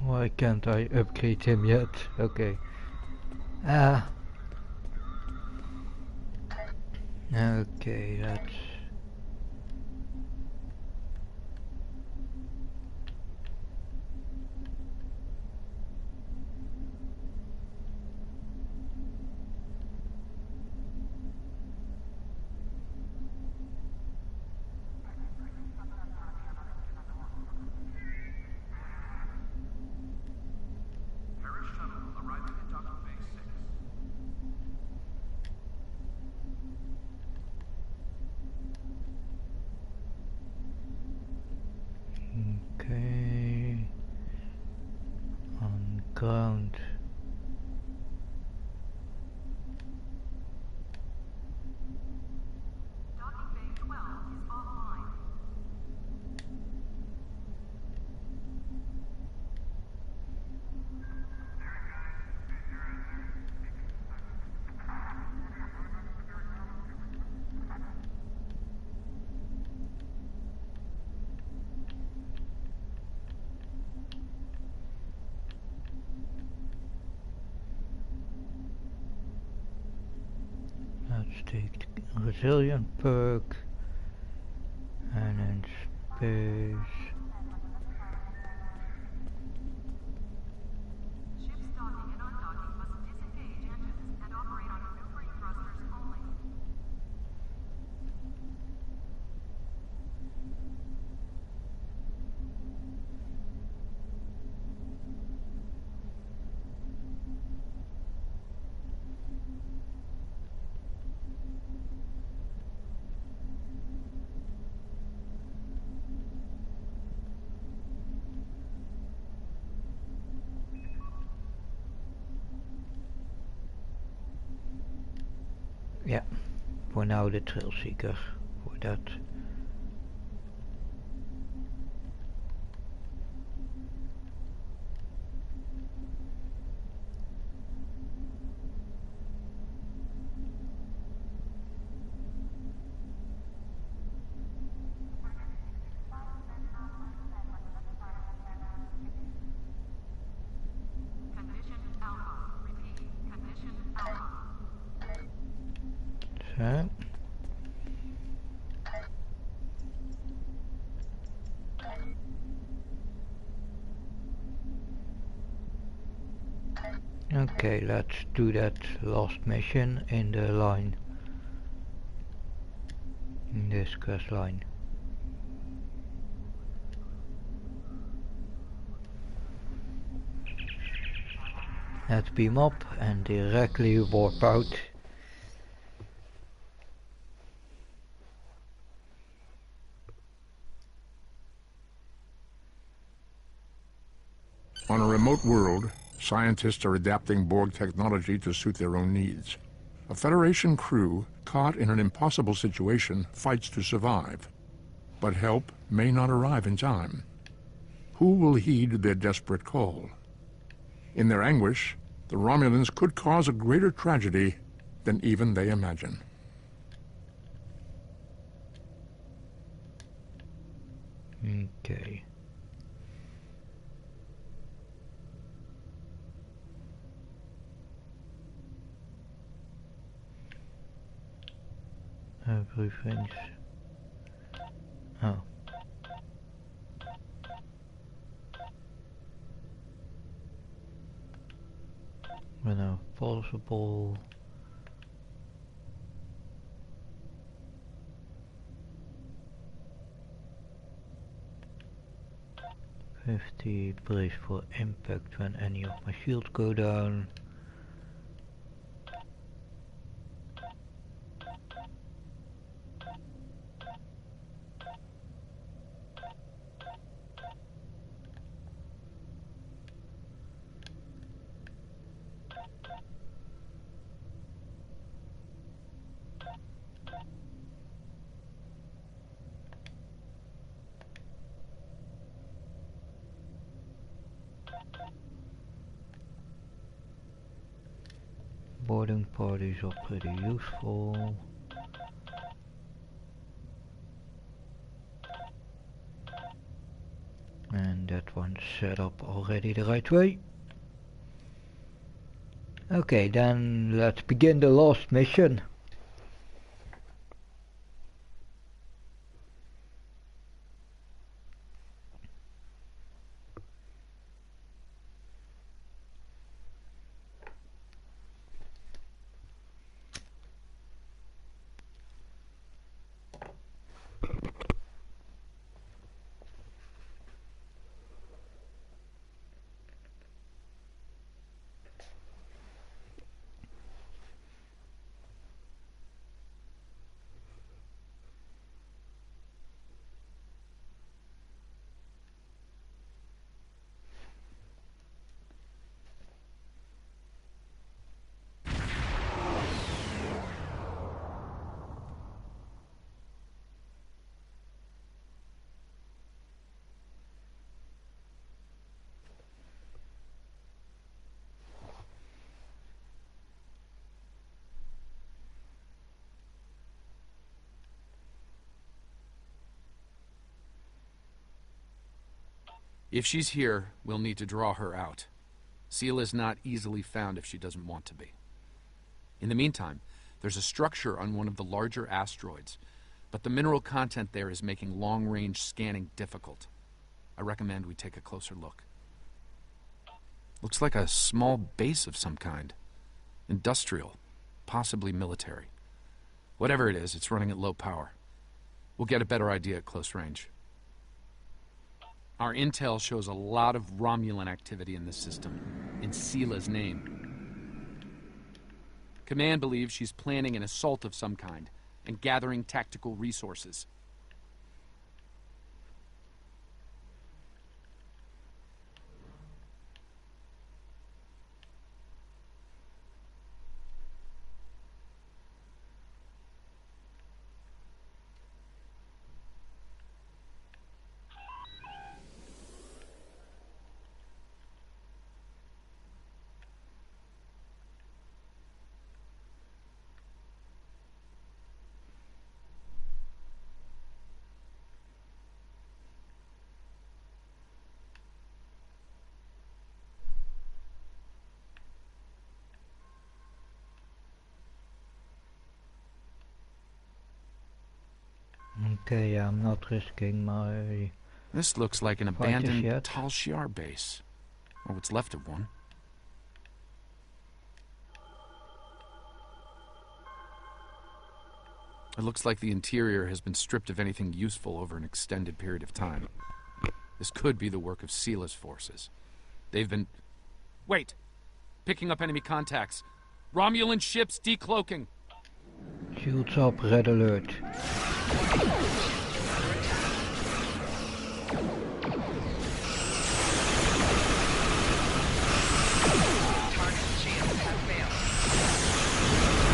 Why can't I upgrade him yet? Okay. Okay, that's... Okay, on ground. Let's take resilient perk and in space. Yeah, for now the Thrill Seeker, for that. So. Okay, let's do that last mission in the line. In this quest line. Let's beam up and directly warp out. On a remote world, scientists are adapting Borg technology to suit their own needs. A Federation crew caught in an impossible situation fights to survive, but help may not arrive in time. Who will heed their desperate call? In their anguish, the Romulans could cause a greater tragedy than even they imagine. Okay. Everything's... Oh. When a possible... $50 brace for impact when any of my shields go down. Boarding parties are pretty useful. And that one's set up already the right way. Okay, then let's begin the last mission. If she's here, we'll need to draw her out. Seela's not easily found if she doesn't want to be. In the meantime, there's a structure on one of the larger asteroids, but the mineral content there is making long-range scanning difficult. I recommend we take a closer look. Looks like a small base of some kind. Industrial, possibly military. Whatever it is, it's running at low power. We'll get a better idea at close range. Our intel shows a lot of Romulan activity in this system, in Seela's name. Command believes she's planning an assault of some kind, and gathering tactical resources. Okay, I'm not risking my... This looks like an fighters abandoned yet. Tal Shiar base. Or what's left of one. It looks like the interior has been stripped of anything useful over an extended period of time. This could be the work of Sila's forces. They've been... Wait! Picking up enemy contacts. Romulan ships decloaking. Shields up, red alert.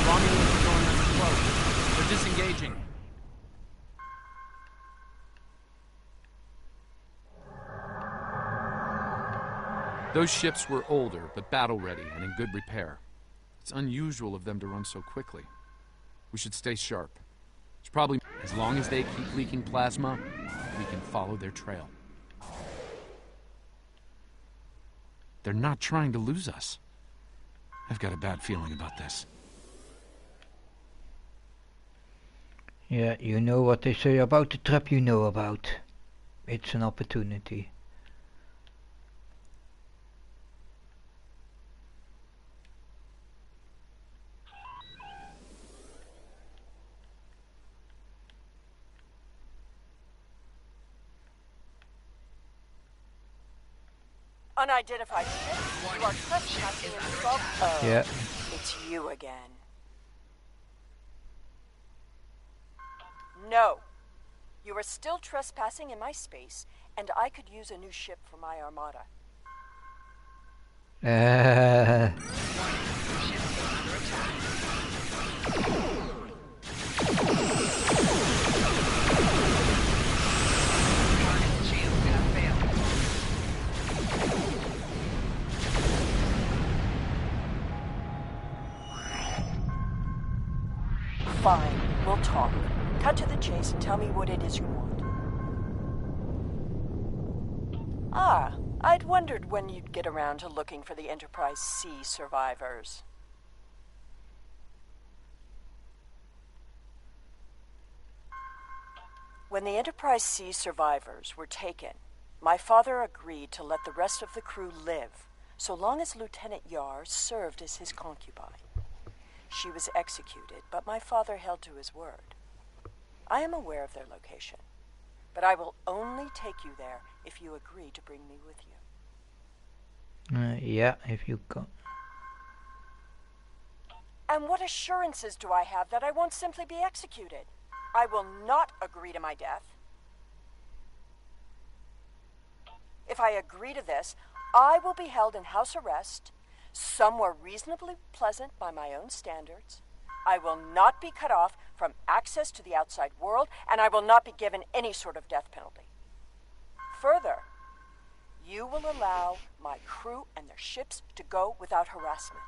Romulans are going under cloak. They're disengaging. Those ships were older, but battle-ready and in good repair. It's unusual of them to run so quickly. We should stay sharp. It's probably... As long as they keep leaking plasma, we can follow their trail. They're not trying to lose us. I've got a bad feeling about this. Yeah, you know what they say about the trap you know about. It's an opportunity. Unidentified ship. You are trespassing in the sub. Oh, yeah. It's you again. No. You are still trespassing in my space, and I could use a new ship for my armada. Fine, we'll talk. Cut to the chase and tell me what it is you want. Ah, I'd wondered when you'd get around to looking for the Enterprise C survivors. When the Enterprise C survivors were taken, my father agreed to let the rest of the crew live, so long as Lieutenant Yar served as his concubine. She was executed, but my father held to his word. I am aware of their location, but I will only take you there if you agree to bring me with you. Yeah, if you go. And what assurances do I have that I won't simply be executed? I will not agree to my death. If I agree to this, I will be held in house arrest, somewhere reasonably pleasant by my own standards. I will not be cut off from access to the outside world, and I will not be given any sort of death penalty. Further, you will allow my crew and their ships to go without harassment.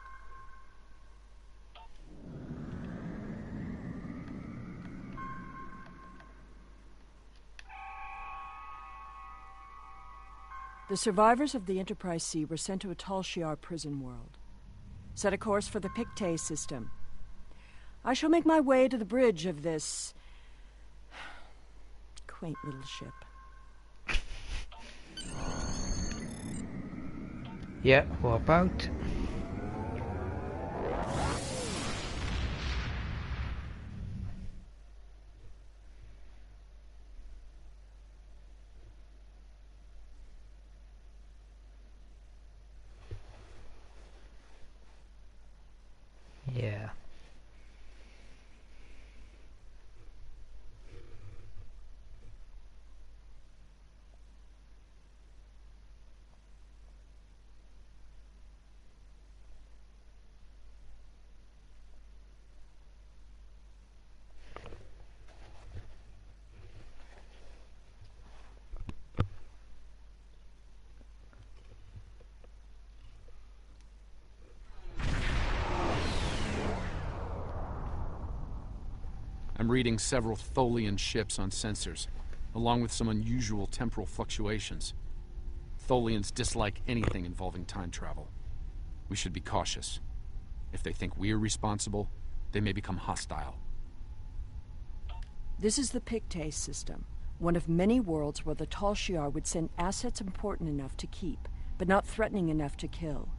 The survivors of the Enterprise C were sent to a Tal Shiar prison world. Set a course for the Pictet system. I shall make my way to the bridge of this quaint little ship. Yeah, warp out. Yeah. I'm reading several Tholian ships on sensors, along with some unusual temporal fluctuations. Tholians dislike anything involving time travel. We should be cautious. If they think we're responsible, they may become hostile. This is the Pictet system, one of many worlds where the Tal Shiar would send assets important enough to keep, but not threatening enough to kill.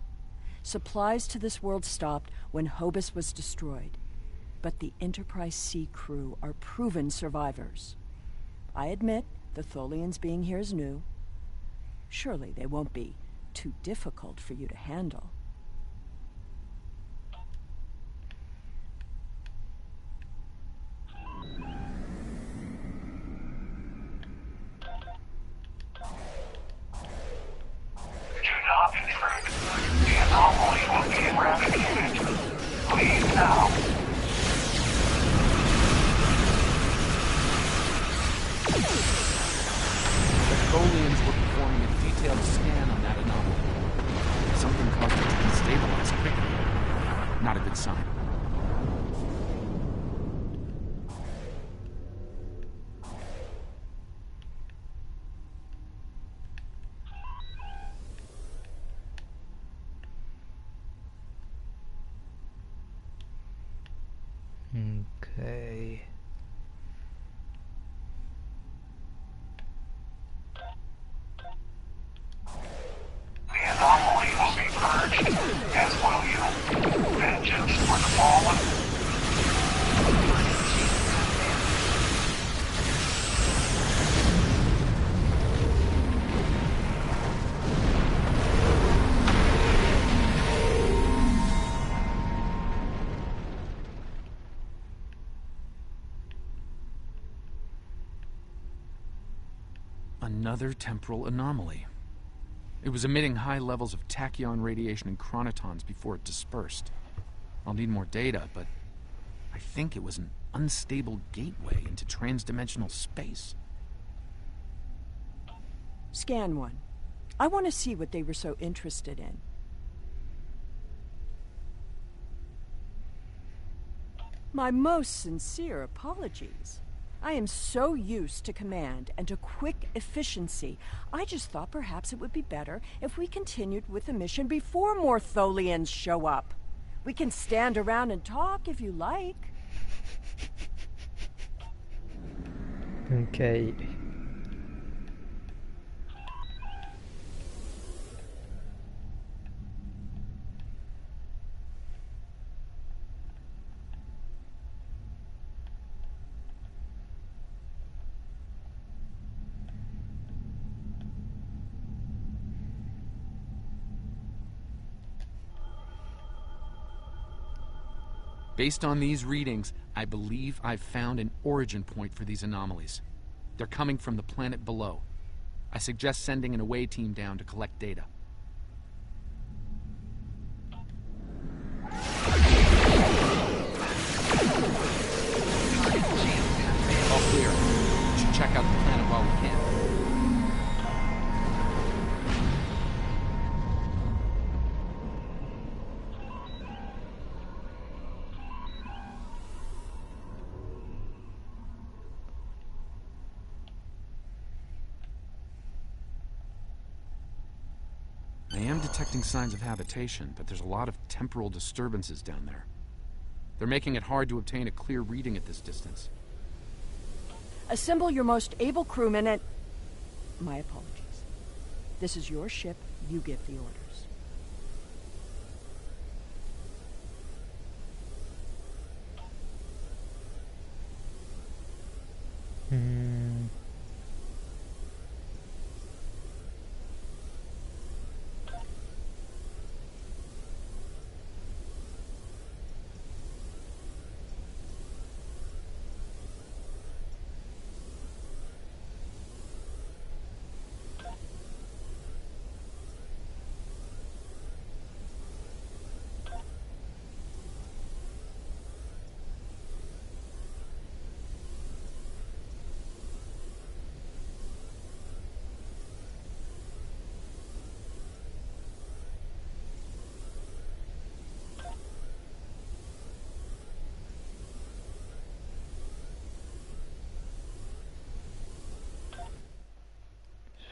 Supplies to this world stopped when Hobus was destroyed, but the Enterprise C crew are proven survivors. I admit the Tholians being here is new. Surely they won't be too difficult for you to handle. Okay. The anomaly will be purged, as will you. Vengeance for the fallen. Another temporal anomaly. It was emitting high levels of tachyon radiation and chronotons before it dispersed. I'll need more data, but I think it was an unstable gateway into transdimensional space. Scan one. I want to see what they were so interested in. My most sincere apologies. I am so used to command and to quick efficiency. I just thought perhaps it would be better if we continued with the mission before more Tholians show up. We can stand around and talk if you like. Okay. Based on these readings, I believe I've found an origin point for these anomalies. They're coming from the planet below. I suggest sending an away team down to collect data. All clear. We should check out the planet while we can. I am detecting signs of habitation, but there's a lot of temporal disturbances down there. They're making it hard to obtain a clear reading at this distance. Assemble your most able crewmen and... My apologies. This is your ship. You give the orders.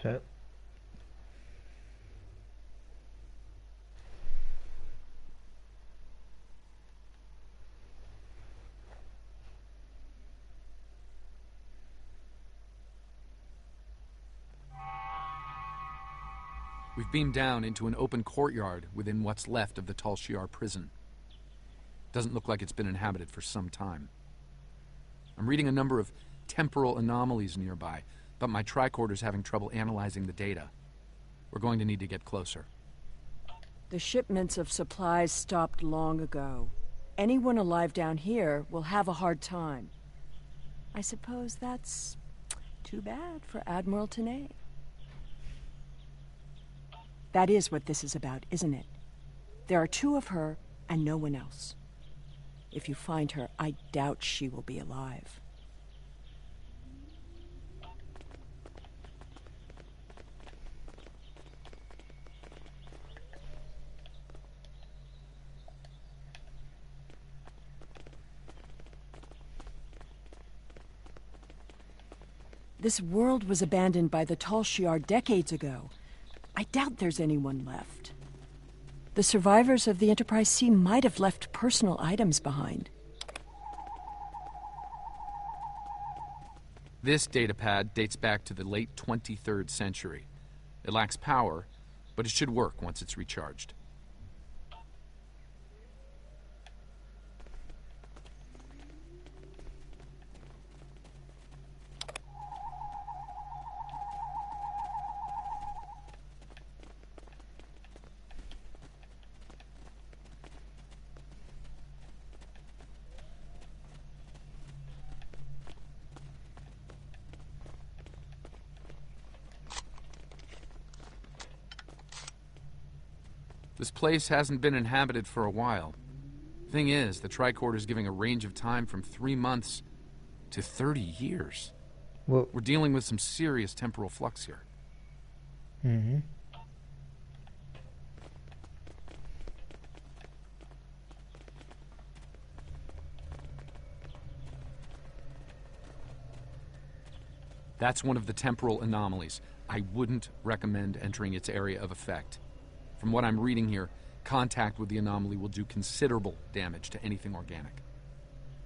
So We've beamed down into an open courtyard within what's left of the Tal Shiar prison. Doesn't look like it's been inhabited for some time. I'm reading a number of temporal anomalies nearby, but my tricorder's having trouble analyzing the data. We're going to need to get closer. The shipments of supplies stopped long ago. Anyone alive down here will have a hard time. I suppose that's too bad for Admiral Tenay. That is what this is about, isn't it? There are two of her and no one else. If you find her, I doubt she will be alive. This world was abandoned by the Tal Shiar decades ago. I doubt there's anyone left. The survivors of the Enterprise C might have left personal items behind. This datapad dates back to the late 23rd century. It lacks power, but it should work once it's recharged. This place hasn't been inhabited for a while. Thing is, the tricorder's giving a range of time from 3 months to 30 years. Whoa. We're dealing with some serious temporal flux here. Mm-hmm. That's one of the temporal anomalies. I wouldn't recommend entering its area of effect. From what I'm reading here, contact with the anomaly will do considerable damage to anything organic.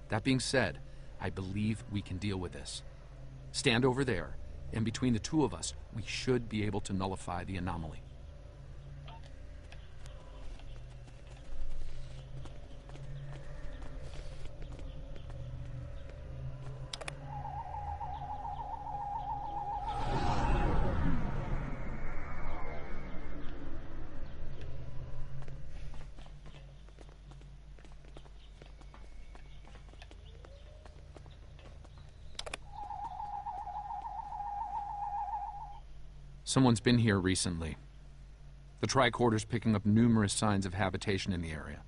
That being said, I believe we can deal with this. Stand over there, and between the two of us, we should be able to nullify the anomaly. Someone's been here recently. The tricorder's picking up numerous signs of habitation in the area.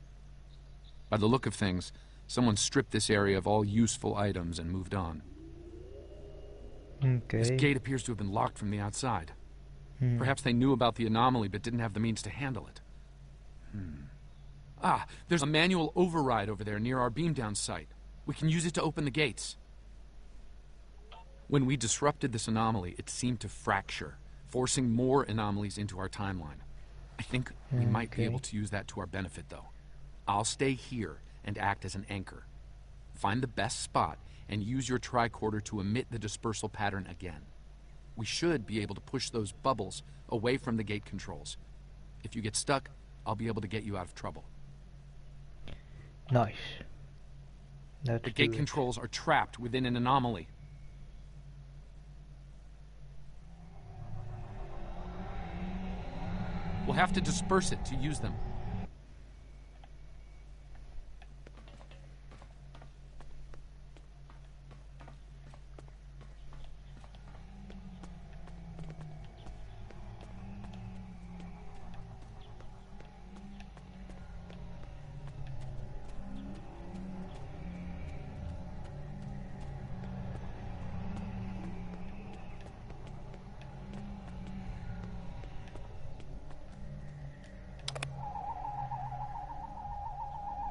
By the look of things, someone stripped this area of all useful items and moved on. Okay. This gate appears to have been locked from the outside. Perhaps they knew about the anomaly but didn't have the means to handle it. Ah, there's a manual override over there near our beam-down site. We can use it to open the gates. When we disrupted this anomaly, it seemed to fracture, forcing more anomalies into our timeline. I think we might be able to use that to our benefit, though. I'll stay here and act as an anchor. Find the best spot and use your tricorder to emit the dispersal pattern again. We should be able to push those bubbles away from the gate controls. If you get stuck, I'll be able to get you out of trouble. Nice. The gate controls are trapped within an anomaly. We'll have to disperse it to use them.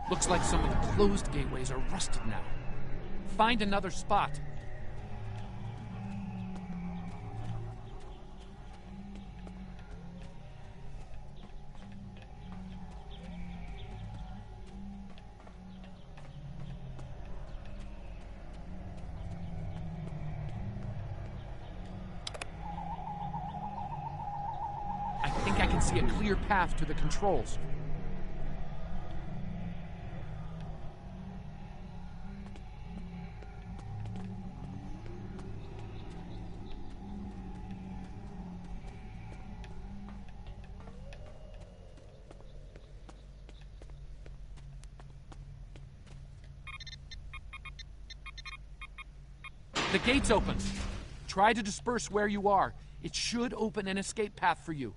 Looks like some of the closed gateways are rusted now. Find another spot. I think I can can see a clear path to the controls. The gate's open. Try to disperse where you are. It should open an escape path for you.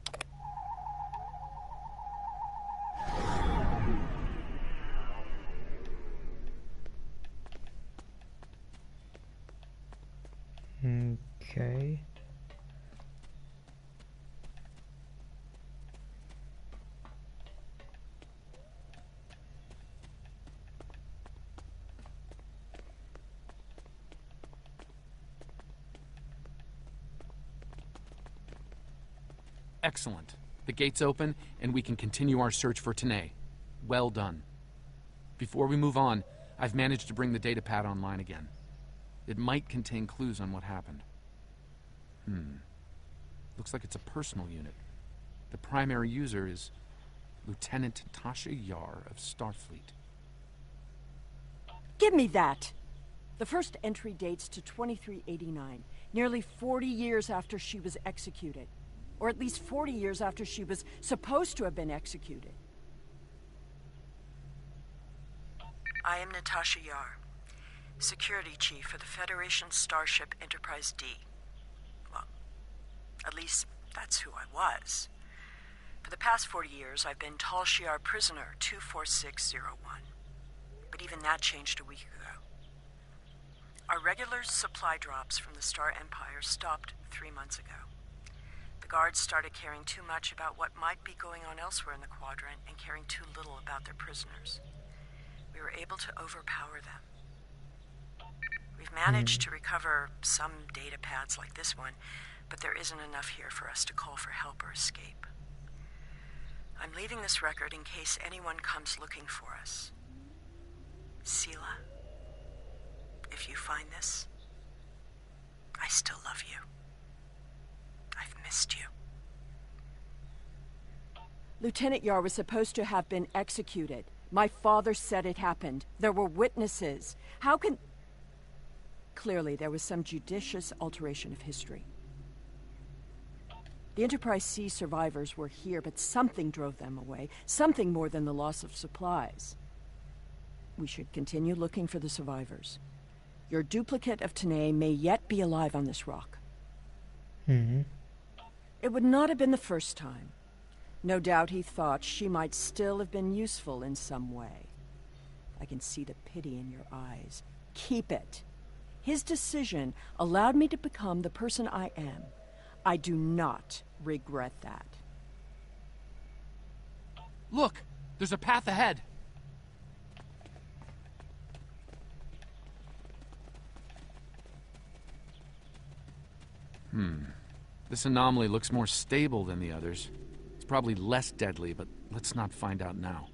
Okay. Excellent. The gate's open, and we can continue our search for Tanae. Well done. Before we move on, I've managed to bring the datapad online again. It might contain clues on what happened. Looks like it's a personal unit. The primary user is Lieutenant Tasha Yar of Starfleet. Give me that! The first entry dates to 2389, nearly 40 years after she was executed. Or at least 40 years after she was supposed to have been executed. I am Natasha Yar, Security Chief for the Federation Starship Enterprise D. Well, at least that's who I was. For the past 40 years, I've been Tal Shiar Prisoner 24601. But even that changed a week ago. Our regular supply drops from the Star Empire stopped 3 months ago. The guards started caring too much about what might be going on elsewhere in the quadrant and caring too little about their prisoners. We were able to overpower them. We've managed to recover some data pads like this one, but there isn't enough here for us to call for help or escape. I'm leaving this record in case anyone comes looking for us. Sela, if you find this, I still love you. I've missed you. Lieutenant Yar was supposed to have been executed. My father said it happened. There were witnesses. How can... Clearly, there was some judicious alteration of history. The Enterprise C survivors were here, but something drove them away. Something more than the loss of supplies. We should continue looking for the survivors. Your duplicate of Tanae may yet be alive on this rock. It would not have been the first time. No doubt he thought she might still have been useful in some way. I can see the pity in your eyes. Keep it. His decision allowed me to become the person I am. I do not regret that. Look! There's a path ahead! This anomaly looks more stable than the others. It's probably less deadly, but let's not find out now.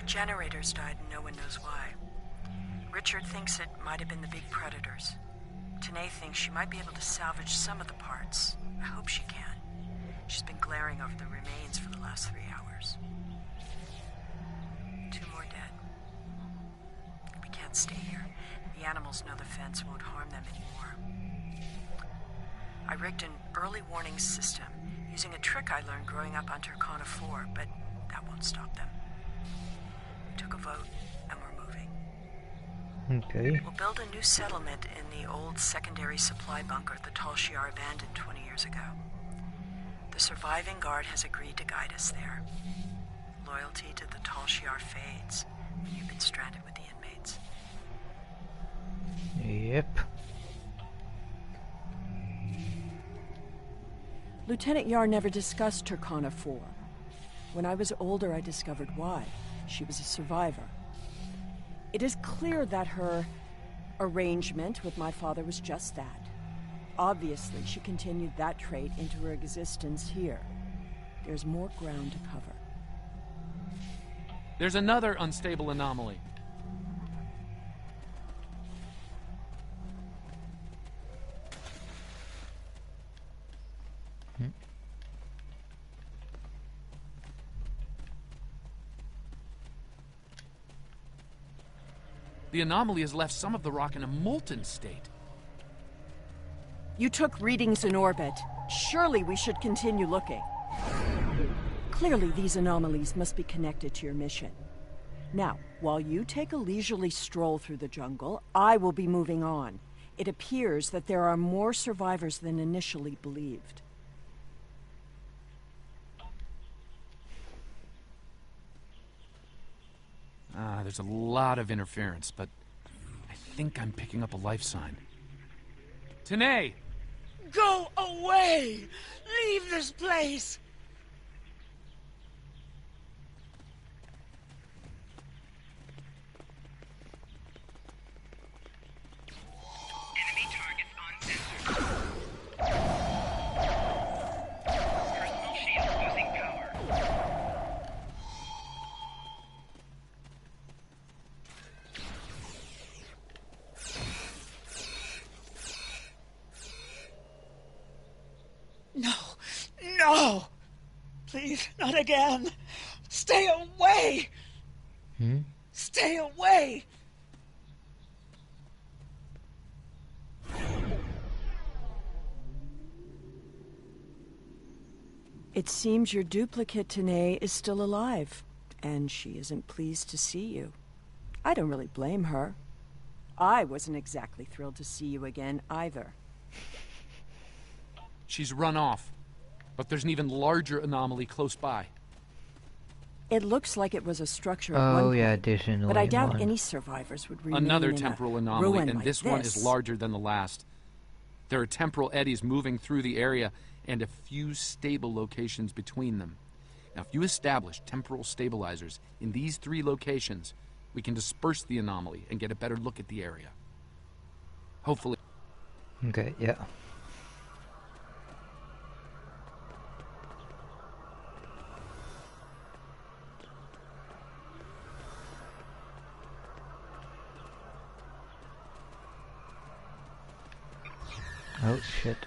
Generators died and no one knows why. Richard thinks it might have been the big predators. Tanae thinks she might be able to salvage some of the parts. I hope she can. She's been glaring over the remains for the last 3 hours. 2 more dead. We can't stay here. The animals know the fence won't harm them anymore. I rigged an early warning system using a trick I learned growing up on Turkana 4, but that won't stop them. Took a vote, and we're moving. Okay. We'll build a new settlement in the old secondary supply bunker the Tal Shiar abandoned 20 years ago. The surviving guard has agreed to guide us there. Loyalty to the Tal Shiar fades when you've been stranded with the inmates. Yep. Lieutenant Yar never discussed Turkana 4. When I was older, I discovered why. She was a survivor. It is clear that her Arrangement with my father was just that. Obviously, she continued that trait into her existence here. There's more ground to cover. There's another unstable anomaly. The anomaly has left some of the rock in a molten state. You took readings in orbit. Surely we should continue looking. Clearly these anomalies must be connected to your mission. Now, while you take a leisurely stroll through the jungle, I will be moving on. It appears that there are more survivors than initially believed. There's a lot of interference, but I think I'm picking up a life sign. Tanae! Go away! Leave this place! Enemy targets uncensored. Personal shield losing power. No! No! Please, not again! Stay away! Stay away! It seems your duplicate, Tanae, is still alive, and she isn't pleased to see you. I don't really blame her. I wasn't exactly thrilled to see you again, either. She's run off, but there's an even larger anomaly close by. It looks like it was a structure at one point, yeah, this annoying but I doubt one. any survivors would remain Another in temporal a anomaly, ruin and like this one is larger than the last. There are temporal eddies moving through the area, and a few stable locations between them. Now, if you establish temporal stabilizers in these 3 locations, we can disperse the anomaly and get a better look at the area. Hopefully. Okay, yeah. Oh shit.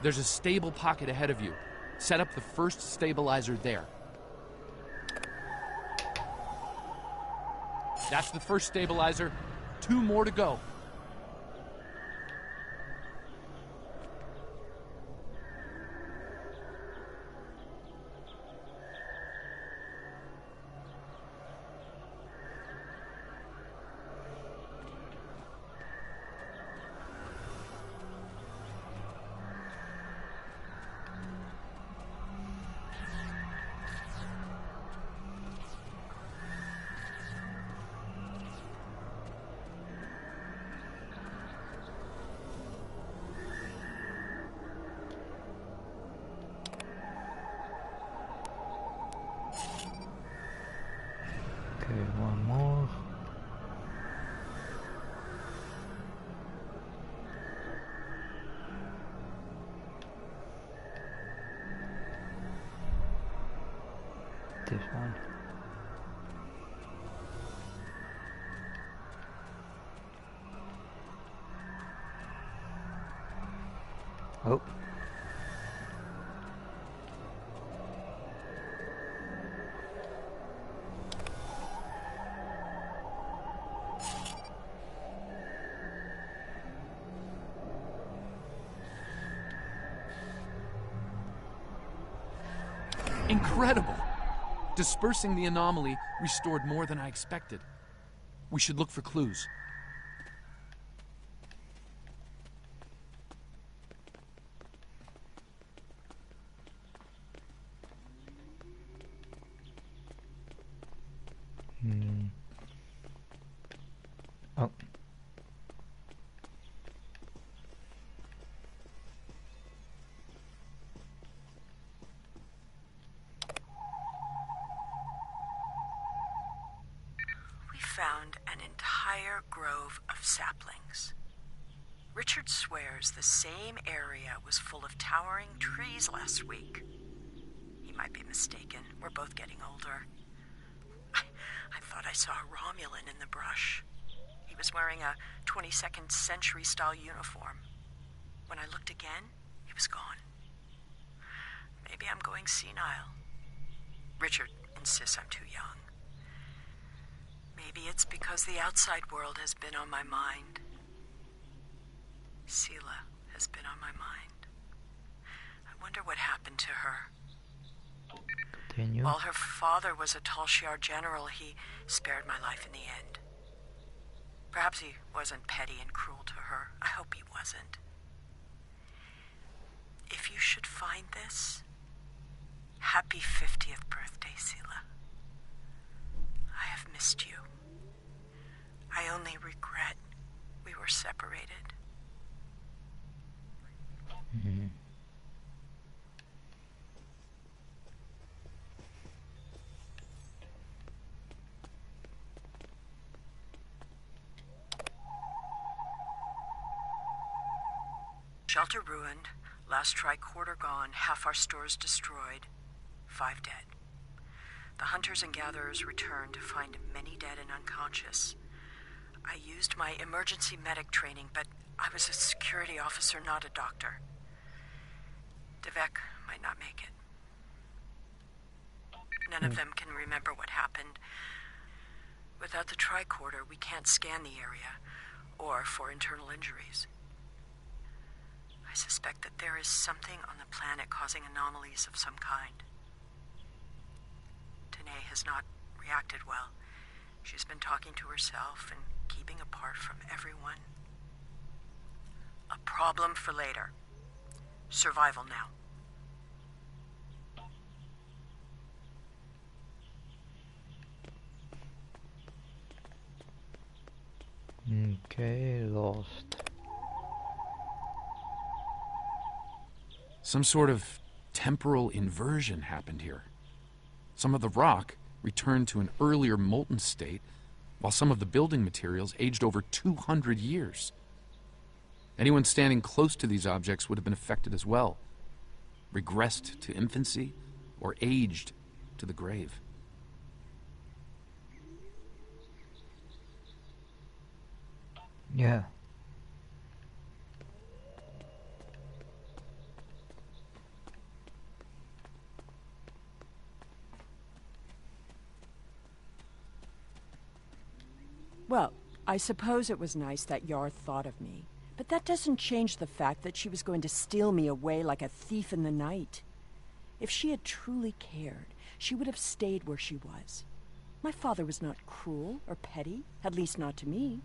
There's a stable pocket ahead of you. Set up the first stabilizer there. That's the first stabilizer. 2 more to go. Okay, one more. This one. Oh. Incredible! Dispersing the anomaly restored more than I expected. We should look for clues. Oh. found an entire grove of saplings. Richard swears the same area was full of towering trees last week. He might be mistaken. We're both getting older. I thought I saw a Romulan in the brush. He was wearing a 22nd century style uniform. When I looked again, he was gone. Maybe I'm going senile. Richard insists I'm too young. Maybe it's because the outside world has been on my mind. Sela has been on my mind. I wonder what happened to her. Continue. While her father was a Tal Shiar general, he spared my life in the end. Perhaps he wasn't petty and cruel to her. I hope he wasn't. If you should find this, happy 50th birthday, Sela. I have missed you. I only regret we were separated. Mm-hmm. Shelter ruined, last tricorder gone, half our stores destroyed, 5 dead. The hunters and gatherers returned to find many dead and unconscious. I used my emergency medic training, but I was a security officer, not a doctor. Devek might not make it. None of them can remember what happened. Without the tricorder, we can't scan the area, or for internal injuries. I suspect that there is something on the planet causing anomalies of some kind. Tanae has not reacted well. She's been talking to herself and keeping apart from everyone. A problem for later. Survival now. Okay, lost. Some sort of temporal inversion happened here. Some of the rock returned to an earlier molten state, while some of the building materials aged over 200 years. Anyone standing close to these objects would have been affected as well, regressed to infancy, or aged to the grave. Yeah. Well, I suppose it was nice that Yar thought of me, but that doesn't change the fact that she was going to steal me away like a thief in the night. If she had truly cared, she would have stayed where she was. My father was not cruel or petty, at least not to me.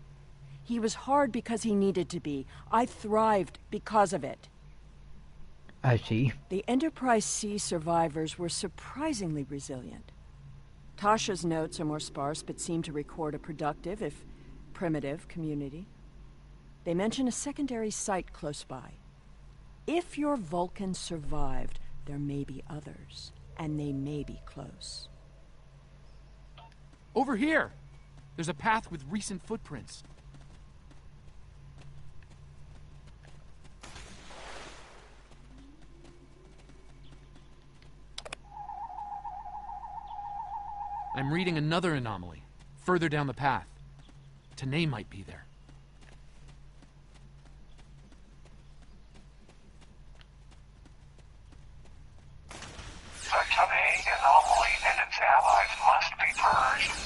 He was hard because he needed to be. I thrived because of it. I see. The Enterprise C survivors were surprisingly resilient. Tasha's notes are more sparse, but seem to record a productive, if primitive, community. They mention a secondary site close by. If your Vulcan survived, there may be others, and they may be close. Over here! There's a path with recent footprints. I'm reading another anomaly, further down the path. Tanae might be there. The Tanae anomaly and its allies must be purged.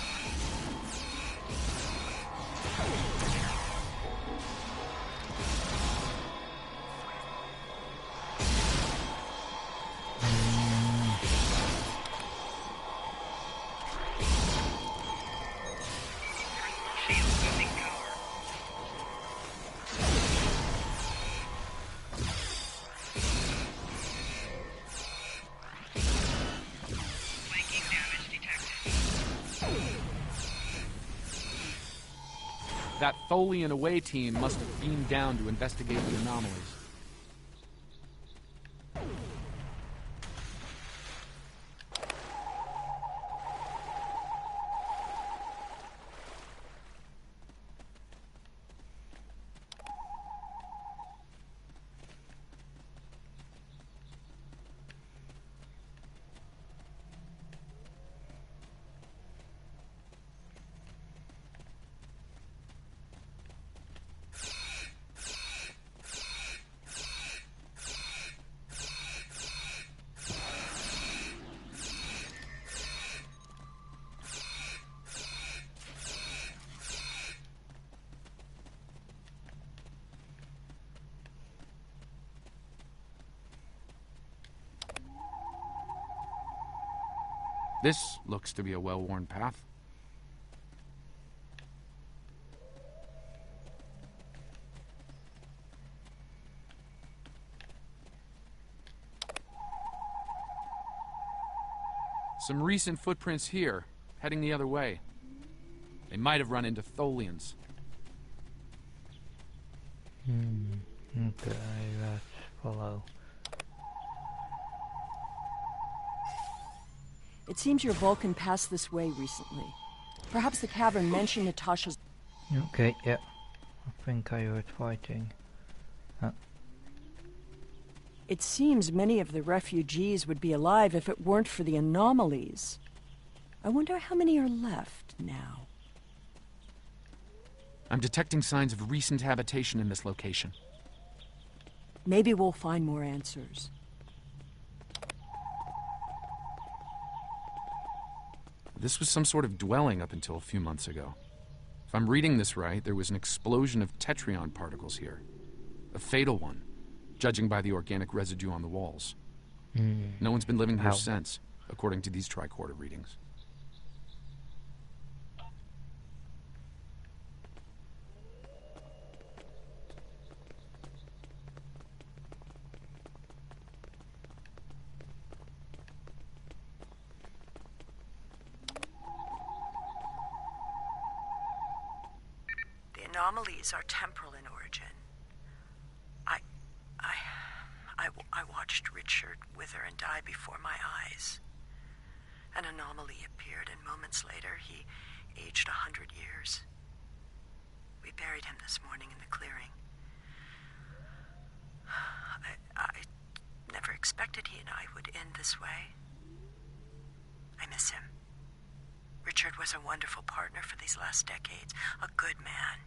That Tholian away team must have beamed down to investigate the anomalies. This looks to be a well-worn path. Some recent footprints here, heading the other way. They might have run into Tholians. Okay, let's follow. It seems your Vulcan passed this way recently. Perhaps the cavern mentioned Natasha's... Okay, yeah. I think I heard fighting. It seems many of the refugees would be alive if it weren't for the anomalies. I wonder how many are left now. I'm detecting signs of recent habitation in this location. Maybe we'll find more answers. This was some sort of dwelling up until a few months ago. If I'm reading this right, there was an explosion of tetrion particles here. A fatal one, judging by the organic residue on the walls. No one's been living here since, according to these tricorder readings. Anomalies are temporal in origin. I watched Richard wither and die before my eyes. An anomaly appeared, and moments later, he aged 100 years. We buried him this morning in the clearing. I never expected he and I would end this way. I miss him. Richard was a wonderful partner for these last decades, a good man.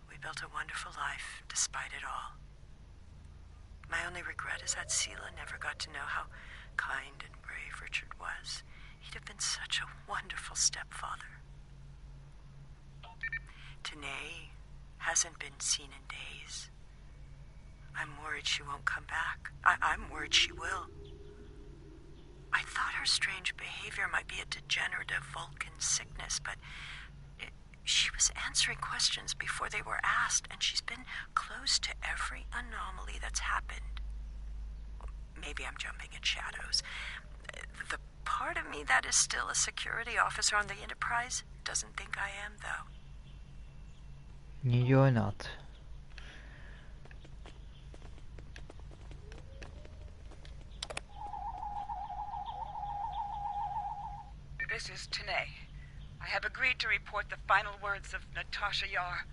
We built a wonderful life, despite it all. My only regret is that Sela never got to know how kind and brave Richard was. He'd have been such a wonderful stepfather. Tanae hasn't been seen in days. I'm worried she won't come back. I'm worried she will. I thought her strange behavior might be a degenerative Vulcan sickness, but she was answering questions before they were asked, and she's been close to every anomaly that's happened. Maybe I'm jumping at shadows. The part of me that is still a security officer on the Enterprise doesn't think I am, though. You're not. This is Tanae. I have agreed to report the final words of Natasha Yar,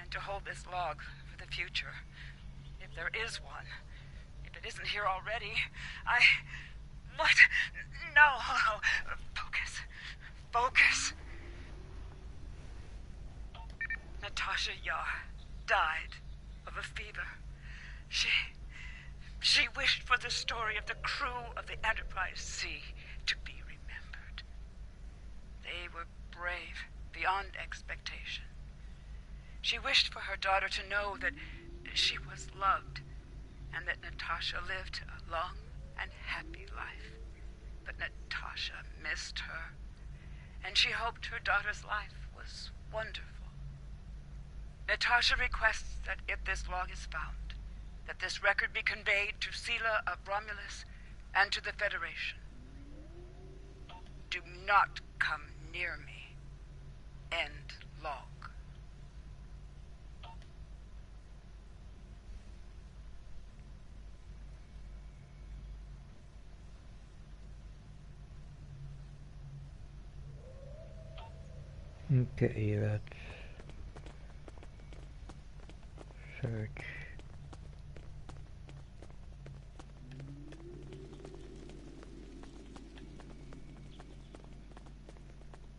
and to hold this log for the future. If there is one. If it isn't here already, What? No. Focus. Focus. Natasha Yar died of a fever. She wished for the story of the crew of the Enterprise C to be remembered. They were brave beyond expectation. She wished for her daughter to know that she was loved, and that Natasha lived a long and happy life. But Natasha missed her, and she hoped her daughter's life was wonderful. Natasha requests that if this log is found, that this record be conveyed to Sela of Romulus and to the Federation. Do not come near me. End log. Okay, let's search.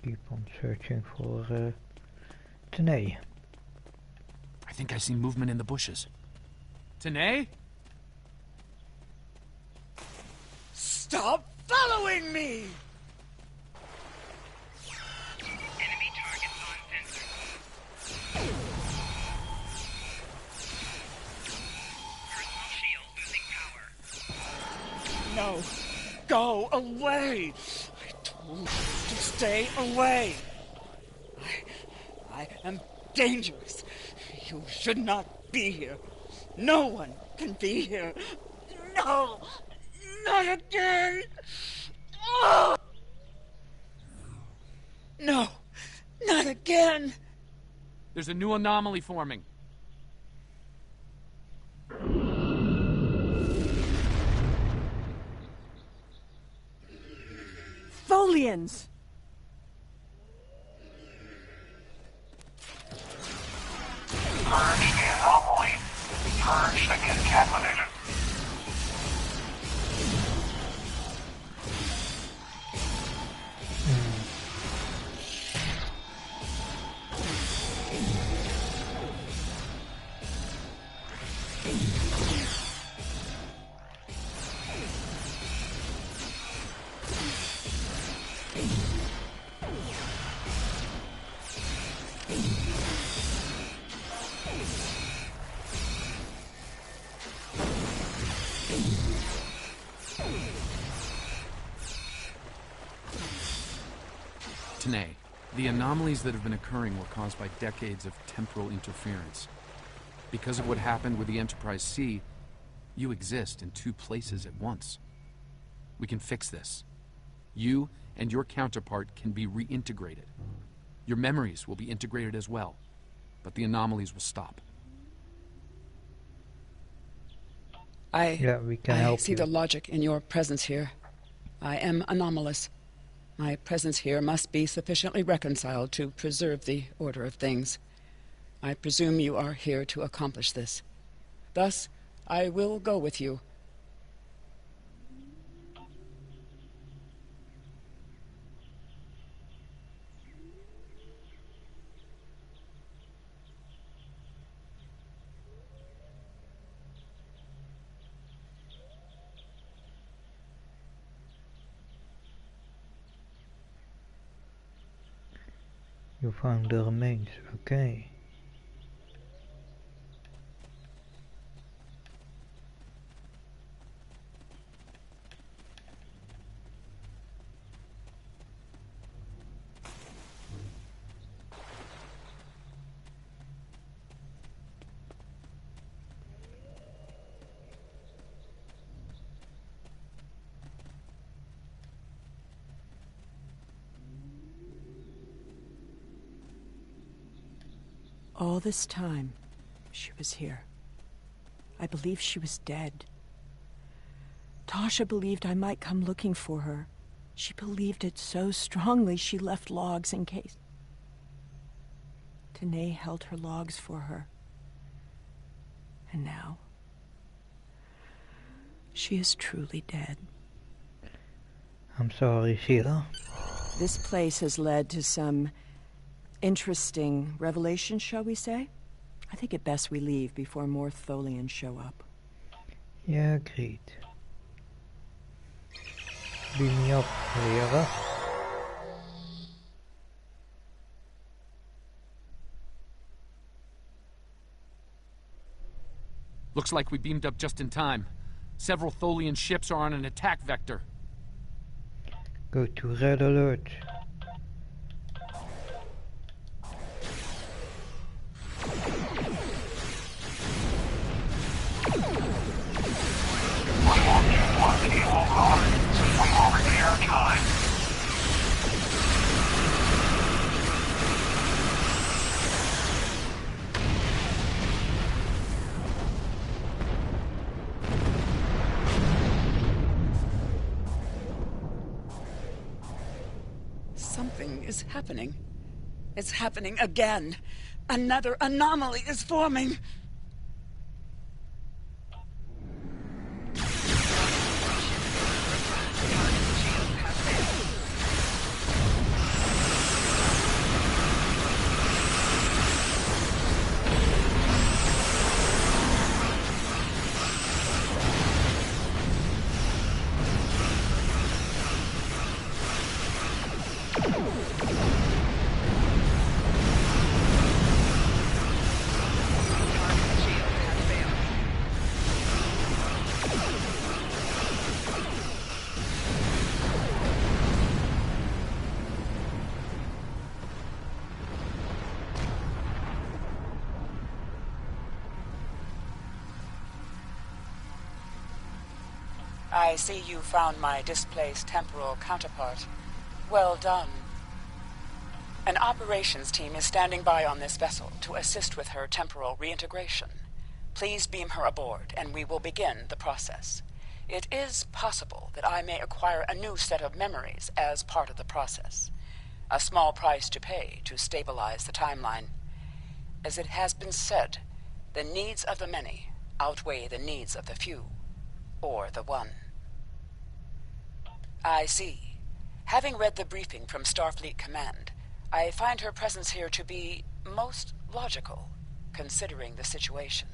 Keep on searching for Tanae. I think I see movement in the bushes. Tanae? Stop following me! Enemy targets uncensored. Personal shield losing power. No. Go away! I told to stay away. I am dangerous. You should not be here. No one can be here. No! Not again! Oh! No! Not again! There's a new anomaly forming. Tholians! Purge the anomaly. Purge the contaminated. Tanae, the anomalies that have been occurring were caused by decades of temporal interference. Because of what happened with the Enterprise C, you exist in two places at once. We can fix this. You and your counterpart can be reintegrated. Your memories will be integrated as well, but the anomalies will stop. We can help see you. the logic in your presence here. I am anomalous. My presence here must be sufficiently reconciled to preserve the order of things. I presume you are here to accomplish this. Thus, I will go with you. You found the remains, okay. All this time, she was here. I believed she was dead. Tasha believed I might come looking for her. She believed it so strongly she left logs in case. Tanae held her logs for her. And now, she is truly dead. I'm sorry, Sheila. This place has led to some interesting revelations, shall we say? I think it best we leave before more Tholians show up. Yeah, agreed. Beam me up, Lyra. Looks like we beamed up just in time. Several Tholian ships are on an attack vector. Go to red alert. Something is happening. It's happening again. Another anomaly is forming. I see you found my displaced temporal counterpart. Well done. An operations team is standing by on this vessel to assist with her temporal reintegration. Please beam her aboard, and we will begin the process. It is possible that I may acquire a new set of memories as part of the process. A small price to pay to stabilize the timeline. As it has been said, the needs of the many outweigh the needs of the few, or the one. I see. Having read the briefing from Starfleet Command, I find her presence here to be most logical, considering the situation.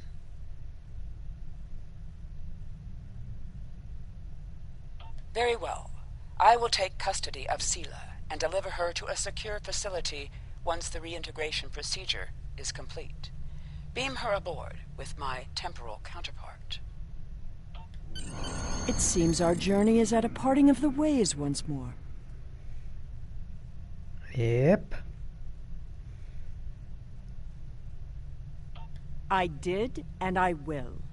Very well. I will take custody of Sela and deliver her to a secure facility once the reintegration procedure is complete. Beam her aboard with my temporal counterpart. It seems our journey is at a parting of the ways once more. Yep. I did, and I will.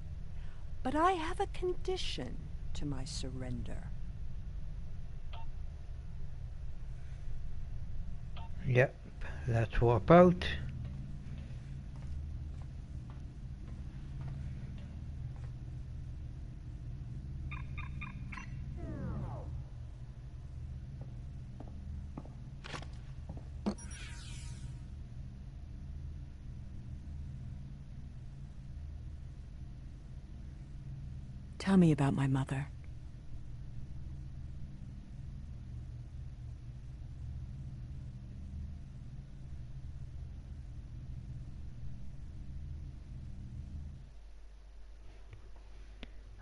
But I have a condition to my surrender. Yep, let's warp out. Tell me about my mother.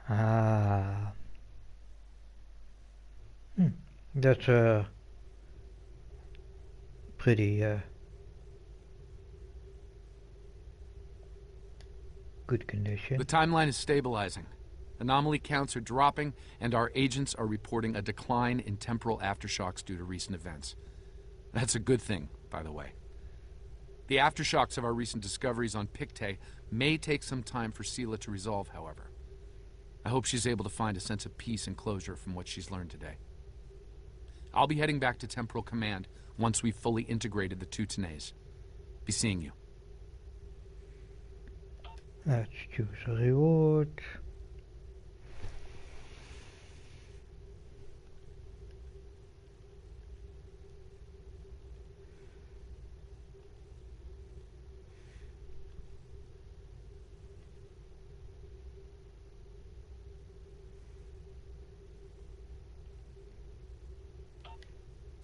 Ah. That's pretty good condition. The timeline is stabilizing. Anomaly counts are dropping, and our agents are reporting a decline in temporal aftershocks due to recent events. That's a good thing, by the way. The aftershocks of our recent discoveries on Pictet may take some time for Sela to resolve, however. I hope she's able to find a sense of peace and closure from what she's learned today. I'll be heading back to Temporal Command once we've fully integrated the two Tenays. Be seeing you. Let's choose a reward.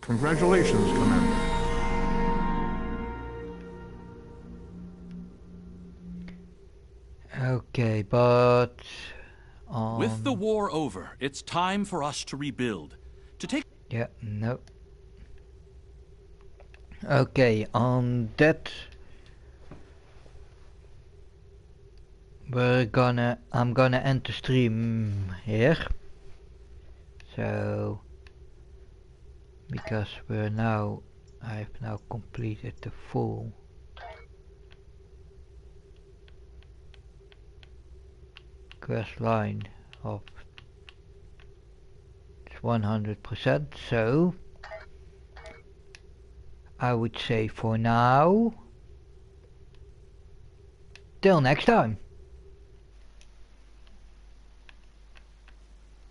Congratulations, Commander. Okay, but with the war over, it's time for us to rebuild. To take yeah, no. Okay, on that I'm gonna end the stream here. So because I've now completed the full quest line of 100%, so I would say for now, till next time.